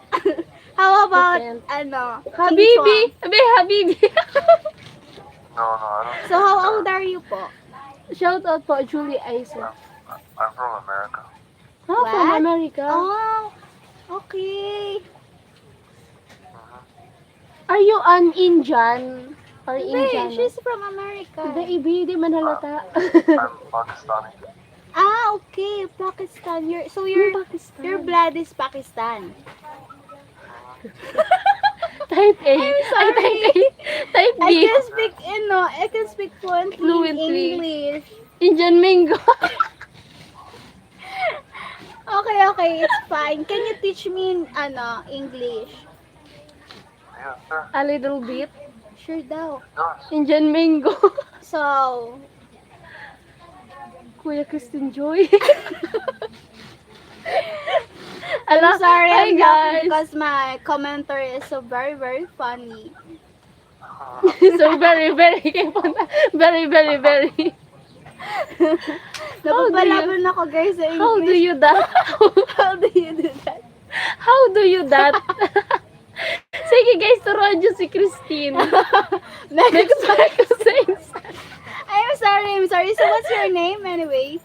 [SPEAKER 2] How about,
[SPEAKER 1] Different.
[SPEAKER 2] Habibi?
[SPEAKER 1] Habibi! Abe, Habibi!
[SPEAKER 4] No, I don't.
[SPEAKER 2] So, how old are you po?
[SPEAKER 1] Shout out po, Julie Aiso.
[SPEAKER 4] I'm from America.
[SPEAKER 1] Ha? From
[SPEAKER 2] What?
[SPEAKER 1] America?
[SPEAKER 2] Oh, okay.
[SPEAKER 1] Are you an Indian? Or
[SPEAKER 2] Hindi,
[SPEAKER 1] Indian?
[SPEAKER 2] she's from America.
[SPEAKER 1] Hindi, Ibi, di man halata.
[SPEAKER 4] I'm Pakistani.
[SPEAKER 2] Ah, okay. Pakistan. So
[SPEAKER 1] Pakistan.
[SPEAKER 2] your blood is Pakistan.
[SPEAKER 1] Type A.
[SPEAKER 2] sorry.
[SPEAKER 1] Type A. Type B.
[SPEAKER 2] I can speak fluently in
[SPEAKER 1] Fluently.
[SPEAKER 2] English.
[SPEAKER 1] Indian mango.
[SPEAKER 2] Okay, it's fine. Can you teach me English?
[SPEAKER 4] Yes, sir.
[SPEAKER 1] A little bit.
[SPEAKER 2] Sure daw.
[SPEAKER 4] Yes.
[SPEAKER 1] Indian mango.
[SPEAKER 2] So,
[SPEAKER 1] Kuya Christine Joy.
[SPEAKER 2] I'm sorry,
[SPEAKER 1] Hi
[SPEAKER 2] I'm laughing
[SPEAKER 1] guys.
[SPEAKER 2] because my commenter is so very, very funny.
[SPEAKER 1] So very, very, very, very, very.
[SPEAKER 2] Napapalaban ako guys sa English.
[SPEAKER 1] How do you that?
[SPEAKER 2] How do you do that?
[SPEAKER 1] How do you that? Sige guys, turuan nyo si Christine. Next exercise.
[SPEAKER 2] I'm sorry. So what's your name anyway?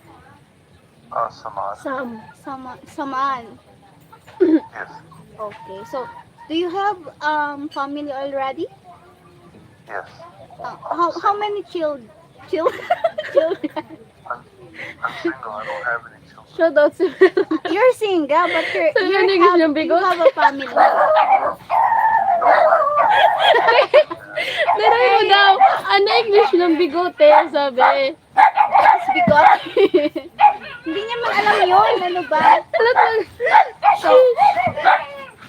[SPEAKER 4] Samad.
[SPEAKER 1] Sam.
[SPEAKER 2] Saman.
[SPEAKER 4] Yes.
[SPEAKER 2] Okay. So, do you have family already?
[SPEAKER 4] Yes.
[SPEAKER 2] How many children? Children?
[SPEAKER 4] I'm single. I don't have any children.
[SPEAKER 1] Shout out si Meron.
[SPEAKER 2] You're single, but
[SPEAKER 1] So, yun yung gusto niyang
[SPEAKER 2] you
[SPEAKER 1] bigot?
[SPEAKER 2] have a family.
[SPEAKER 1] Meron mo daw, ano English ng bigote, sabi.
[SPEAKER 2] Bigot. Hindi niya man alam yun. Ano ba?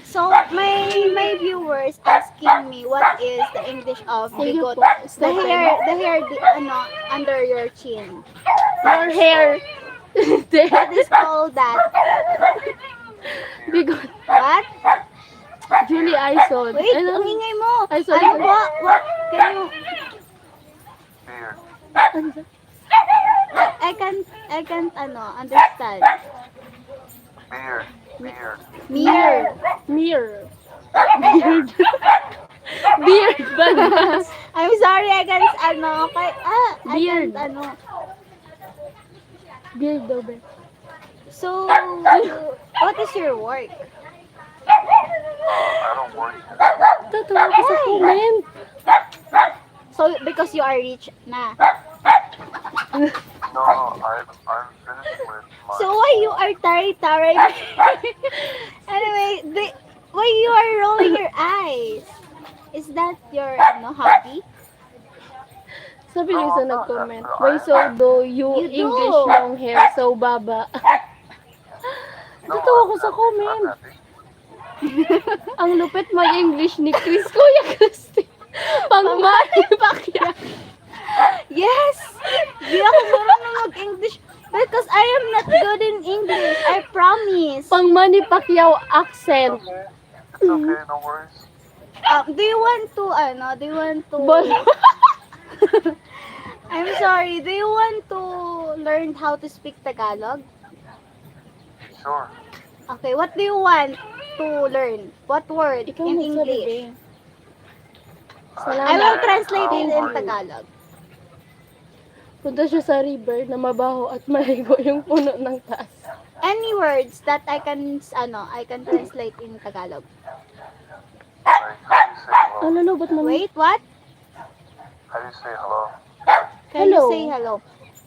[SPEAKER 2] So my viewers asking me what is the English of
[SPEAKER 1] Sige
[SPEAKER 2] bigot.
[SPEAKER 1] po,
[SPEAKER 2] The
[SPEAKER 1] stop
[SPEAKER 2] hair under your chin.
[SPEAKER 1] Your hair.
[SPEAKER 2] What is called that?
[SPEAKER 1] Bigot.
[SPEAKER 2] What?
[SPEAKER 1] Julie Aison.
[SPEAKER 2] Wait,
[SPEAKER 1] Ano?
[SPEAKER 2] ang ingay mo.
[SPEAKER 1] Ay, sorry.
[SPEAKER 2] Ano po? What? Can you...
[SPEAKER 4] Beard.
[SPEAKER 1] Ano ba?
[SPEAKER 2] I can't understand.
[SPEAKER 4] Beard. Beard.
[SPEAKER 2] Mirror.
[SPEAKER 1] Mirror. Beard. Beard. Banas.
[SPEAKER 2] I'm sorry, I can't,
[SPEAKER 1] Beard.
[SPEAKER 2] I can't,
[SPEAKER 1] Beard daw ba?
[SPEAKER 2] So, what is your work?
[SPEAKER 4] I don't work here.
[SPEAKER 1] Tatawa ko sa comment.
[SPEAKER 2] So, because you are rich na.
[SPEAKER 4] No, I'm finished with my.
[SPEAKER 2] So, why you are tari-tari? Anyway, why you are rolling your eyes? Is that your hobby?
[SPEAKER 1] Sabi niyo sa nag-comment, why so do you
[SPEAKER 2] You do.
[SPEAKER 1] English long hair so baba? Tatawa ko sa comment.
[SPEAKER 4] I'm happy.
[SPEAKER 1] Ang lupit mag-English ni Chris. Kuya Christy. Pang-Manny Pacquiao.
[SPEAKER 2] Yes! Di ako marunong mag-English because I am not good in English. I promise.
[SPEAKER 1] Pang-Manny Pacquiao accent.
[SPEAKER 4] It's okay, no worries.
[SPEAKER 2] Do you want to,
[SPEAKER 1] Bol-
[SPEAKER 2] I'm sorry, do you want to learn how to speak Tagalog?
[SPEAKER 4] Sure.
[SPEAKER 2] Okay, what do you want to learn? What word
[SPEAKER 1] Ikaw
[SPEAKER 2] in
[SPEAKER 1] magsabi,
[SPEAKER 2] English?
[SPEAKER 1] be.
[SPEAKER 2] I
[SPEAKER 1] Salamat.
[SPEAKER 2] will translate it in
[SPEAKER 4] Don't worry.
[SPEAKER 2] Tagalog.
[SPEAKER 1] Punta siya sa river na mabaho at maligo yung puno ng taas.
[SPEAKER 2] Any words that I can translate in Tagalog.
[SPEAKER 4] Like, how do you say hello?
[SPEAKER 1] Ano, no, ba't naman?
[SPEAKER 2] Wait, what?
[SPEAKER 4] How do you say hello?
[SPEAKER 2] Can
[SPEAKER 1] Hello.
[SPEAKER 2] you say hello?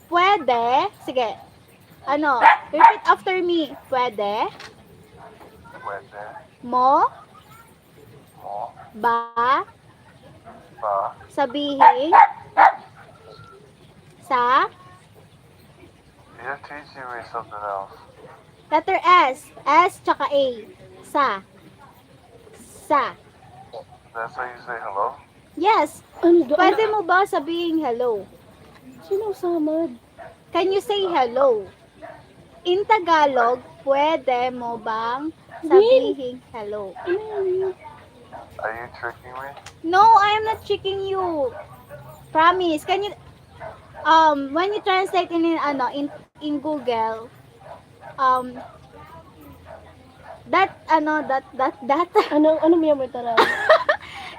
[SPEAKER 2] Pwede? Sige. Ano? Repeat after me. Pwede?
[SPEAKER 4] Pwede
[SPEAKER 2] Mo?
[SPEAKER 4] mo
[SPEAKER 2] Ba?
[SPEAKER 4] ba
[SPEAKER 2] Sabihin? Sa?
[SPEAKER 4] you're teaching me something else.
[SPEAKER 2] Letter S. S tsaka A. Sa. Sa.
[SPEAKER 4] That's how you say hello?
[SPEAKER 2] Yes.
[SPEAKER 1] Ano do?
[SPEAKER 2] Pwede mo ba sabihin hello?
[SPEAKER 1] Sino samad?
[SPEAKER 2] Can you say hello? In Tagalog, pwede mo bang sabihin hello?
[SPEAKER 1] Ano yun?
[SPEAKER 4] Are you tricking me?
[SPEAKER 2] No, I am not tricking you. Promise. Can you when you translate in Google, that
[SPEAKER 1] Ano mo yung tara?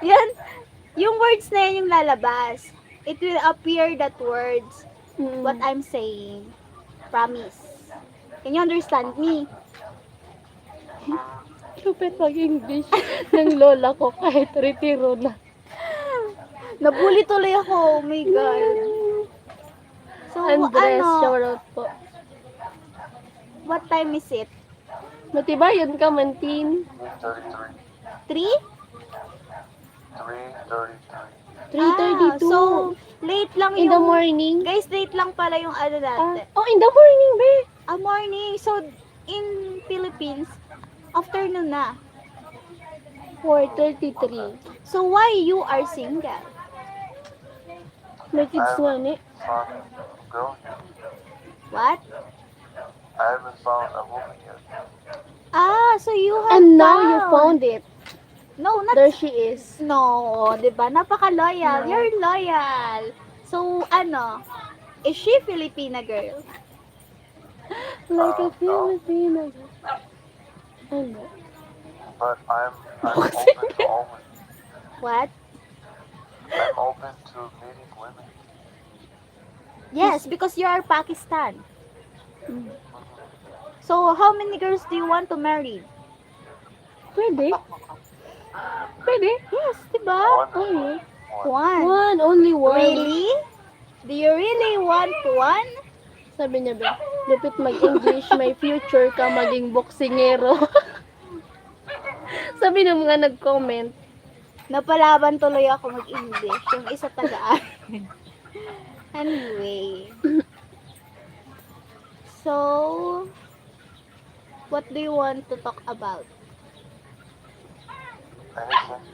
[SPEAKER 2] yan, yung words na yan yung lalabas. It will appear that words what I'm saying. Promise. Can you understand me?
[SPEAKER 1] Lupit mag-English ng lola ko kahit retiro na.
[SPEAKER 2] Nabully tuloy ako. Oh my God. So,
[SPEAKER 1] Andres, shout out po.
[SPEAKER 2] what time is it?
[SPEAKER 1] Matibayan ka, Mantin.
[SPEAKER 4] 3:33.
[SPEAKER 2] 3?
[SPEAKER 4] 3:33.
[SPEAKER 1] 3:32.
[SPEAKER 2] So, late lang
[SPEAKER 1] in the
[SPEAKER 2] yung...
[SPEAKER 1] morning.
[SPEAKER 2] Guys, late lang pala yung ano natin.
[SPEAKER 1] In the morning, be.
[SPEAKER 2] Morning. So, in Philippines, afternoon na.
[SPEAKER 1] 4:33.
[SPEAKER 2] So, why you are single?
[SPEAKER 1] May kids nga ni.
[SPEAKER 4] Found a girl yet.
[SPEAKER 2] What?
[SPEAKER 4] I haven't found a woman yet.
[SPEAKER 2] So you have
[SPEAKER 1] And now you found it.
[SPEAKER 2] No, not...
[SPEAKER 1] There she is.
[SPEAKER 2] No, di ba? Napaka-loyal.
[SPEAKER 1] No.
[SPEAKER 2] You're loyal. So, is she Filipina girl?
[SPEAKER 1] Like a
[SPEAKER 4] No.
[SPEAKER 1] Filipino. Ano?
[SPEAKER 4] But I'm open to all women.
[SPEAKER 2] What?
[SPEAKER 4] I'm open to meeting women.
[SPEAKER 2] Yes, because you are Pakistan.
[SPEAKER 1] Mm.
[SPEAKER 2] So, how many girls do you want to marry?
[SPEAKER 1] Pwede? Pwede?
[SPEAKER 2] Yes, di ba?
[SPEAKER 1] Oh,
[SPEAKER 2] One.
[SPEAKER 1] one. Only one.
[SPEAKER 2] Really? Do you really want one?
[SPEAKER 1] Sabi niya, be, lupit mag-English, may future ka maging boksingero. Sabi ng mga nag-comment,
[SPEAKER 2] Napalaban tuloy ako mag-English. Yung isa taga-amin. Anyway. So, what do you want to talk about?
[SPEAKER 4] Anything?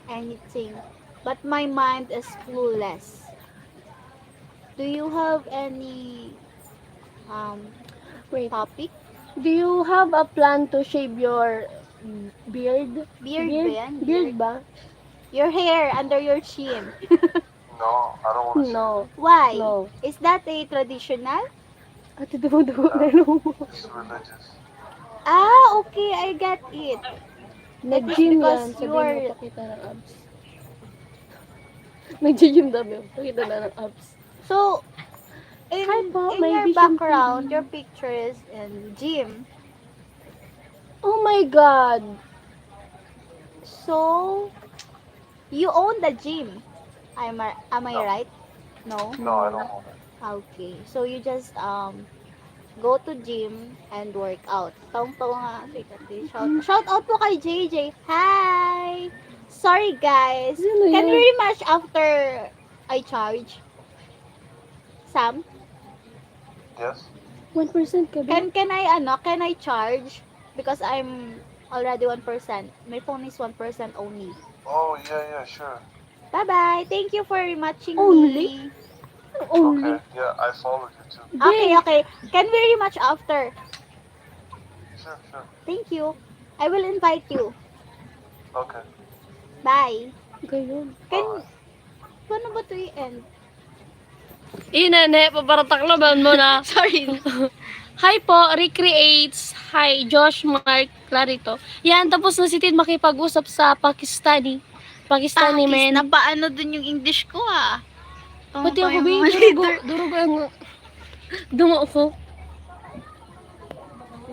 [SPEAKER 2] Anything. But my mind is clueless. Do you have any
[SPEAKER 1] wait,
[SPEAKER 2] topic?
[SPEAKER 1] do you have a plan to shave your beard?
[SPEAKER 2] Beard ba yan?
[SPEAKER 1] Beard ba?
[SPEAKER 2] Your hair under your chin.
[SPEAKER 4] No, I don't want to.
[SPEAKER 1] No.
[SPEAKER 2] Why?
[SPEAKER 1] No.
[SPEAKER 2] Is that a traditional?
[SPEAKER 1] Ate, dugo-dugo na mo.
[SPEAKER 4] It's religious.
[SPEAKER 2] Okay, I get it.
[SPEAKER 1] Nag-gym
[SPEAKER 2] because
[SPEAKER 1] yan. Sabi
[SPEAKER 2] you
[SPEAKER 1] mo,
[SPEAKER 2] are-
[SPEAKER 1] pakita ng abs. Nag-gym daw yun. Pakita na ng abs.
[SPEAKER 2] So, in,
[SPEAKER 1] Hi po,
[SPEAKER 2] in
[SPEAKER 1] may
[SPEAKER 2] your
[SPEAKER 1] vision
[SPEAKER 2] background,
[SPEAKER 1] TV.
[SPEAKER 2] your pictures in gym.
[SPEAKER 1] Oh my God!
[SPEAKER 2] So, you own the gym. Am I
[SPEAKER 4] No.
[SPEAKER 2] right? No?
[SPEAKER 4] No, I don't want it.
[SPEAKER 2] Okay. So, you just go to gym and work out. Tawang-tawa nga. Shout out po kay JJ. Hi! Sorry guys.
[SPEAKER 1] Sino
[SPEAKER 2] Can
[SPEAKER 1] yun?
[SPEAKER 2] we rematch after I charge? Sam?
[SPEAKER 4] Yes?
[SPEAKER 1] 1% ka ba?
[SPEAKER 2] Can I charge? Because I'm already 1%. My phone is 1% only.
[SPEAKER 4] Oh, yeah, sure.
[SPEAKER 2] Bye-bye. Thank you for rematching
[SPEAKER 1] Only?
[SPEAKER 2] me.
[SPEAKER 1] Only.
[SPEAKER 4] Okay, yeah, I followed you too.
[SPEAKER 2] Okay. Can we rematch after?
[SPEAKER 4] Sure.
[SPEAKER 2] Thank you. I will invite you.
[SPEAKER 4] Okay.
[SPEAKER 2] Bye.
[SPEAKER 1] Gayon.
[SPEAKER 2] Paano ba ito i-end?
[SPEAKER 1] Inane, paparatakloban mo na.
[SPEAKER 2] Sorry.
[SPEAKER 1] Hi po, Recreates. Hi, Josh, Mark, Clarito. Yan, tapos na si Tid makipag-usap sa Pakistani men.
[SPEAKER 2] Napaano dun yung English ko
[SPEAKER 1] Pati ako, babe. Duro ba yung... Dungo ko.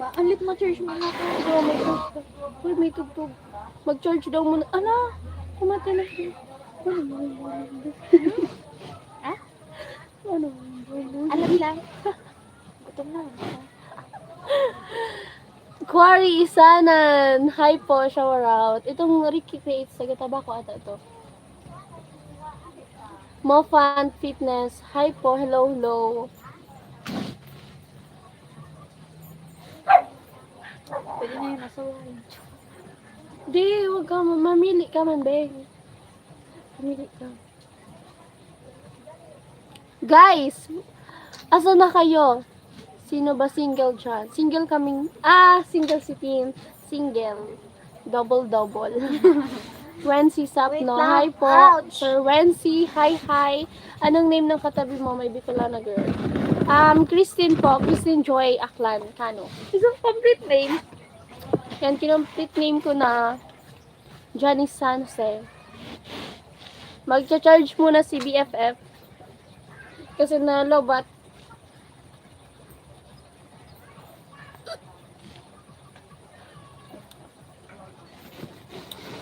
[SPEAKER 2] Ang lit ma-charge mo na ako.
[SPEAKER 1] Oh, may tugtog. Uy, may tugtog. Mag-charge daw muna. Ala, kumatay na siya.
[SPEAKER 2] Ha?
[SPEAKER 1] Ano?
[SPEAKER 2] Alam lang. Gutom na.
[SPEAKER 1] Quarry Isanan. Hi po, shower out. Itong Ricky Creates sa Tabako ata ito. Mofan Fitness. Hi po, hello, hello.
[SPEAKER 2] Pwede na yun nasaway.
[SPEAKER 1] Di, wag ka. Mamili ka man, Beng. Mamili ka. Guys, asa na kayo? Sino ba single dyan? Single kaming, single si Tin. Single. Double. Wency Sapno.
[SPEAKER 2] Wait lang.
[SPEAKER 1] Hi po.
[SPEAKER 2] Ouch.
[SPEAKER 1] Sir Wency, hi. Anong name ng katabi mo? May Bicolana girl. Christine po. Christine Joy Aklan. Kano?
[SPEAKER 2] Isang complete name.
[SPEAKER 1] Yan, kinomplete name ko na Janice San Jose. Magcha-charge muna si BFF. Kasi nalobat.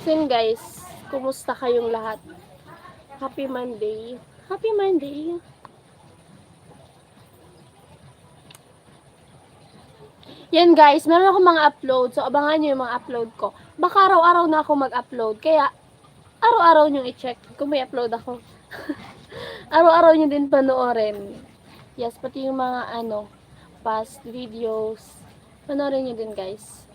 [SPEAKER 1] So yun guys, kumusta kayong lahat? Happy Monday. Happy Monday. Yan guys, meron ako mga upload. So abangan nyo yung mga upload ko. Baka araw-araw na ako mag-upload. Kaya araw-araw nyo i-check kung may upload ako. Araw-araw nyo din panoorin. Yes, pati yung mga past videos. Panoorin nyo din guys.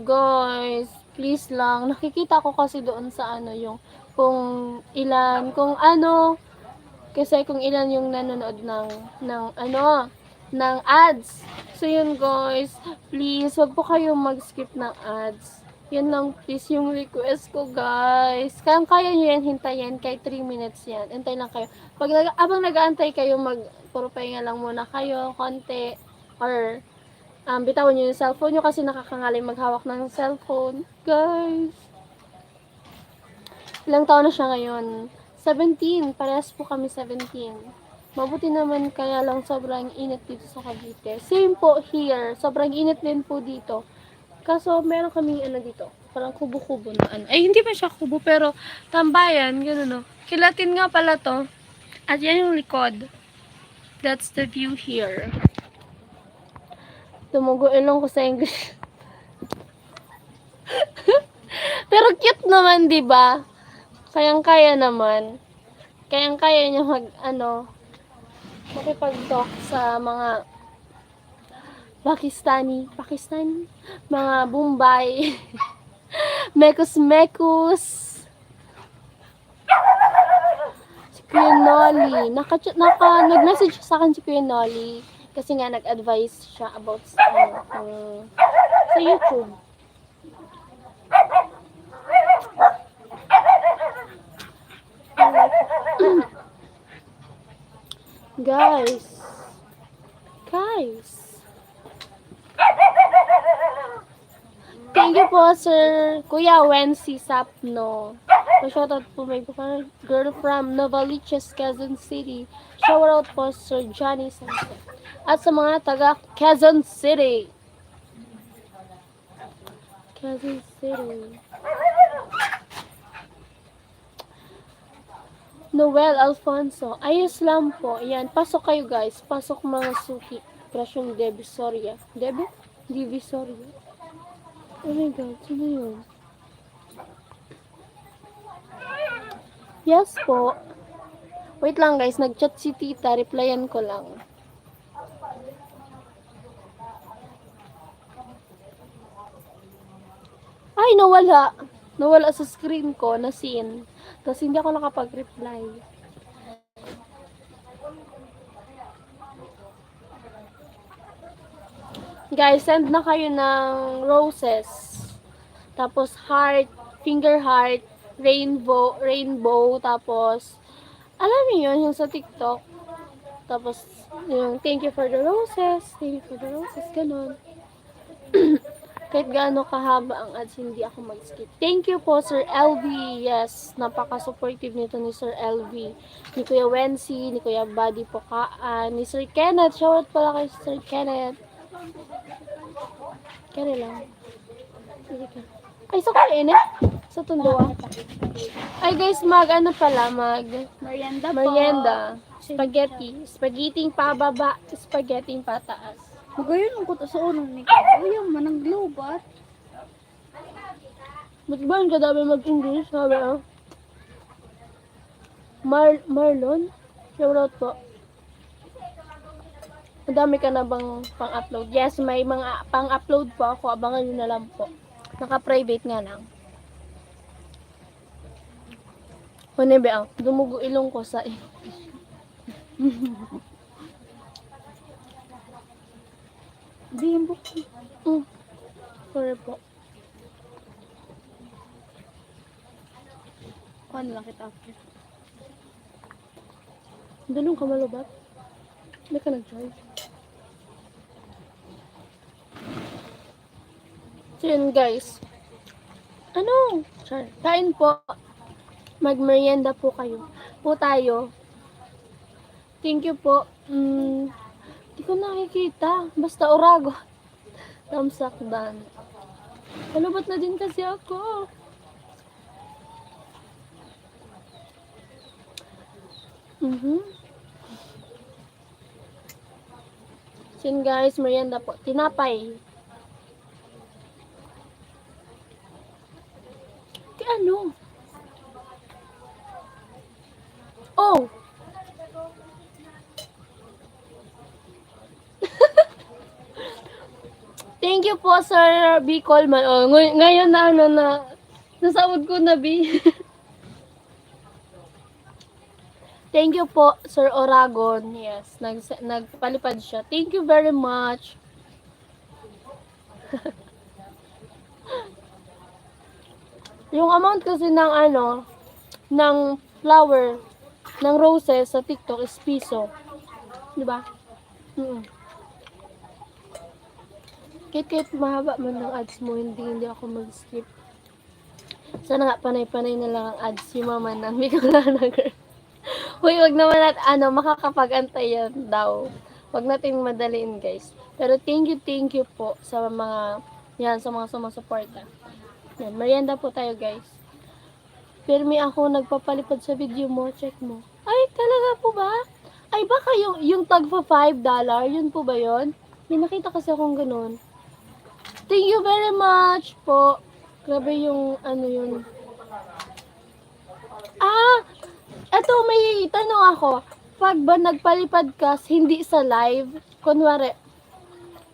[SPEAKER 1] Guys, please lang. Nakikita ko kasi doon sa yung kung ilan, kasi kung ilan yung nanonood ng ads. So yun guys, please, wag po kayong mag-skip ng ads. Yan lang please yung request ko guys. Kaya nyo yan hintayin, kahit 3 minutes yan. Antay lang kayo. Abang nag-aantay kayo, puro pahinga lang muna kayo, konti. Or, bitawan nyo yung cellphone nyo kasi nakakangalay maghawak ng cellphone. Guys. Ilang taon na siya ngayon? 17. Parehas po kami 17. Mabuti naman, kaya lang sobrang init dito sa Cavite. Same po here. Sobrang init din po dito. Kaso meron kaming dito. Parang kubo-kubo na Ay, hindi pa siya kubo pero tambayan. Gano'n Kilatin nga pala to. At yan yung likod. That's the view here. Tumugo ilong ko sa English. Pero cute naman, 'di ba? Kayang-kaya naman. Kayang-kaya niya makipag-talk sa mga Pakistani, mga Bombay, Mekus. Si Kuya Nolly, nag-message sa akin si Kuya Nolly. Kasi nga nag-advise siya about sa YouTube. Guys. Thank you po, Sir Kuya Wency Sapno. Shoutout po may girl from Novaliches, Quezon City. Shoutout po, Sir Johnny Sanse. At sa mga taga Quezon City. Noel Alfonso. Ayos lang po. Ayan, pasok kayo guys. Pasok mga suki. Prasyong Divisoria. Divisoria. Oh my God, sino yun? Yes po. Wait lang guys, nag-chat si tita. Replyan ko lang. Ay, nawala. Nawala sa screen ko na scene. Kasi hindi ako nakapag-reply. Guys, send na kayo ng roses. Tapos heart, finger heart, rainbow, tapos alam niyo yun, yung sa TikTok. Tapos yung thank you for the roses, ganun. Kahit gaano kahaba ang ads, hindi ako mag-skip. Thank you po, Sir LV. Yes, napaka-supportive nito ni Sir LV. Ni Kuya Wency, ni Kuya Buddy Pokaan, ni Sir Kenneth. Shoutout pala kay Sir Kenneth. Kaya lang. Sige ka. Ay, sa kain eh. Sa tunduwa. Ay guys, ano pala,
[SPEAKER 2] Merienda po.
[SPEAKER 1] merienda. Spaghetti. Spaghetti pababa, spaghetti pataas.
[SPEAKER 2] Magayon ang kuto sa unong ni Kuya manang globat.
[SPEAKER 1] Ba't ba ang kadami mag-English? Sabi Marlon? Shout out po. Ang dami ka na bang pang-upload? Yes, may mga pang-upload po ako. Abangan nyo na lang po. Naka-private nga lang. Hunebe dumugo ilong ko sa
[SPEAKER 2] Bimbo.
[SPEAKER 1] Sorry po.
[SPEAKER 2] Kuan lang kita after.
[SPEAKER 1] Dalong ka malubat? Hindi ka nag-drive. So yun guys. Ano? Char. Kain po. Magmerienda po tayo. Thank you po. Hindi ko nakikita. Basta Orago. Thumbs up done. Malubat na din kasi ako. So yun guys, merienda po. Tinapay. Ano? Oh! Thank you po, Sir B. Coleman. Oh, ngayon na nasawod ko na, B. Thank you po, Sir Oragon. Yes, nagpalipad siya. Thank you very much. Yung amount kasi ng flower, ng roses sa TikTok is piso. Di ba? Kahit mahaba man ng ads mo, hindi ako mag-skip. Sana nga panay-panay na lang ang ads si Mama na may girl. Uy, wag naman makakapag-antay yan daw. Wag natin madaliin, guys. Pero thank you po sa mga sumusuporta. Yan, merienda po tayo, guys. Pirmi ako nagpapalipad sa video mo, check mo. Ay, talaga po ba? Ay, baka yung tag pa $5, yun po ba yun? May nakita kasi akong ganun. Thank you very much po. Grabe yung yun. Eto may tanong ako. Pag ba nagpalipad ka, hindi sa live, kunwari,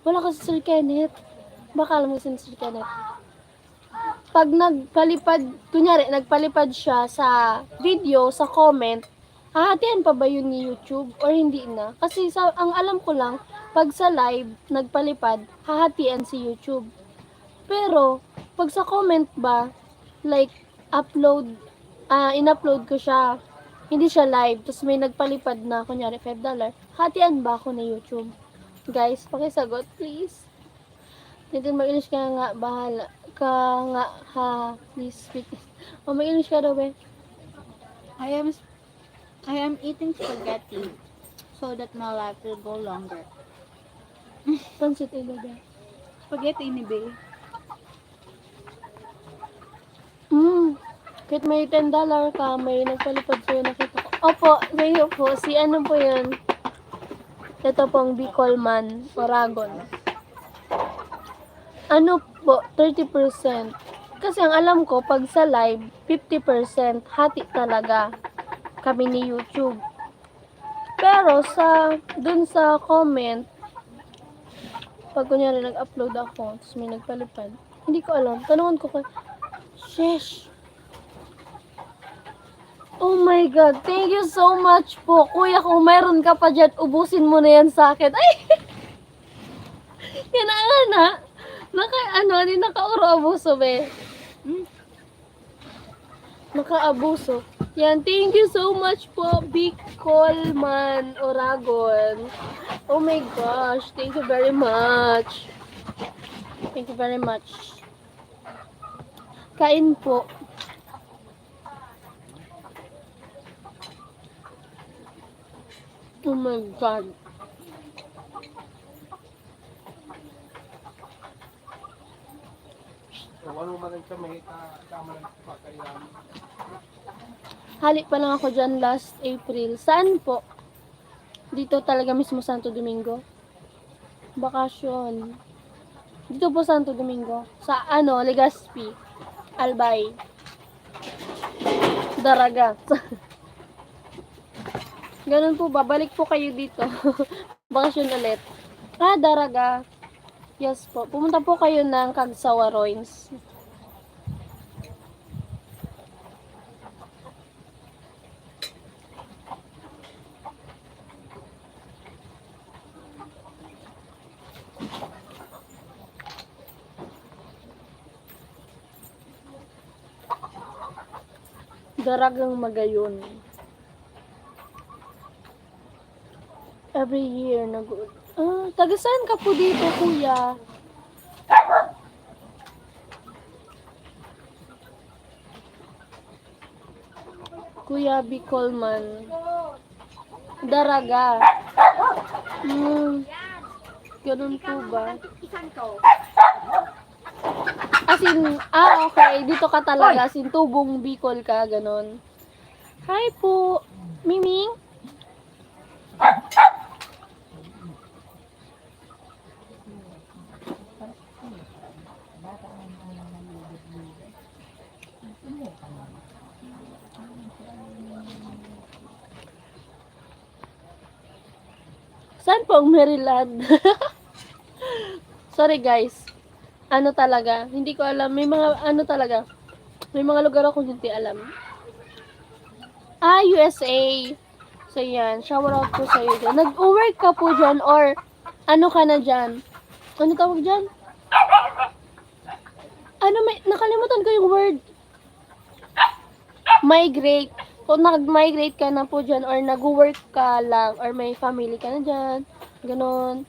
[SPEAKER 1] wala ka sa Sir Kenneth. Baka alam mo si Sir Kenneth. Pag nagpalipad siya sa video, sa comment, hahatian pa ba yun ni YouTube or hindi na? Kasi ang alam ko lang, pag sa live, nagpalipad, hahatian si YouTube. Pero, pag sa comment ba, like, in-upload ko siya, hindi siya live, tapos may nagpalipad na, kunyari, $5, hatian ba ako ni YouTube? Guys, pakisagot, please. Dito mag-English ka nga, bahala. Please speak. Mag-English ka daw, be.
[SPEAKER 2] I am eating spaghetti so that my life will go longer.
[SPEAKER 1] Pansit ilo, be.
[SPEAKER 2] Spaghetti ni Be.
[SPEAKER 1] Kahit may $10 ka, may nagpalipad sa'yo, nakita ko. Opo, ngayon po, si ano po yun? Ito pong Bicolman, Oragon. Ano po, 30%. Kasi ang alam ko, pag sa live, 50% hati talaga kami ni YouTube. Pero dun sa comment, pag kunyari nag-upload ako, tapos may nagpalipad, hindi ko alam. Tanungan ko sheesh. Oh my God, thank you so much po. Kuya, kung mayroon ka pa dyan, ubusin mo na yan sa akin. Ay! Yan na. Naka-abuso, be. Naka-abuso. Yan, thank you so much po, Big Coleman, Oragon. Oh my gosh, thank you very much. Thank you very much. Kain po. Oh my God. Hali pa lang ako dyan last April. Saan po? Dito talaga mismo Santo Domingo? Bakasyon. Dito po Santo Domingo. Sa ano, Legazpi. Albay. Daraga. Ganun po ba? Balik po kayo dito. Bakasyon ulit. Daraga. Yes po. Pumunta po kayo ng Cagsawa Ruins. Daragang Magayon. Every year taga saan ka po dito, kuya? Kuya Bicolman. Daraga. Ganun po ba? Okay. Dito ka talaga. Tubong Bicol ka, ganun. Hi po. Miming? Saan po ang Maryland? Sorry guys. Ano talaga? Hindi ko alam. May mga talaga. May mga lugar ako hindi alam. USA. So yan. Shower out po sa'yo dyan. Nag-work ka po dyan or ano ka na dyan? Ano tawag dyan? Nakalimutan ko yung word. Migrate. Kung nag-migrate ka na po dyan or nag-work ka lang or may family ka na dyan. Ganon.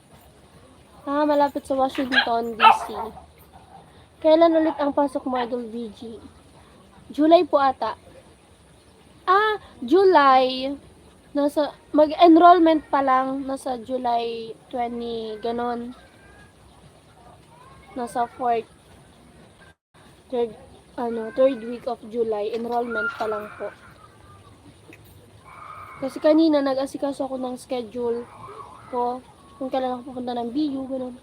[SPEAKER 1] Malapit sa Washington, D.C. Kailan ulit ang pasok mo, Idol VG? July po ata. July. Mag-enrollment pa lang. Nasa July 20, ganon. Nasa third week of July. Enrollment pa lang po. Kasi kanina nag-asikaso ako ng schedule ko kung kailan ako pupunta ng BU, gano'n.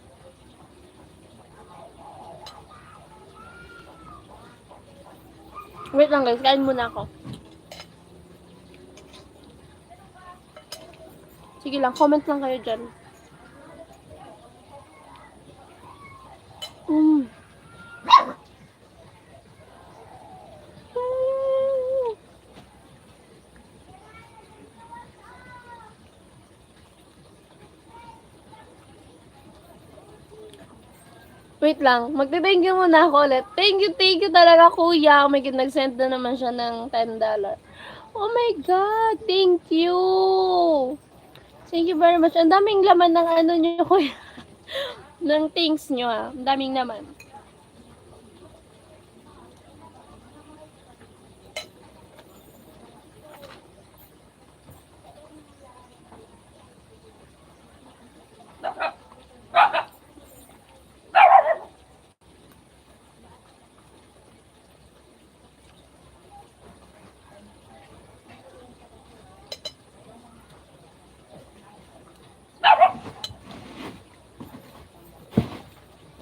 [SPEAKER 1] Wait lang guys, kain muna ako. Sige lang, comment lang kayo dyan. Wait lang, magte-thank you muna ako ulit. Thank you talaga kuya. May nag-send na naman siya ng $10. Oh my God, thank you. Thank you very much. Ang daming laman ng ano nyo kuya. ng things nyo Ang daming naman.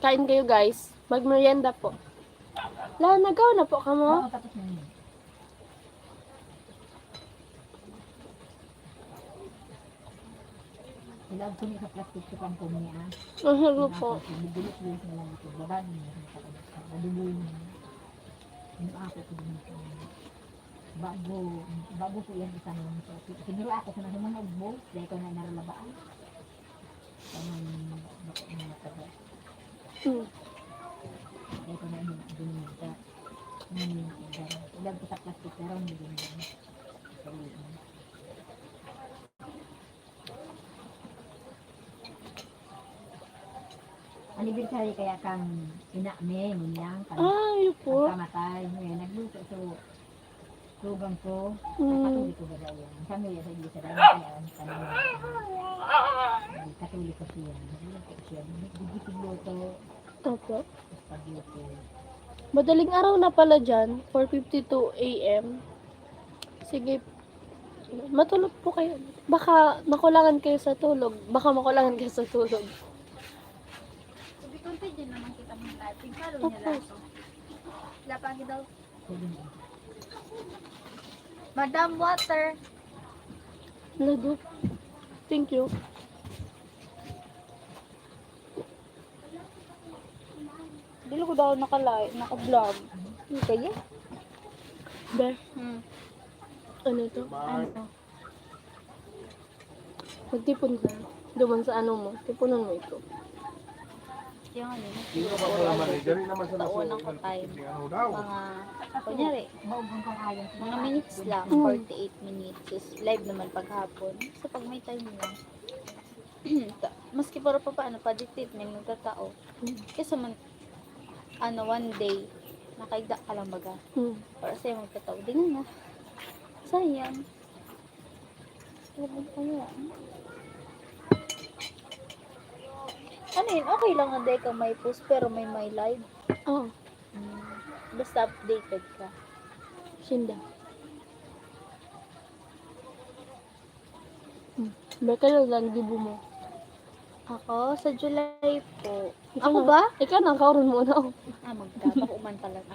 [SPEAKER 1] Kain kayo guys. Magmerienda po. Nagaw na po ka mo?
[SPEAKER 5] Ilag ko sa plastic sa pangkong niya.
[SPEAKER 1] Mahalo po.
[SPEAKER 5] Nagdulit-dulit na lang ito. Babaan niya. Naduloy niya. Ako ko din ito. Bago ko yan isang nito. Siguro ako sa mga ugbo. Dahil ko na naralabaan. Parang nakataba. Dahil ko na dinimita. Ilag ko sa plastic pero hindi dinimita. Anniversary kaya kang inakme, ngunyang,
[SPEAKER 1] Yun po.
[SPEAKER 5] kamatay. Ngayon, nagluto so tugang ko, katulik ko ba daw yan. Kami sa iglesia dahil kaya ang katulik ko siya. Nagluto ko siya. Bigit luto,
[SPEAKER 1] Opo.
[SPEAKER 5] pagluto.
[SPEAKER 1] Madaling araw na pala dyan, 4:52 a.m. Sige, matulog po kayo. Baka makulangan kayo sa tulog.
[SPEAKER 2] Sabi ko, pwede naman kita mong typing. Follow
[SPEAKER 1] Of
[SPEAKER 2] niya lang
[SPEAKER 1] course.
[SPEAKER 2] to. Lapagi daw.
[SPEAKER 5] Pwede na.
[SPEAKER 2] Madam, water.
[SPEAKER 1] Lado. Thank you.
[SPEAKER 2] Dili ko daw naka-vlog. Hindi kaya?
[SPEAKER 1] Be, ano to?
[SPEAKER 2] Ano?
[SPEAKER 1] Magtipon ka. Duman sa ano mo. Tipunan mo ito.
[SPEAKER 2] Yung ano,
[SPEAKER 4] Dali naman sa
[SPEAKER 2] taon ako time.
[SPEAKER 4] ano daw.
[SPEAKER 2] Mga, kunyari,
[SPEAKER 5] Maubang kang kaya.
[SPEAKER 2] mga minutes lang, 48 minutes. Is live naman paghapon. So, pag may time lang. Maski para pa paano, pa-dictate, may nagkatao. Kasi man, ano, one day, nakaigda ka lang baga. Para sa'yo magkatao. Di nga na. Sayang. Huwag kaya. Ano yun? Okay lang na day ka may post pero may live.
[SPEAKER 1] Oh,
[SPEAKER 2] Basta updated ka.
[SPEAKER 1] Shinda. Baka lang gibo mo.
[SPEAKER 2] Ako, sa July po.
[SPEAKER 1] Ikaw
[SPEAKER 2] Ako
[SPEAKER 1] na-
[SPEAKER 2] ba?
[SPEAKER 1] Ikaw na, kauron mo na.
[SPEAKER 2] Magkakauman talaga.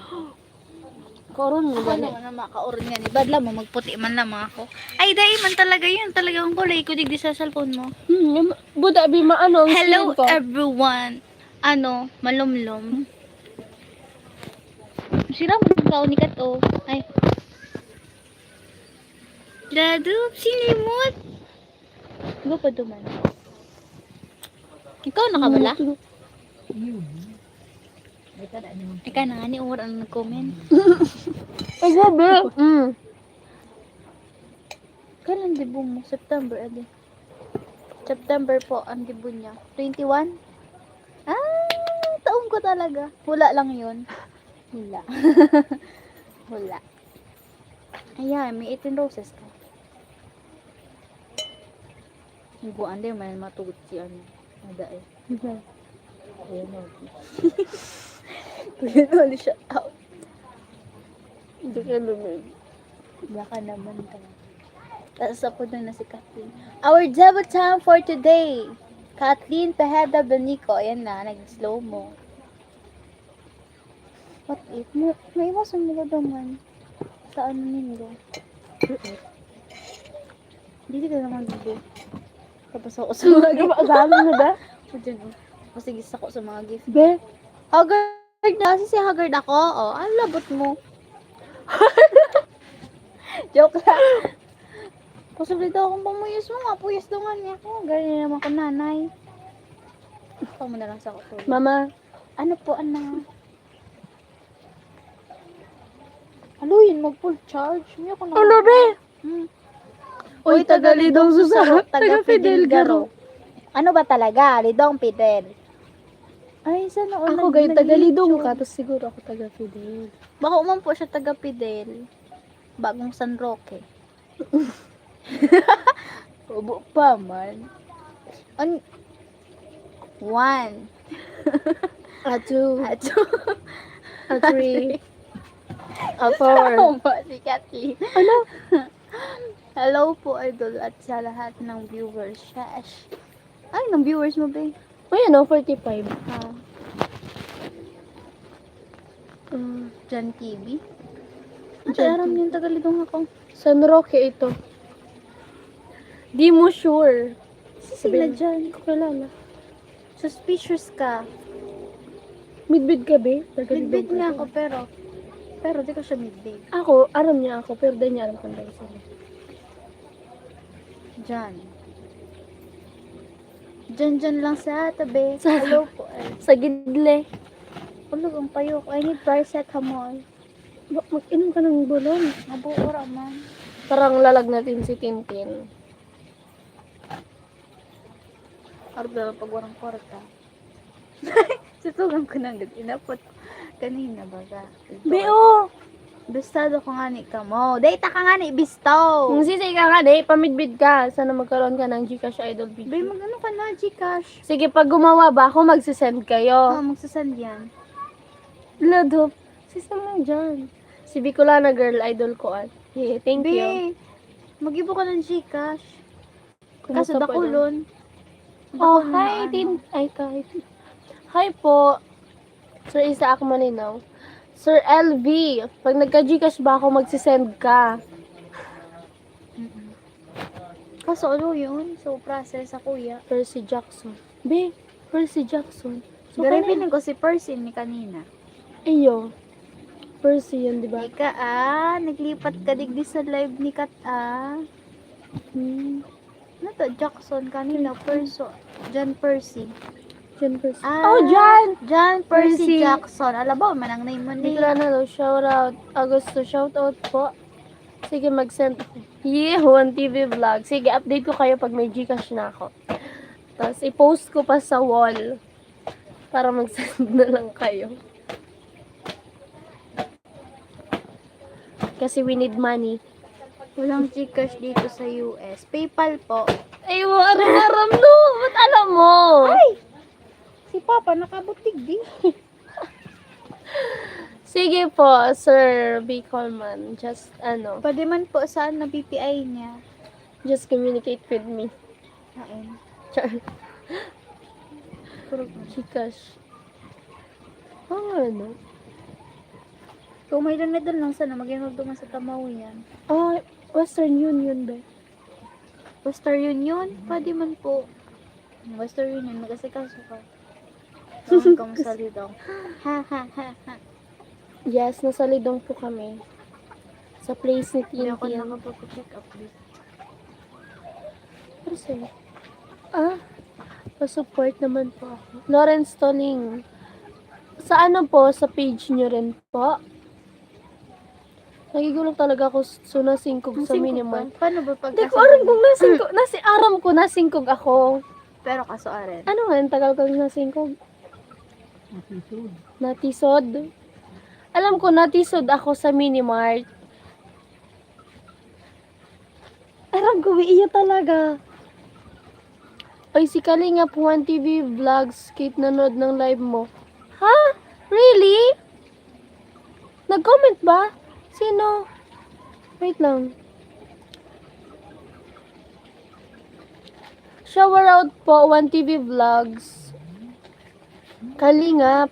[SPEAKER 1] Kauron mo
[SPEAKER 2] Ako
[SPEAKER 1] gani.
[SPEAKER 2] naman na makauron nga ni Badla mo, magputi man lamang ako. Ay, dahil man talaga yun. Talagang kulay ko digdi sa cellphone mo.
[SPEAKER 1] Buda, bi maano ang
[SPEAKER 2] Hello
[SPEAKER 1] screen ko.
[SPEAKER 2] everyone. Ano, malumlum. Sira mo ka ni Kato. Ay. Dadup, sinimot. Go pa duman. Ikaw nakabala?
[SPEAKER 5] Yun. Ay, tada naman.
[SPEAKER 2] Ikaw na nga ni Umar ang nag-comment.
[SPEAKER 1] Ay, grabe.
[SPEAKER 2] Kailan debut mo? September, ade. September po ang debut niya. 21? Taon ko talaga. Hula lang yun. Hula. Hula. Ayan, may 18 roses ka. Higuan din, may matugot si ano. Ada eh. Ayan, okay. Tuloy ulit siya out.
[SPEAKER 1] Hindi ka lumig.
[SPEAKER 2] Baka naman ka. Tapos ako na si Kathleen. Our debut time for today. Kathleen Pejeda Benico. Ayan na, nag-slow mo. What if? May iwasan mo ka naman. Sa ano nilo? Hindi ka naman dito. Tapos ako sa mga gift.
[SPEAKER 1] Kasama na ba?
[SPEAKER 2] O dyan, o. Pasigis ako sa mga gift.
[SPEAKER 1] Be,
[SPEAKER 2] Haggard na. Kasi si Haggard ako. O, ang labot mo. Joke lang. Posible daw akong pamuyos mo nga. Puyos daw nga niya ako. Ganyan naman ko nanay. Ikaw mo na lang sa ako.
[SPEAKER 1] mama.
[SPEAKER 2] Ano po, anak? Haluin, mag-full charge. Hindi ako na.
[SPEAKER 1] Ano, be?
[SPEAKER 2] Uy,
[SPEAKER 1] taga-Lidong Susaro,
[SPEAKER 2] taga-Fidel
[SPEAKER 1] Garo.
[SPEAKER 2] Ano ba talaga? Lidong Fidel. Ay, sana all
[SPEAKER 1] Ako gay taga-Lidong ka, tapos siguro ako taga-Fidel.
[SPEAKER 2] Baka umampo siya taga-Fidel. Bagong San Roque. Ubo pa man. One.
[SPEAKER 1] A two,
[SPEAKER 2] Ato.
[SPEAKER 1] a three, a four.
[SPEAKER 2] Oh, si Kathleen.
[SPEAKER 1] Ano?
[SPEAKER 2] Hello po, idol, at sa lahat ng viewers. Shash. Ay, ng viewers mo, ba?
[SPEAKER 1] May ano, 45.
[SPEAKER 2] Ah, John TV. Ano
[SPEAKER 1] John
[SPEAKER 2] aram
[SPEAKER 1] TV.
[SPEAKER 2] yung tagalidong ako?
[SPEAKER 1] San Roque ito. Di mo sure.
[SPEAKER 2] Sila dyan.
[SPEAKER 1] Hindi ko kilala.
[SPEAKER 2] Suspicious ka.
[SPEAKER 1] Midbid ka, be? Taga-Lidong
[SPEAKER 2] Midbit
[SPEAKER 1] ka
[SPEAKER 2] niya
[SPEAKER 1] to.
[SPEAKER 2] ako, pero di ko siya midbit.
[SPEAKER 1] Ako, aram niya ako, pero di niya alam kung dahil sila.
[SPEAKER 2] Dyan. Dyan lang sa tabi.
[SPEAKER 1] Sa-
[SPEAKER 2] Hello po. Ay,
[SPEAKER 1] Sa gidle.
[SPEAKER 2] ulog ang payok. I need paracetamol.
[SPEAKER 1] Mag-inom ka ng bulon.
[SPEAKER 2] Nabuura man.
[SPEAKER 1] Parang lalag natin si Tintin.
[SPEAKER 2] Arap na pag warang korta. Sutugan ko nang inapot kanina baga.
[SPEAKER 1] Beo!
[SPEAKER 2] Bistado ko nga ni ka mo. Data ka nga ni Bistaw.
[SPEAKER 1] Kung sisay ka nga, di, pamidbid ka. Sana magkaroon ka ng Gcash Idol
[SPEAKER 2] Bay,
[SPEAKER 1] video.
[SPEAKER 2] mag-ano ka na, Gcash?
[SPEAKER 1] Sige, pag gumawa ba ako, magsisend
[SPEAKER 2] Oh,
[SPEAKER 1] kayo.
[SPEAKER 2] magsasend yan.
[SPEAKER 1] Ladop. Sis naman dyan. Si Bicolana girl, idol ko. Yeah, thank you.
[SPEAKER 2] Be, mag-ibo ka ng Gcash. Kaso
[SPEAKER 1] Kumusta po
[SPEAKER 2] dakulon.
[SPEAKER 1] Oh,
[SPEAKER 2] Dakulon
[SPEAKER 1] hi,
[SPEAKER 2] na
[SPEAKER 1] Tin. Ay, kahit. Hi po. Sir Isaac Malinaw. Sir LV, pag nagka-Gcash ba ako, magsisend ka.
[SPEAKER 2] Mm-mm. Kaso ano yun? So, process sa kuya.
[SPEAKER 1] Percy Jackson. Be, Percy Jackson. So,
[SPEAKER 2] Garipinin ko si Percy ni kanina.
[SPEAKER 1] Iyo. Percy yun, di ba?
[SPEAKER 2] Ika naglipat ka digdi sa live ni Kat
[SPEAKER 1] Hmm.
[SPEAKER 2] Ano to? Jackson kanina, John Percy.
[SPEAKER 1] John Percy.
[SPEAKER 2] Ah,
[SPEAKER 1] Oh, John!
[SPEAKER 2] John
[SPEAKER 1] Percy.
[SPEAKER 2] Percy Jackson. Alabaw, manang name mo ni.
[SPEAKER 1] Bicolana daw, shout out. Agosto, shout out po. Sige, mag-send ako. Yeah, One TV vlog. Sige, update ko kayo pag may Gcash na ako. Tapos, i-post ko pa sa wall. Para mag-send na lang kayo. Kasi we need money.
[SPEAKER 2] Walang Gcash dito sa US. PayPal po.
[SPEAKER 1] Ay, aram-aram no! Ba't alam mo?
[SPEAKER 2] Ay! Si Papa nakabutig di.
[SPEAKER 1] Sige po, Sir B. Coleman. Just,
[SPEAKER 2] Pwede man po saan na BPI niya.
[SPEAKER 1] just communicate with me.
[SPEAKER 2] Ayun.
[SPEAKER 1] Char. Gcash. Ano?
[SPEAKER 2] Kung may medal lang sana, mag-inod duman sa Tamaw yan.
[SPEAKER 1] Oh, Western Union ba?
[SPEAKER 2] Western Union? Pwede man po. Western Union, mag-asikaso ka. Tawag ka masali daw. Ha ha ha ha.
[SPEAKER 1] Yes, nasa Lidong po kami. Sa place ni
[SPEAKER 2] Hindi ako
[SPEAKER 1] Tintin.
[SPEAKER 2] nakapag-check up dito.
[SPEAKER 1] Pero sa'yo? Pa-support naman po ako. Lawrence Toling. Sa ano po? Sa page nyo rin po? Nagigulong talaga ako nasingkog sa minimum.
[SPEAKER 2] Paano ba pag
[SPEAKER 1] Hindi ko aram kung nasingkog. Aram ko nasingkog ako.
[SPEAKER 2] Pero kaso aren.
[SPEAKER 1] Ano nga, ang tagal ko nasingkog?
[SPEAKER 5] Nasisod.
[SPEAKER 1] Natisod. Alam ko, natisod ako sa Minimart. Aram ko, iya talaga. Ay, si Kalingap One TV Vlogs, Kate nanood ng live mo. Ha? Really? Nag-comment ba? Sino? Wait lang. Shower out po, One TV Vlogs. Kalingap.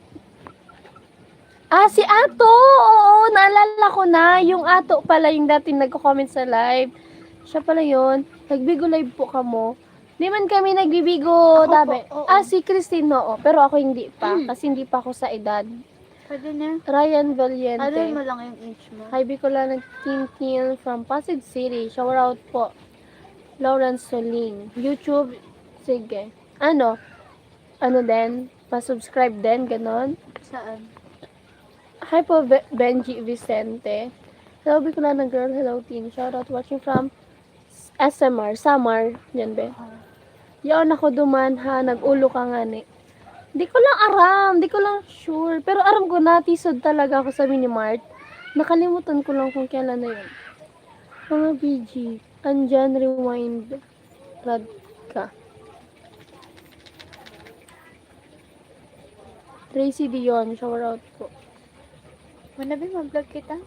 [SPEAKER 1] Si Ato! Oo, naalala ko na. Yung Ato pala yung dating nagko-comment sa live. Siya pala yun. Nagbigo live po kamo. Di man kami nagbibigo,
[SPEAKER 2] Ako
[SPEAKER 1] dabi.
[SPEAKER 2] po, oo.
[SPEAKER 1] Si Christine, oo. Pero ako hindi pa. Kasi hindi pa ako sa edad.
[SPEAKER 2] Pwede na.
[SPEAKER 1] Ryan Valiente.
[SPEAKER 2] Ano mo lang yung age mo?
[SPEAKER 1] Hi, Bicolana Tintin from Pasig City. Shower out po. Lawrence Soling. YouTube. Sige. Ano din? Pa-subscribe din, ganon.
[SPEAKER 2] Saan?
[SPEAKER 1] Hi po, Benji Vicente. Hello, Bicolana girl. Hello, team. Shout out watching from SMR. Samar. Yan, be. Yaon ako duman, ha. Nag-ulo ka nga, ni. Di ko lang aram. Di ko lang sure. Pero aram ko, natisod talaga ako sa Minimart. Nakalimutan ko lang kung kailan na yun. Mga BG. Andyan, rewind. Rad ka. Tracy Dion. Shower out po.
[SPEAKER 2] Manabi mag-vlog kita?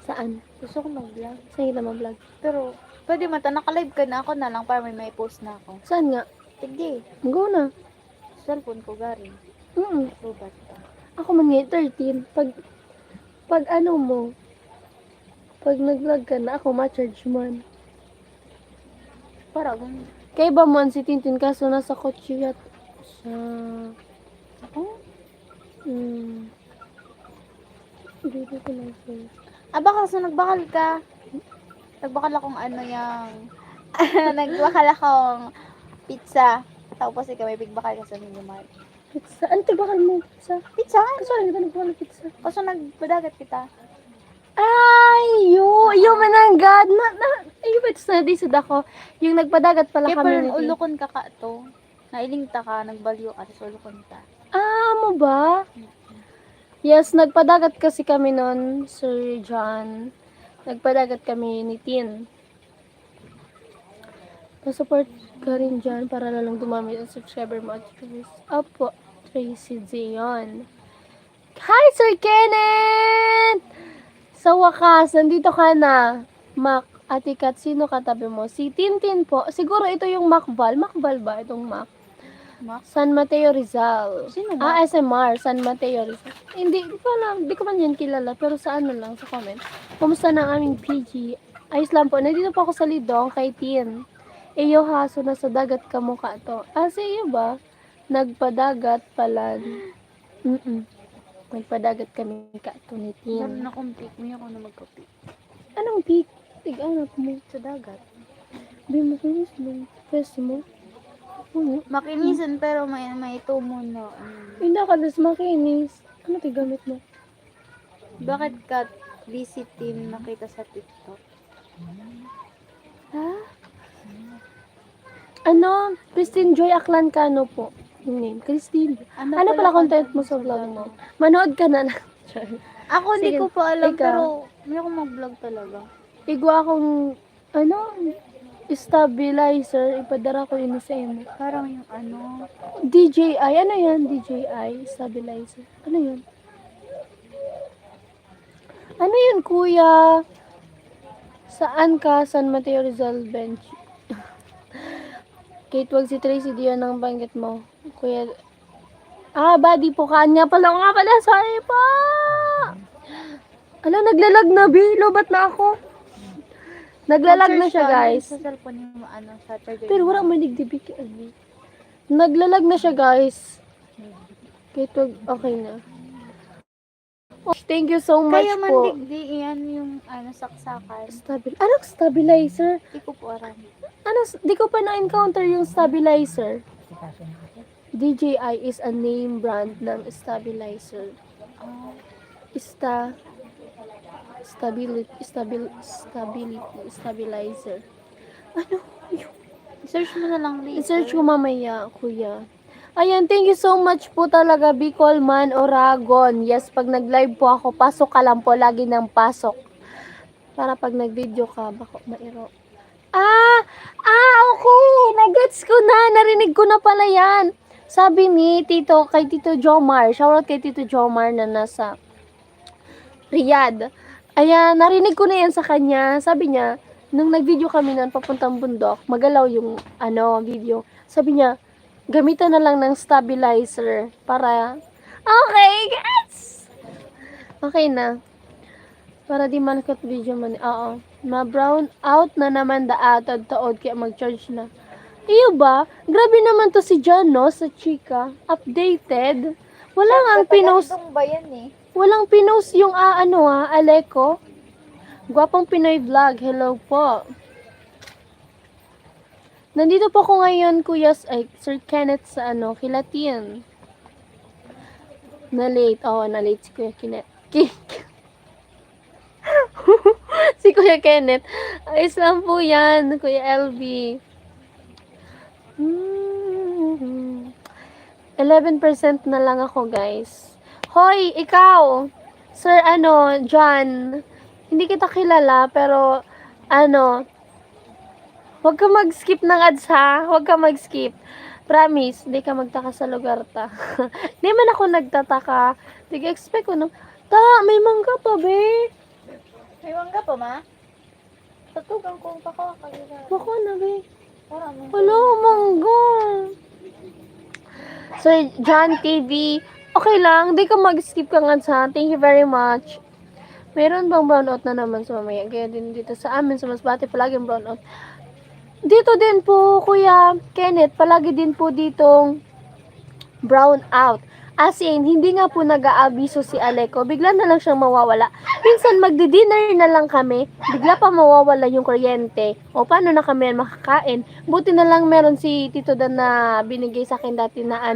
[SPEAKER 1] Saan?
[SPEAKER 2] Gusto ko mag-vlog.
[SPEAKER 1] Saan kita mag-vlog?
[SPEAKER 2] Pero, pwede man, naka-live ka na ako na lang para may post na ako.
[SPEAKER 1] Saan nga?
[SPEAKER 2] Sige,
[SPEAKER 1] Go na.
[SPEAKER 2] cellphone ko galing. Robot ka.
[SPEAKER 1] Ako man ngayon, 13. Pag ano mo, pag nag-vlog ka na, ako ma-charge man.
[SPEAKER 2] Para ganun.
[SPEAKER 1] Kaya ba man si Tintin kaso nasa kotse yat sa...
[SPEAKER 2] Oh?
[SPEAKER 1] Dito ko lang sir.
[SPEAKER 2] Baka so nagbakal ka. Nagbakal akong ano yung... nagbakal akong pizza. Tapos ikaw may bigbakal ka sa Minimart.
[SPEAKER 1] Pizza. Ante, bakal mo pizza?
[SPEAKER 2] Pizza?
[SPEAKER 1] Kaso lang kita nagpakal ng pizza.
[SPEAKER 2] Kaso nagbadagat kita.
[SPEAKER 1] Ay, yung mananggad. Ay, ba't sa disod ako? Yung nagpadagat pala
[SPEAKER 2] Kaya
[SPEAKER 1] kami.
[SPEAKER 2] parang ulukon ka ka to. Nailingta ka, nagbalyo ka, tapos ulukon ka.
[SPEAKER 1] Mo ba? Yes, nagpadagat kasi kami nun, Sir John. Nagpadagat kami ni Tin. Pa-support ka rin dyan para lalang dumami ang subscriber mo at viewers. Opo, Tracy Zion. Hi, Sir Kenneth! Sa wakas, nandito ka na. Mac, Ate Kat, sino katabi mo? Si Tintin po. Siguro ito yung Macval. Macval ba itong Mac?
[SPEAKER 2] Mac?
[SPEAKER 1] San Mateo Rizal.
[SPEAKER 2] Sino ba?
[SPEAKER 1] SMR, San Mateo Rizal. Hindi ko man yan kilala, pero sa ano lang, sa comment. Kumusta na ang aming PG? Ayos lang po, nandito po ako sa Lidong kay Tin. Iyo haso na sa dagat ka mukha to. Sa iyo ba? Nagpadagat pala. Nagpadagat kami ka to ni
[SPEAKER 2] Meron
[SPEAKER 1] Tin.
[SPEAKER 2] akong pick. May ako na magka-pick.
[SPEAKER 1] Anong peak? Tig-anak mo.
[SPEAKER 2] Sa dagat.
[SPEAKER 1] Di mo kinis mo. Pwes mo. Ano?
[SPEAKER 2] Makinisan pero may tumo na.
[SPEAKER 1] Hindi ka das makinis. Ano tigamit mo?
[SPEAKER 2] Bakit ka visitin nakita sa TikTok?
[SPEAKER 1] Ha? Ano? Christine Joy Aclancano po. Yung name. Christine. Ano pala content mo sa vlog mo? Manood ka na lang.
[SPEAKER 2] Ako hindi
[SPEAKER 1] Sige,
[SPEAKER 2] ko pa alam
[SPEAKER 1] ikaw.
[SPEAKER 2] pero may akong mag-vlog talaga.
[SPEAKER 1] Igwa akong, stabilizer. Ipadara ko yun sa imo.
[SPEAKER 2] Parang yung ano,
[SPEAKER 1] DJI. Ano yan? DJI. Stabilizer. Ano yun? Ano yun, kuya? Saan ka? San Mateo Rizal Bench. Kate, wag si Tracy diyan ang banggit mo. Kuya, buddy po. Kanya pala. Nga pala. Sorry po. Ala, naglalag na, Bilo. Ba't na ako? Naglalag na siya, guys.
[SPEAKER 2] Sa cellphone yung sa charger.
[SPEAKER 1] Pero wala man nagdibik. Naglalag na siya, guys. Kate, wag. Okay na. Oh, thank you so much
[SPEAKER 2] Kaya man
[SPEAKER 1] po.
[SPEAKER 2] digdi yan yung saksakan.
[SPEAKER 1] Anong stabilizer?
[SPEAKER 2] Hindi ko po alam.
[SPEAKER 1] Di ko pa na-encounter yung stabilizer.
[SPEAKER 5] Si Tasha na ako.
[SPEAKER 1] DJI is a name brand ng stabilizer. Stabilizer. Ano?
[SPEAKER 2] Search mo na lang later.
[SPEAKER 1] I-search ko mamaya, kuya. Ayan, thank you so much po talaga, Bicol Man Oragon. Yes, pag nag-live po ako, pasok ka lang po, lagi ng pasok. Para pag nag-video ka, baka mairo. Okay. Nagets ko na. Narinig ko na pala yan. Sabi ni kay Tito Jomar. Shoutout kay Tito Jomar na nasa Riyadh. Ayan, narinig ko na yan sa kanya. Sabi niya, nung nag-video kami nun, papuntang bundok, magalaw yung, video. Sabi niya, gamitan na lang ng stabilizer para, okay, guys! Okay na. Para di man cut video man. Oo. Ma-brown out na naman daatad taod kaya mag-charge na. Iyo ba? Grabe naman to si John, no? Sa chika. Updated. Wala nga ang pinost.
[SPEAKER 2] ba yan eh?
[SPEAKER 1] Walang pinost yung Aleko. Gwapang Pinoy vlog. Hello po. Nandito po ako ngayon, Sir Kenneth sa Kilatin. Na-late. Na-late si Kuya Kenneth. Si Kuya Kenneth. Ayos lang po yan, Kuya LV. 11% na lang ako, guys. Hoy, ikaw! Sir, John. Hindi kita kilala, pero, huwag ka mag-skip ng ads, ha? Huwag ka mag-skip. Promise, hindi ka magtaka sa lugar ta. Hindi man ako nagtataka. Tig-expect ko na, may mangga pa, be.
[SPEAKER 2] May mangga pa, ma? Tatugang ko pa ko.
[SPEAKER 1] Baka na, be.
[SPEAKER 2] Parang may
[SPEAKER 1] Hello, mangga. So, John TV, okay lang. Di ka mag-skip ka nga sa. Thank you very much. Meron bang brownout na naman sa mamaya? Kaya din dito sa amin, sa Masbate, palaging brownout. Dito din po, Kuya Kenneth, palagi din po ditong brownout. As in, hindi nga po nag-aabiso si Aleko. Bigla na lang siyang mawawala. Minsan, magdi-dinner na lang kami. Bigla pa mawawala yung kuryente. O, paano na kami makakain? Buti na lang meron si Tito Dan na binigay sa akin dati na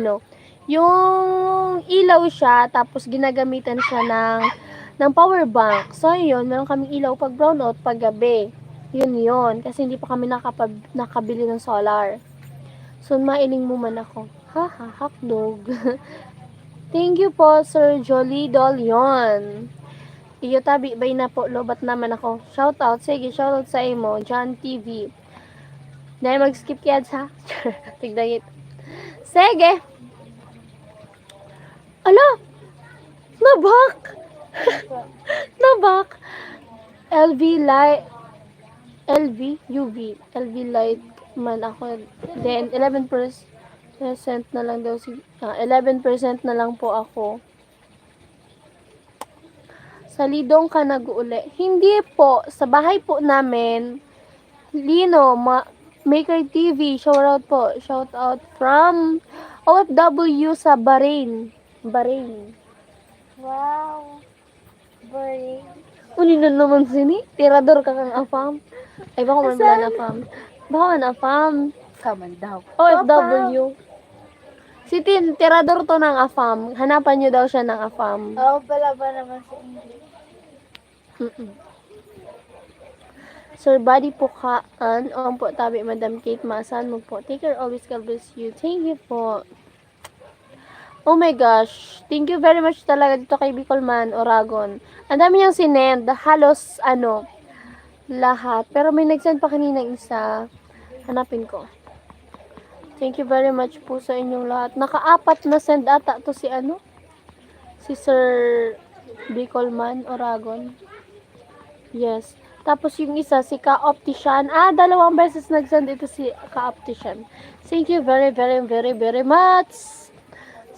[SPEAKER 1] yung ilaw siya, tapos ginagamitan siya ng power bank. So, yun, meron kaming ilaw pag brownout, pag gabi. Yun. Kasi hindi pa kami nakabili ng solar. So, mailing mo man ako. Hotdog. Thank you po, Sir Jolie Dolion. Iyo tabi, bay na po, lobat naman ako. Shoutout, sige, shoutout sa imo, John TV. Dahil mag-skip kids, ha? Tigdagit. Sige. Ala, Nabak! Nabak! LV light, LV light man ako. Then, 11% na lang daw 11% na lang po ako. Sa Lidong ka nag-uli. Hindi po, sa bahay po namin, Lino, Maker TV, shout out po. Shout out from OFW sa Bahrain.
[SPEAKER 2] Wow. Very.
[SPEAKER 1] Uni na naman sini. Tirador ka kang afam. Ay, baka man wala na afam. Baka man afam.
[SPEAKER 2] Kaman daw.
[SPEAKER 1] OFW. Si Tin, tirador to ng afam. Hanapan nyo daw siya ng afam.
[SPEAKER 2] Oo, pala ba naman sa English?
[SPEAKER 1] Sir Buddy po kaan. Po, tabi Madam Kate. Maasahan mo po. Take care always. God bless you. Thank you po. Oh my gosh. Thank you very much talaga dito kay Bicolman, Oragon. Ang dami niyang sinend. Halos, lahat. Pero may nag-send pa kanina isa. Hanapin ko. Thank you very much po sa inyong lahat. Naka-4 na send ata to si si Sir Bicolman, Oragon. Yes. Tapos yung isa, si Ka-Optician. 2 beses nag-send ito si Ka-Optician. Thank you very, very, very, very much.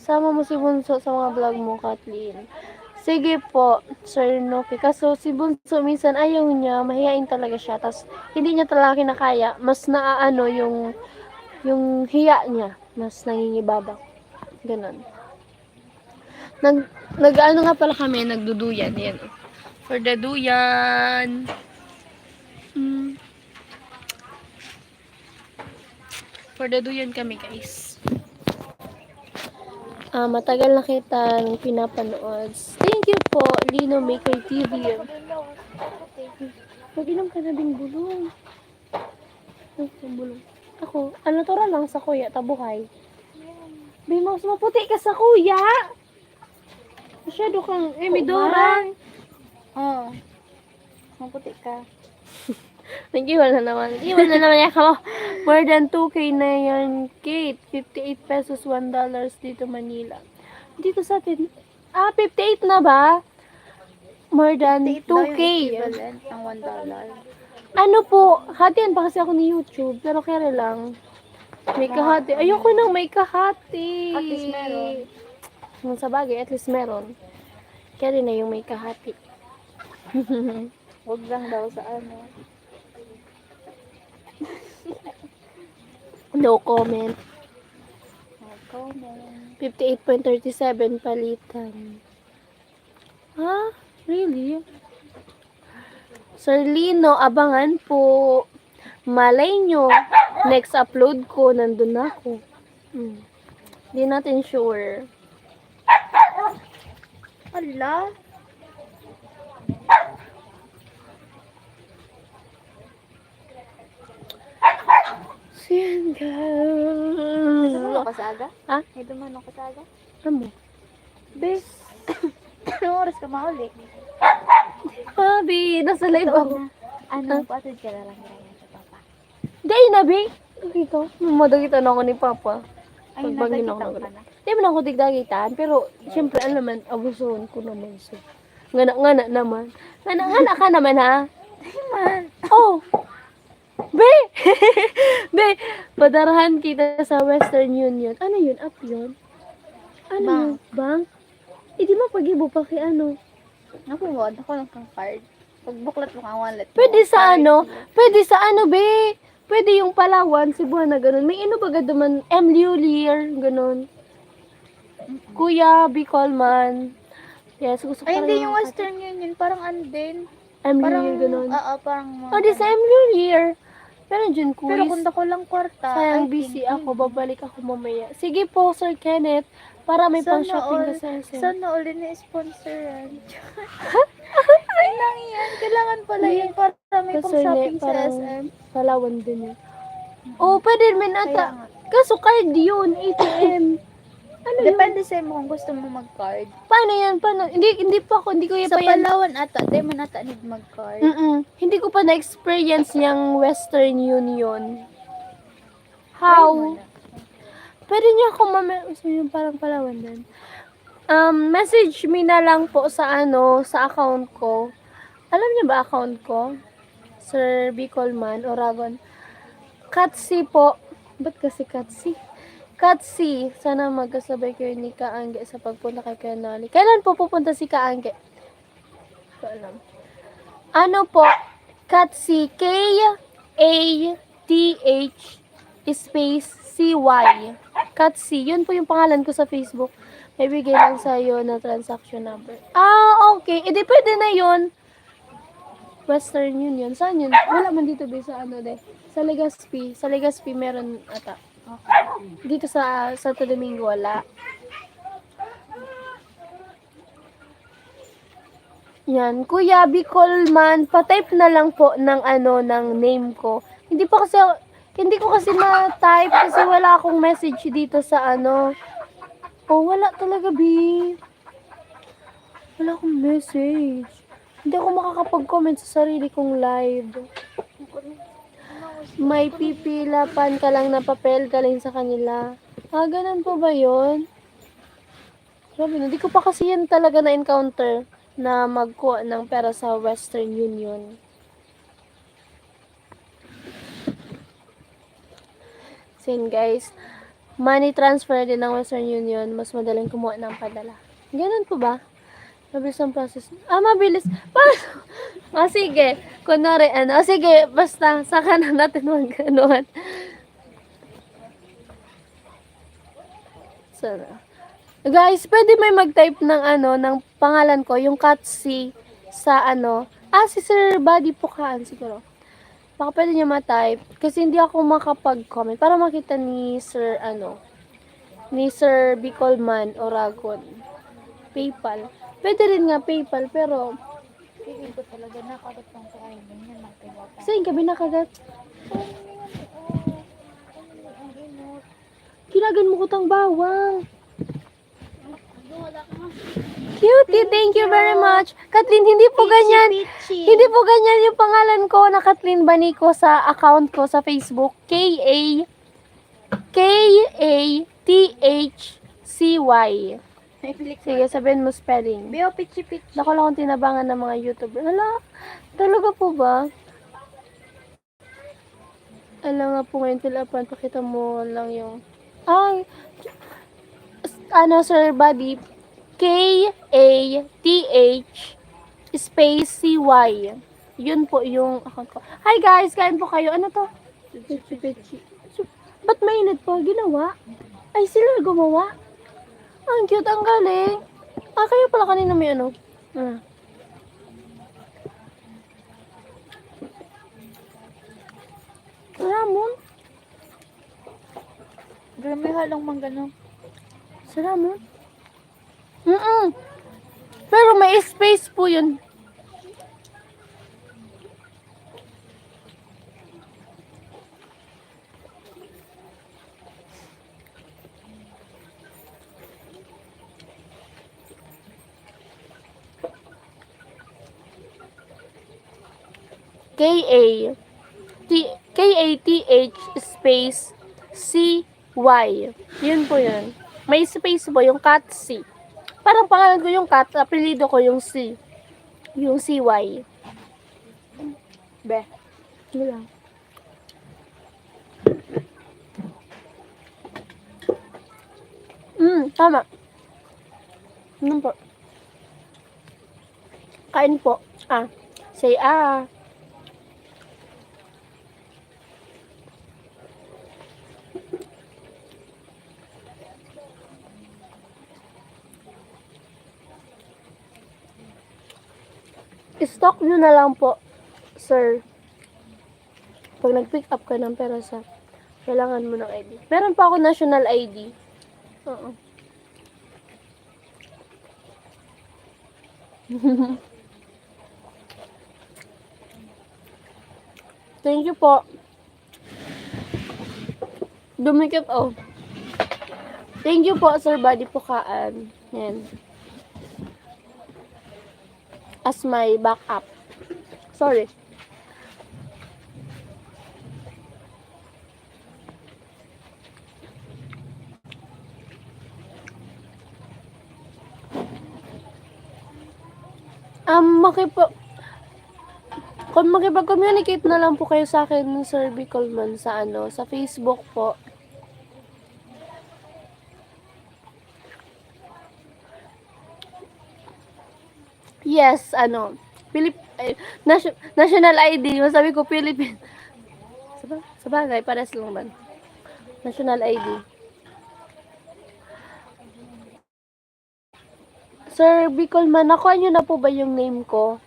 [SPEAKER 1] Sama mo si Bunso sa mga vlog mo, Kathleen. Sige po, Sir Noki. Kaso si Bunso minsan ayaw niya, mahihain talaga siya. Tapos hindi niya talaga kinakaya. Mas naaano yung hiya niya. Mas nangingibabak. Ganon. Nag-ano nga pala kami, nagduduyan. Yan. For the duyan. For the duyan kami, guys. Matagal na kitang pinapanood. Thank you po, Lino Maker TV. Mag-inom ka na ding bulong. Ay, bulong. Ako, natural lang sa kuya, tabuhay. Bay, mas maputi ka sa kuya. Masyado kang emidoran.
[SPEAKER 2] Oo. Maputi ka.
[SPEAKER 1] Nag-iwan na naman. Iwan na naman ako. More than 2K na yan, Kate. 58 pesos, $1 dito Manila. Dito sa atin. 58 na ba? More than 2K.
[SPEAKER 2] Equivalent ng $1.
[SPEAKER 1] Ano po, hatian pa kasi ako ni YouTube. Pero kaya lang. May kahati. Ayoko nang may kahati.
[SPEAKER 2] At least meron.
[SPEAKER 1] Kung sa bagay, at least meron. Kaya rin na yung may kahati.
[SPEAKER 2] Huwag lang daw sa ano.
[SPEAKER 1] No comment.
[SPEAKER 2] No comment.
[SPEAKER 1] 58.37 palitan. Ha? Really? Sir Lino, abangan po. Malay nyo, next upload ko, nandun na ako. Hindi natin sure.
[SPEAKER 2] Hala.
[SPEAKER 1] Siyan
[SPEAKER 2] Ito mo
[SPEAKER 1] ka.
[SPEAKER 2] ako sa aga?
[SPEAKER 1] Ha?
[SPEAKER 2] Ito mo ako sa aga?
[SPEAKER 1] Ano?
[SPEAKER 2] Bes. Anong oras ka mauli?
[SPEAKER 1] Pabi, nasa live ako.
[SPEAKER 2] Ano, patid ka na lang sa papa.
[SPEAKER 1] Dahil na, be. Ito, madagita na ako ni Papa.
[SPEAKER 2] Ay,
[SPEAKER 1] Pagbangin ako
[SPEAKER 2] nagkakita
[SPEAKER 1] na
[SPEAKER 2] ka na.
[SPEAKER 1] Di man ako digdagitan, pero siyempre, alam naman, abuson ko naman. So, ngana naman. Ngana ka naman, ha?
[SPEAKER 2] Man.
[SPEAKER 1] Oh! Be! Be, padarahan kita sa Western Union. Ano yun? Up yun? Ano
[SPEAKER 2] Bank.
[SPEAKER 1] yun? Bank? Eh, di ba pag-ibo pa kay ano?
[SPEAKER 2] Naku, wad ako lang kang card. Pag buklat mo kang wallet mo.
[SPEAKER 1] Pwede sa
[SPEAKER 2] card
[SPEAKER 1] ano?
[SPEAKER 2] sila.
[SPEAKER 1] Pwede sa ano, be? Pwede yung Palawan, Cebuana, na ganun. May ino baga duman, M. Liulier, ganun. Kuya, Bicolman. Yes, gusto ko
[SPEAKER 2] Ay,
[SPEAKER 1] talaga
[SPEAKER 2] hindi yung
[SPEAKER 1] makati-
[SPEAKER 2] Western Union. Parang ano din.
[SPEAKER 1] M.
[SPEAKER 2] Parang,
[SPEAKER 1] Liulier, ganun.
[SPEAKER 2] parang
[SPEAKER 1] Oh, di sa M. Liulier. Pero dyan,
[SPEAKER 2] Pero
[SPEAKER 1] quiz.
[SPEAKER 2] kung dako lang kwarta.
[SPEAKER 1] Sayang
[SPEAKER 2] I
[SPEAKER 1] busy
[SPEAKER 2] think,
[SPEAKER 1] ako, babalik ako mamaya. Sige po, Sir Kenneth, para may
[SPEAKER 2] Sana
[SPEAKER 1] pang-shopping
[SPEAKER 2] all-
[SPEAKER 1] ka sa SM.
[SPEAKER 2] Sana uli na sponsoran. Ay, lang yan. Kailangan pala yan para may
[SPEAKER 1] Kasi
[SPEAKER 2] pang-shopping sa
[SPEAKER 1] parang
[SPEAKER 2] SM.
[SPEAKER 1] Palawan din yun. Oh, pwede rin
[SPEAKER 2] Kaya
[SPEAKER 1] ata.
[SPEAKER 2] nga.
[SPEAKER 1] Kaso card yun, ATM. Ano yun?
[SPEAKER 2] Depende sa mo kung gusto mo mag-card.
[SPEAKER 1] Paano yan? Paano? Hindi pa ako, hindi ko
[SPEAKER 2] Sa
[SPEAKER 1] pa yan.
[SPEAKER 2] Palawan ata, di mo nata need mag-card.
[SPEAKER 1] Hindi ko pa na-experience yung Western Union.
[SPEAKER 2] Try
[SPEAKER 1] How?
[SPEAKER 2] mo na.
[SPEAKER 1] Pwede niya ako mamaya. So, yung parang Palawan din. Message me na lang po sa sa account ko. Alam niyo ba account ko? Sir Bicolman, Oragon. Katsi po. Ba't kasi Katsi? Katsi, sana magkasabay kayo ni Kaangge sa pagpunta kay Kuya. Kailan po pupunta si Kaangge? Hindi ko alam. Ano po? Katsi, K-A-T-H space C-Y. Katsi, yun po yung pangalan ko sa Facebook. May bigay lang sa'yo na transaction number. Okay. E di pwede na yun. Western Union. Saan yun? Wala man dito ba sa Sa Legazpi. Sa Legazpi meron ata. Dito sa Santo Domingo wala. Yan. Kuya Bicolman, pa-type na lang po ng ng name ko. Hindi ko kasi ma-type kasi wala akong message dito sa wala talaga, B. Wala akong message. Hindi ako makakapag-comment sa sarili kong live. May pipilapan ka lang na papel galing sa kanila. Ganun po ba yun? Grabe, hindi ko pa kasi yan talaga na-encounter na magkuha ng pera sa Western Union. So yun guys, money transfer din ng Western Union, mas madaling kumuha ng padala. Ganun po ba? Mabilis ang process. Mabilis. Sige. Kunwari, sige, basta, saka na natin mag-anuhan. So, guys, pwede may mag-type ng ng pangalan ko, yung Katsi, sa si Sir Buddy Pukaan, siguro. Baka pwede niya ma-type, kasi hindi ako makapag-comment, para makita ni Sir, ni Sir Bicolman, Oragon. PayPal. Pwede rin nga PayPal, pero
[SPEAKER 2] Hindi ko talaga nakagat ng kain. Ganyan lang kaya.
[SPEAKER 1] saan ka binakagat? Kinagan mo kutang bawang. Cutie, thank you very much. Kathleen, hindi po ganyan. Hindi po ganyan yung pangalan ko na Kathleen Banico sa account ko sa Facebook. K-A-T-H-C-Y. Sige, sabihin mo spelling.
[SPEAKER 2] Beo, pichi-pichi.
[SPEAKER 1] Nako lang akong tinabangan ng mga YouTuber. Hala, talaga po ba? Alam nga po ngayon, Tilapan, pakita mo lang yung... Sir Buddy, K-A-T-H space C-Y. Yun po yung account ko. Hi guys, kain po kayo. Ano to? Pichi-pichi. Ba't mainit po? Ginawa? Ay, sila gumawa? Ang cute, ang galing. Kayo pala kanina may Ramon?
[SPEAKER 2] Grabe halong manggano.
[SPEAKER 1] Sa Ramon? Pero may space po yun. K-A-T-H space C-Y. Yun po yun. May space po yung Katsi. Parang pangalan ko yung Kat, apelido ko yung C. Yung C-Y.
[SPEAKER 2] Be.
[SPEAKER 1] Wala. Tama. Ano po? Kain po. Say stock nyo na lang po, sir. Pag nag-pick up ka ng pera kailangan mo ng ID. Meron pa ako national ID. Oo. Thank you po. Dumikit, Thank you po, Sir Buddy Pukaan. Yan. As my backup. Sorry. Kung makipag-communicate na lang po kayo sa akin, Sir Bicolman, sa sa Facebook po. Yes, national ID. Masabi ko, Philippine. Sa bagay, pares lang man. National ID. Sir Bicolman, nakuha nyo na po ba yung name ko?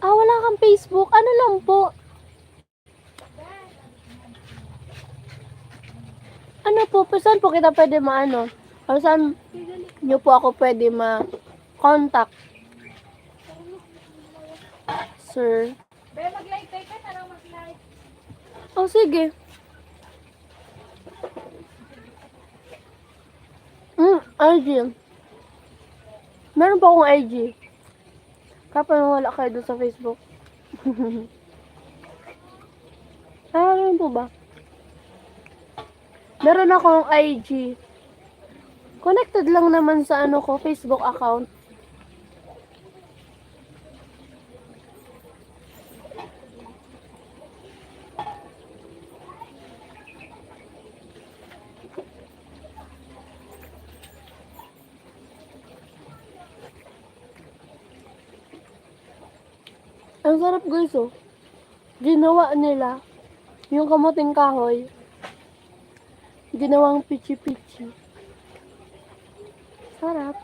[SPEAKER 1] Wala kang Facebook. Ano lang po? Ano po? Saan po kita pwede maano? Or saan nyo po ako pwede ma-contact? Sir. Oh, sige. IG. Meron pa akong IG. Kapag wala kayo doon sa Facebook. Ano po ba? Meron akong IG. Connected lang naman sa Facebook account. Ang sarap guys oh. Ginawa nila yung kamuting kahoy. Ginawang pichi-pichi. Sarap.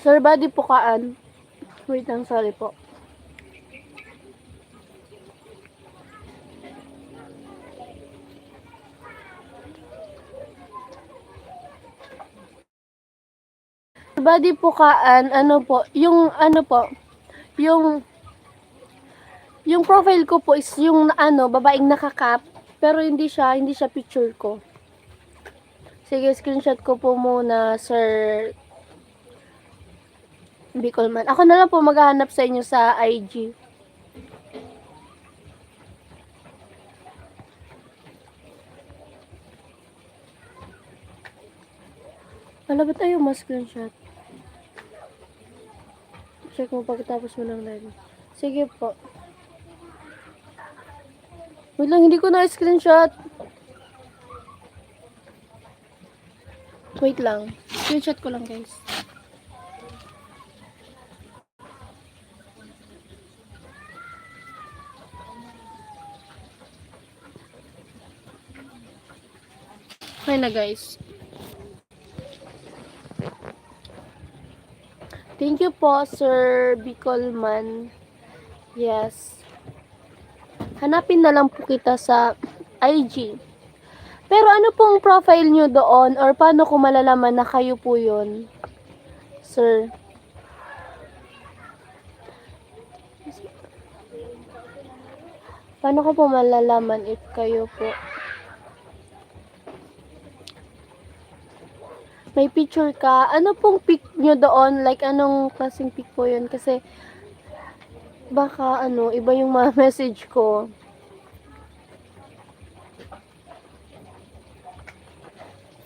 [SPEAKER 1] Sir Buddy Pukaan. Wait lang, sorry po. Sir Buddy Pukaan, yung profile ko po is yung babaeng nakakap, pero hindi siya picture ko. Sige, screenshot ko po muna, Sir Bicolman. Ako na lang po maghahanap sa inyo sa IG. Wala ba tayo ma-screenshot? Check mo pagkatapos mo ng live. Sige po. Wait lang, hindi ko na screenshot. Wait lang. Screenshot ko lang guys. Okay na guys. Thank you po, Sir Bicolman. Yes. Hanapin na lang po kita sa IG. Pero ano pong profile nyo doon? Or paano ko malalaman na kayo po yun? Sir. Paano ko po malalaman if kayo po? May picture ka. Ano pong pic nyo doon? Like, anong klaseng pic po yun? Kasi, baka, iba yung mga message ko.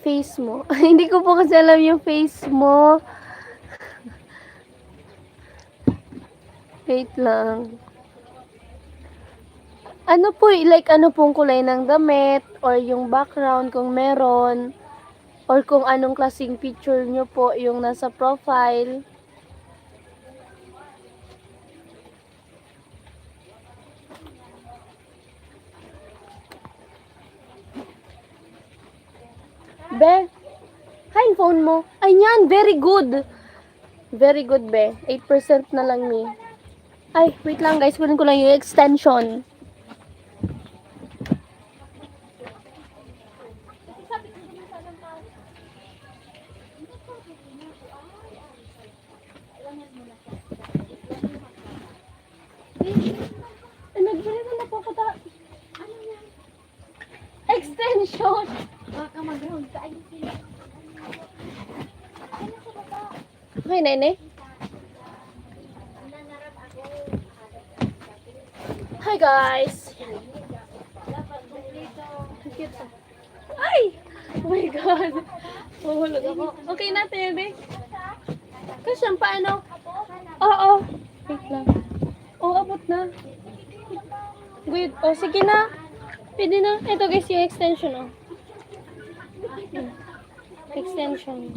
[SPEAKER 1] Face mo. Hindi ko po kasi alam yung face mo. Wait lang. Ano po, like, ano pong kulay ng damit? Or yung background kung meron? Or kung anong klaseng picture nyo po yung nasa profile. Be, hi, phone mo. Ayan, very good. Very good, be. 8% na lang ni. Ay, wait lang guys. Kunin ko lang yung extension. Ay, nagbili na po ako ta. Ano yan? Extension!
[SPEAKER 2] Baka mag-round ka.
[SPEAKER 1] Okay, nene. Hi guys! Ay! Oh my God! Mahulog ako. Okay na, Tebe. Kasi siyang paano? Oo. Wait lang. Oo, abot na. Good. O, sige na. Pwede na. Ito guys, yung extension, oh. Extension.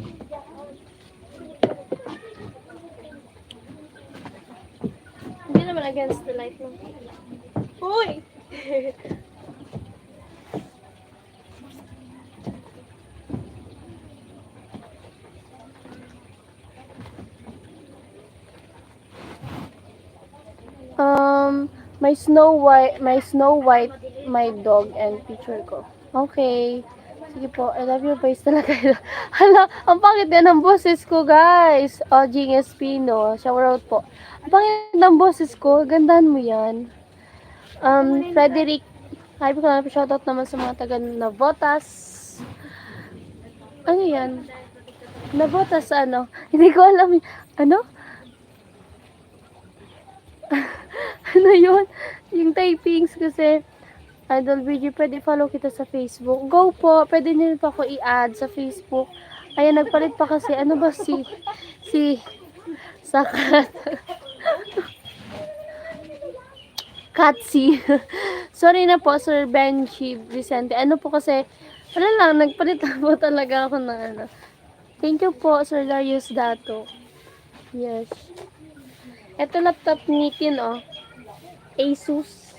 [SPEAKER 1] Hindi naman against the light, no? Uy! my Snow White, my dog, and picture ko. Okay. Sige po, I love your voice talaga. Hala, ang pangit yan ng boses ko, guys. Ojing Espino, shower out po. Ang pangit ng boses ko, gandahan mo yan. Frederick, hi po ka na, shoutout naman sa mga taga Navotas. Ano yan? Navotas ano? Hindi ko alam. Ano? Ano yun? Yung typings kasi, Idol BG, pwede follow kita sa Facebook. Go po, pwede nyo pa ako i-add sa Facebook. Ayan, nagpalit pa kasi, ano ba Sakat. Katsi. Sorry na po, Sir Benji Vicente. Ano po kasi, wala lang, nagpalit na po talaga ako ng ano. Thank you po, Sir Darius Dato. Yes. Ito laptop ni Tin, oh. Asus.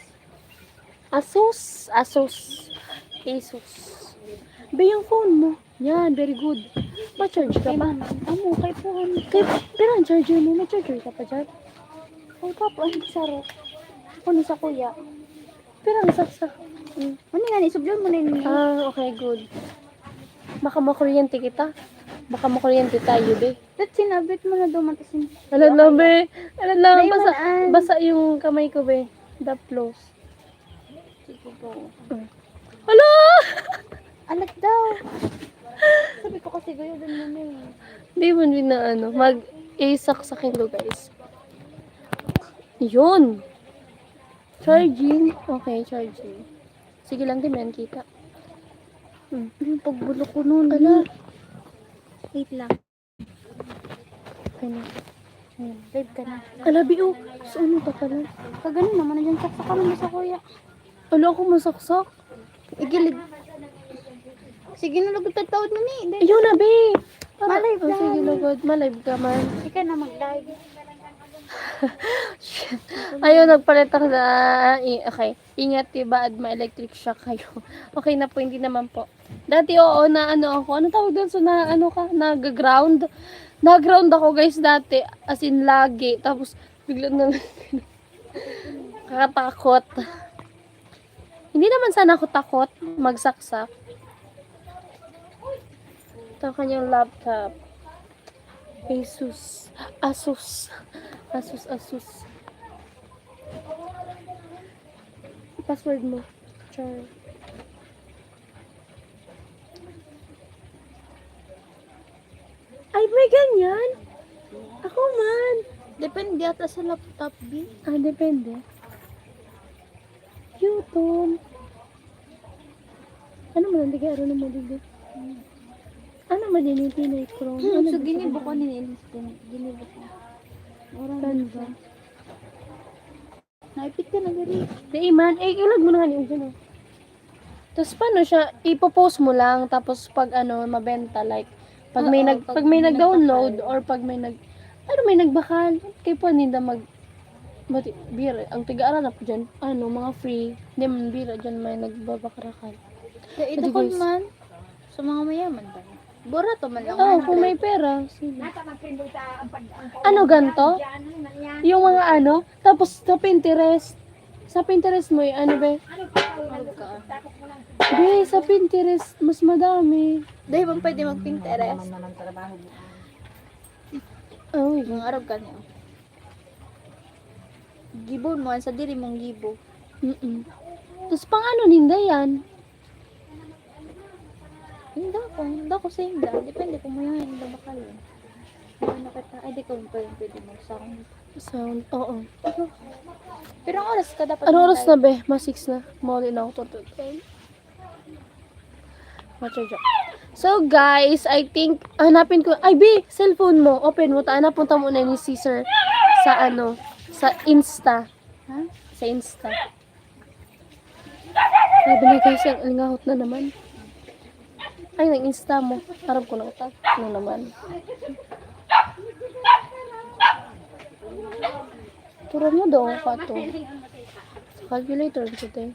[SPEAKER 1] Ba yung phone mo? Yan, very good. Ma-charge ka ba?
[SPEAKER 2] Amo, kay puhan.
[SPEAKER 1] Pero ang charger mo, may charger ka pa dyan?
[SPEAKER 2] Ay, kapo, ay, saro.
[SPEAKER 1] Ano sa kuya? Pero ang saksak.
[SPEAKER 2] Ano nga, isublon mo na yun.
[SPEAKER 1] Okay, good. Baka makuryente kita. Baka makuryente tayo, be.
[SPEAKER 2] Tapos sinabit mo na dumatasin.
[SPEAKER 1] Alam na, be. Alam na,
[SPEAKER 2] May
[SPEAKER 1] basa,
[SPEAKER 2] walaan.
[SPEAKER 1] basa yung kamay ko, be. The close.
[SPEAKER 2] Sige po.
[SPEAKER 1] Hala!
[SPEAKER 2] Alat daw. Sabi ko kasi gayo din mo na eh.
[SPEAKER 1] Hindi mo na ano, mag-isaksakin ko, guys. Yun. Charging. Okay, charging. Sige lang din, man, kita.
[SPEAKER 2] Yung pagbulok ko nun.
[SPEAKER 1] Ala.
[SPEAKER 2] Wait lang.
[SPEAKER 1] Ano?
[SPEAKER 2] Ayan, live ka na.
[SPEAKER 1] Ala, biyo. So, ano ka pala?
[SPEAKER 2] Kaganon naman na dyan. Saksakan mo sa kuya.
[SPEAKER 1] Ala, ako masaksak.
[SPEAKER 2] Igilid. Sige na, lagod tawad na ni.
[SPEAKER 1] Ayun na, be.
[SPEAKER 2] Malive
[SPEAKER 1] Oh, sige, lagod. Malive ka man.
[SPEAKER 2] Ika na mag-live.
[SPEAKER 1] Ayun, nagpalit ako na. Okay. Ingat, diba? At ma-electric shock kayo. Okay na po, hindi naman po. Dati, oo, na ano ako. Ano tawag doon? So, na ano ka? Nag-ground. Nag-ground ako, guys, dati. As in, lagi. Tapos, bigla na kakatakot. Hindi naman sana ako takot magsaksak. Ito ang kanyang laptop. Asus. Password mo. Char. Ay, may ganyan. Ako man.
[SPEAKER 2] Depende ata sa laptop, B.
[SPEAKER 1] Depende. YouTube. Ano mo lang, digay, ano mo, digay. Ano mo din yung Pinay Chrome? Ano
[SPEAKER 2] So,
[SPEAKER 1] ba
[SPEAKER 2] ginibo
[SPEAKER 1] siya?
[SPEAKER 2] ko ni Ginibo ko.
[SPEAKER 1] Canva.
[SPEAKER 2] Naipit ka na gari.
[SPEAKER 1] Di man, ilag mo na nga yung gano'n. Tapos paano siya, ipopost mo lang, tapos pag ano, mabenta, like, pag may,
[SPEAKER 2] Oo,
[SPEAKER 1] pag may nag-download,
[SPEAKER 2] nagbakal.
[SPEAKER 1] or pag may may nagbakal, kay po ninda bira, ang tiga-aral na po dyan, mga free, hindi man bira dyan may nagbabakarakan.
[SPEAKER 2] Kaya
[SPEAKER 1] Ito,
[SPEAKER 2] ito ko
[SPEAKER 1] guys.
[SPEAKER 2] man. Sa mga mayaman ba? Burato man lang.
[SPEAKER 1] Oo, kung may pera. Sige. Ano ganto? Yung mga ano, tapos sa Pinterest. Sa Pinterest mo yung ano ba? Be, sa Pinterest, mas madami.
[SPEAKER 2] Dahil bang pwede mag-Pinterest?
[SPEAKER 5] Naman naman trabaho mo.
[SPEAKER 1] Ay,
[SPEAKER 2] Mga Arab ka niyo. Gibon mo, sa diri mong gibo.
[SPEAKER 1] Tapos pang ano ninda yan?
[SPEAKER 2] Hindi ako sa hinda. Depende kung may hinda bakal. Ano kita, ay di ko pwede mag-sound.
[SPEAKER 1] Sound, oo.
[SPEAKER 2] Pero ang oras ka dapat
[SPEAKER 1] Ano oras na
[SPEAKER 2] mag-live?
[SPEAKER 1] be? Mas 6 na. Mali na ako tututay. Matcha. So guys, I think, hanapin ko, ay be, cellphone mo, open mo, napunta mo na ni Caesar sa ano, sa Insta.
[SPEAKER 2] Ha?
[SPEAKER 1] Sa Insta. Grabe na guys, ang lingahot na naman. Ay, nang Insta mo. Harap ko na ito. Ano naman. Turo mo daw ka to. Calculator dito.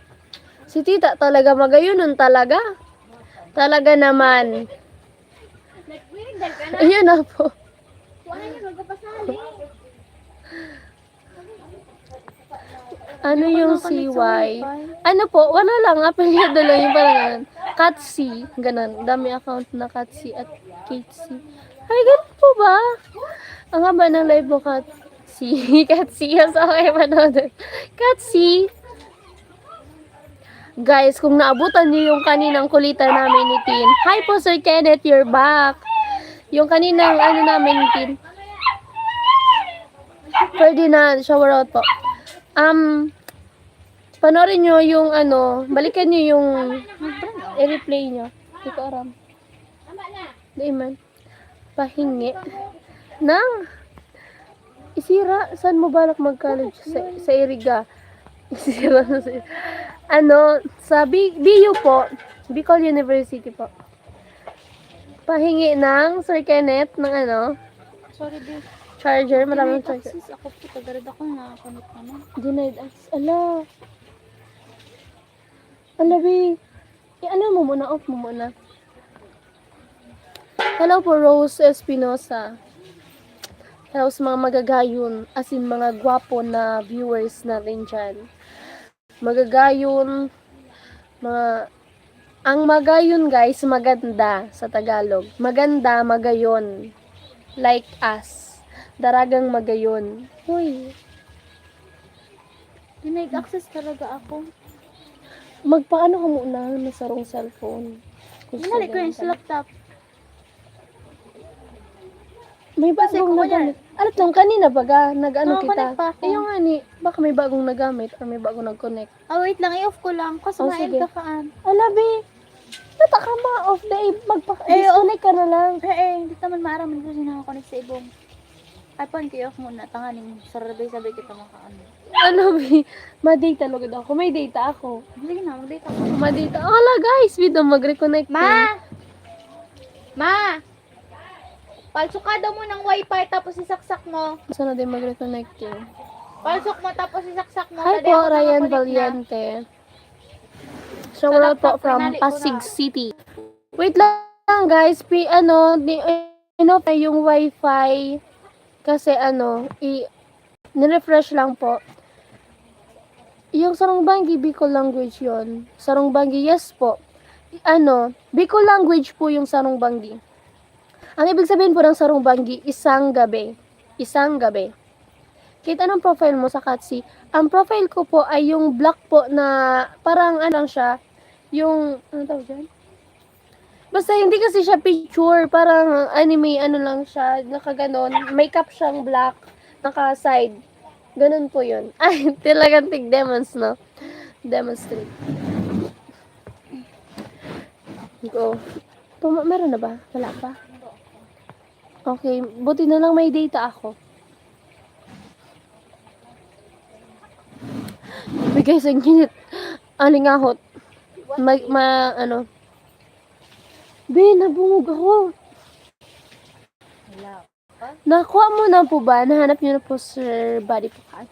[SPEAKER 1] Si tita talaga magayunon talaga. Talaga naman. Ayun na po. Ano yung CY? Ano po? Wala lang. Apelyado lang yung parang ganun. Katsi. Ganun. Dami account na Katsi at Katsi. Ay, ganun po ba? Ang haba ng live mo, Katsi. Katsi. Yes, okay, manood. Katsi. Guys, kung naabutan niyo yung kaninang kulitan namin ni Tin. Hi po, Sir Kenneth. You're back. Yung kaninang ano namin ni Tin. Ferdinand, shower out po. Panoorin nyo yung ano, balikan nyo yung i-replay nyo. Hindi ko aram. Di man. Pahingi. Nang isira, saan mo balak mag-college? Sa Iriga. Isira na sa ano, sa BU po. Bicol University po. Pahingi ng Sir Kenneth ng ano,
[SPEAKER 2] Sorry, babe.
[SPEAKER 1] charger. Maraming charger.
[SPEAKER 2] Access ako po. Tagarad ako na connect naman.
[SPEAKER 1] Denied access. Ala. Ala, be. Ano mo muna? Off mo muna. Hello po, Rose Espinosa. Hello sa mga magagayon. As in, mga gwapo na viewers natin dyan. Magagayon. Ang magayon, guys, maganda sa Tagalog. Maganda, magayon. Like us. Daragang magayon. Uy.
[SPEAKER 2] Dinag-access talaga ako.
[SPEAKER 1] Magpaano ka muna na sarong cellphone?
[SPEAKER 2] Ginali ko yung sa laptop.
[SPEAKER 1] May
[SPEAKER 2] Kasi
[SPEAKER 1] bagong
[SPEAKER 2] kung
[SPEAKER 1] nagamit. Alat lang, kanina baga, nag-ano
[SPEAKER 2] Nakakonect
[SPEAKER 1] kita.
[SPEAKER 2] pa ako.
[SPEAKER 1] Eh, yung nga ni, baka may bagong nagamit or may bagong nag-connect.
[SPEAKER 2] Ah, wait lang. I-off ko lang. Kasi
[SPEAKER 1] Oh,
[SPEAKER 2] main
[SPEAKER 1] sige.
[SPEAKER 2] ka kaan.
[SPEAKER 1] Alabi, nata ka ma-off day, disconnect ka na lang.
[SPEAKER 2] Hindi naman maaraman kasi nakakonect sa ibong. iPhone ko i-off muna. Tanganing sabay kita makaano.
[SPEAKER 1] Alabi, ma-data logad ako. May data ako.
[SPEAKER 2] Sige na, mag-date ako.
[SPEAKER 1] Ma-data. Ala guys, video mag-reconnect.
[SPEAKER 2] Ma! Palsok ka daw mo ng wifi tapos isaksak mo.
[SPEAKER 1] Sana din mag-reconnect yun.
[SPEAKER 2] Palsok mo tapos isaksak mo.
[SPEAKER 1] Hi
[SPEAKER 2] Tadi
[SPEAKER 1] po,
[SPEAKER 2] ako
[SPEAKER 1] Ryan
[SPEAKER 2] nakakonect na.
[SPEAKER 1] Valiente. Shout out po
[SPEAKER 2] laptop,
[SPEAKER 1] from
[SPEAKER 2] pinali ko
[SPEAKER 1] Pasig
[SPEAKER 2] na.
[SPEAKER 1] City. Wait lang guys, yung wifi kasi nirefresh lang po. Yung Sarongbangi, Bicol language yon. Sarongbangi, yes po. Bicol language po yung Sarongbangi. Ang ibig sabihin po ng Sarongbangi, isang gabi. Isang gabi. Kita anong profile mo sa Katsi? Ang profile ko po ay yung black po na parang lang siya, yung, ano tawag dyan? Basta hindi kasi siya picture, parang anime, lang siya, nakaganon. Makeup siyang black, naka-side. Ganun po yun. Ay, talagang tig-demons, no? Demonstrate. Go. Meron na ba? Wala pa? Okay, buti na lang may data ako. Bigay sa ginit. Alingahot. Be, nabungog ako.
[SPEAKER 2] Wala.
[SPEAKER 1] Nakuha mo na po ba? Nahanap niyo na po, Sir Body po ka.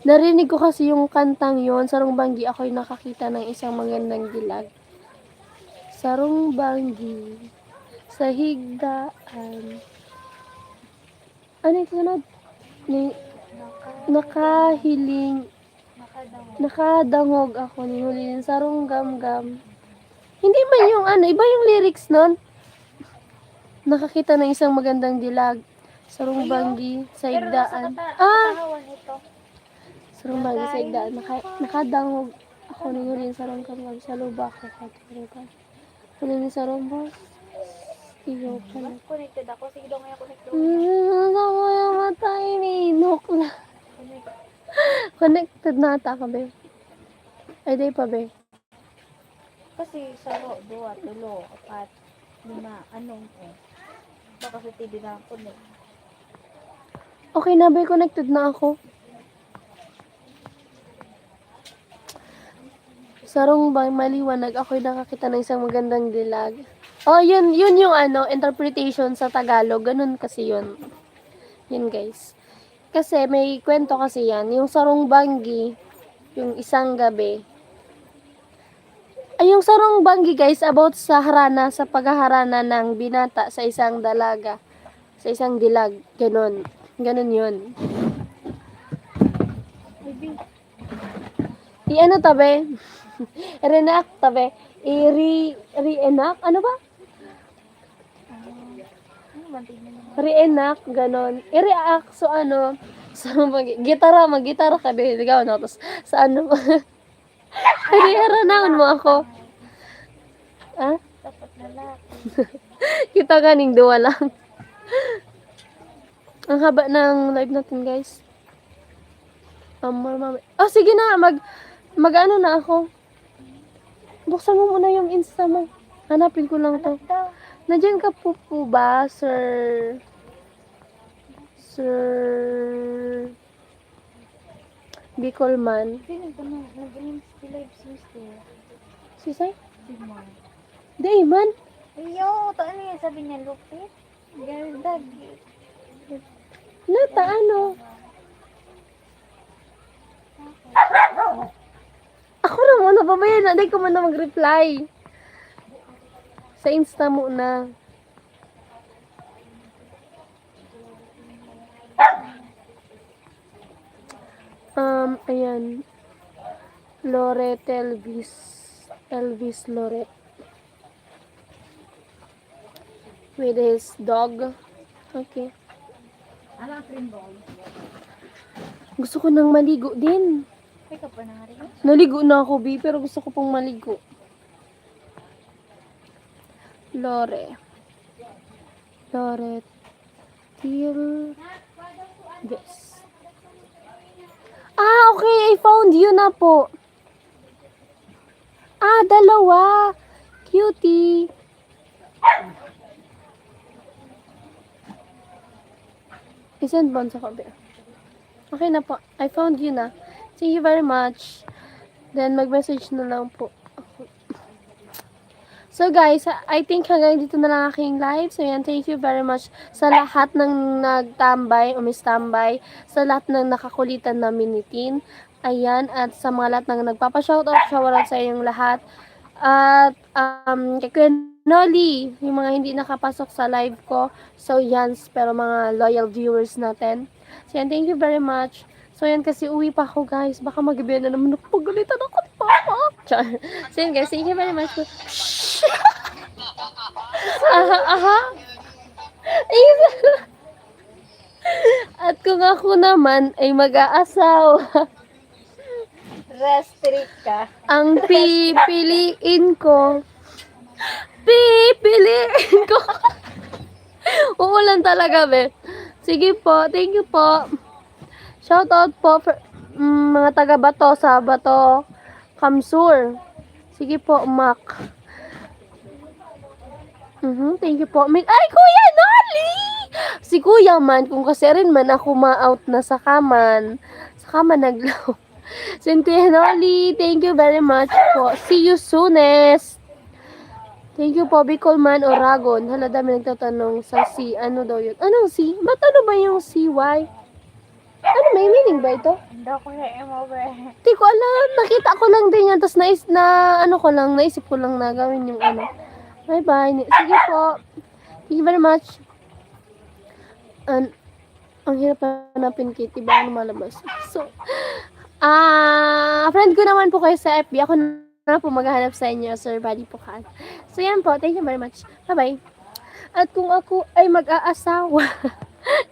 [SPEAKER 1] Narinig ko kasi yung kantang yon, Sarong Banggi, ako'y nakakita ng isang magandang dilag. Sarong Banggi, sa higdaan. Ano yung sunod? Nakahiling, nakadangog ako ni Hulin, sarong gamgam. Hindi ba yung ano, iba yung lyrics nun? Nakakita ng isang magandang dilag. Sarong Banggi, sa higdaan.
[SPEAKER 2] Katawan ito.
[SPEAKER 1] Sarong Banggi, sa higdaan. Nakadangog ako ni Hulin, sarong gamgam. Sa lubak ko katurugan. Hulin sarong boss. Iyo pala.
[SPEAKER 2] Connected ako. Sige daw ngayon connected.
[SPEAKER 1] Ako yung matay ni Inok na. Connected na ata ka, be. Ay, di pa, be.
[SPEAKER 2] Kasi saro, 2, 3, 4, 5, anong baka sa TV na connect.
[SPEAKER 1] Okay na, be. Connected na ako. Sarong ba maliwanag, ako'y nakakita ng isang magandang dilag. Oh, yun yung ano, interpretation sa Tagalog. Ganun kasi yun. Yun, guys. Kasi may kwento kasi yan. Yung Sarong Banggi, yung isang gabi. Ay, yung Sarong Banggi, guys, about sa harana, sa paghaharana ng binata sa isang dalaga. Sa isang dilag. Ganun. Ganun yun. I-ano tabi? Reenact tabi? I-reenact? Ano ba? Reenact, ganon. I-react, so ano, mag-gitara ka, be, ligaw na, tapos, sa ano, haranaon mo ako. Ha?
[SPEAKER 2] Dapat na lang.
[SPEAKER 1] Kita ganing duwa lang. Ang haba ng live natin, guys. Oh, sige na, mag-ano na ako. Buksan mo muna yung Insta mo. Hanapin ko lang to. Nandiyan ka po ba, Sir Bicolman?
[SPEAKER 2] Sino ito na? Nag-insta live sister.
[SPEAKER 1] Si Say?
[SPEAKER 2] Sigma.
[SPEAKER 1] Di man.
[SPEAKER 2] Iyo, to ano yan? Sabi niya, lupit. Gardag.
[SPEAKER 1] Nata, ano? Ako na muna, babayan na. Di ko man na mag-reply. Sa Insta mo na. Ayan. Loret Elvis Loret. With his dog. Okay.
[SPEAKER 5] Alam, friend boy.
[SPEAKER 1] Gusto ko nang maligo din.
[SPEAKER 2] Ay ka pa na rin.
[SPEAKER 1] Naligo na ako, B, pero gusto ko pong maligo. Loret till this. Ah, okay, I found you na po. Ah, dalawa. Cutie. Isend bon sa kabe. Okay na po. I found you na. Thank you very much. Then, mag-message na lang po. So guys, I think hanggang dito na lang aking live. So yan, thank you very much sa lahat ng nagtambay, umistambay, sa lahat ng nakakulitan na minitin. Ayan, at sa mga lahat ng nagpapa-shoutout, shoutout sa inyong lahat. At kay Kuya Noli, yung mga hindi nakapasok sa live ko. So yan, pero mga loyal viewers natin. So yan, thank you very much. So yan, kasi uwi pa ako guys. Baka mag-ibig na naman ako. Pagalitan ako ni Papa. Char. So yan guys, thank you very much. Aha. At kung ako naman ay mag-aasawa,
[SPEAKER 2] Restrict ka.
[SPEAKER 1] ang pipiliin ko, uulan talaga, be. Sige po, thank you po. Shoutout po for, mga taga Bato sa Bato, Kamsur. Sige po, Mac. Thank you po. Ay, Kuya Noli! Si Kuya man, kung kasi rin man ako ma-out na sa kaman naglaw. Si Kuya Noli, thank you very much po. See you soonest. Thank you po, Bicolman Oragon. Hala, dami nagtatanong sa C. Ano daw yun? Anong C? Ba't ano ba yung CY? Ano, may meaning ba ito?
[SPEAKER 2] Hindi ko na mo ba?
[SPEAKER 1] Hindi ko alam. Nakita ko lang din yan. Tapos naisip ko lang na gawin yung ano. Bye-bye. Sige po. Thank you very much. Ang hirap hanapin, Kitty. Ba ano malabas? So, friend ko naman po kayo sa FB. Ako na po maghahanap sa inyo, Sir Buddy po ka. So, yan po. Thank you very much. Bye-bye. At kung ako ay mag-aasawa,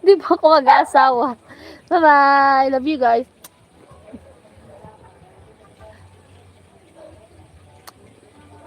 [SPEAKER 1] di po ako mag-aasawa. Bye-bye. Love you guys.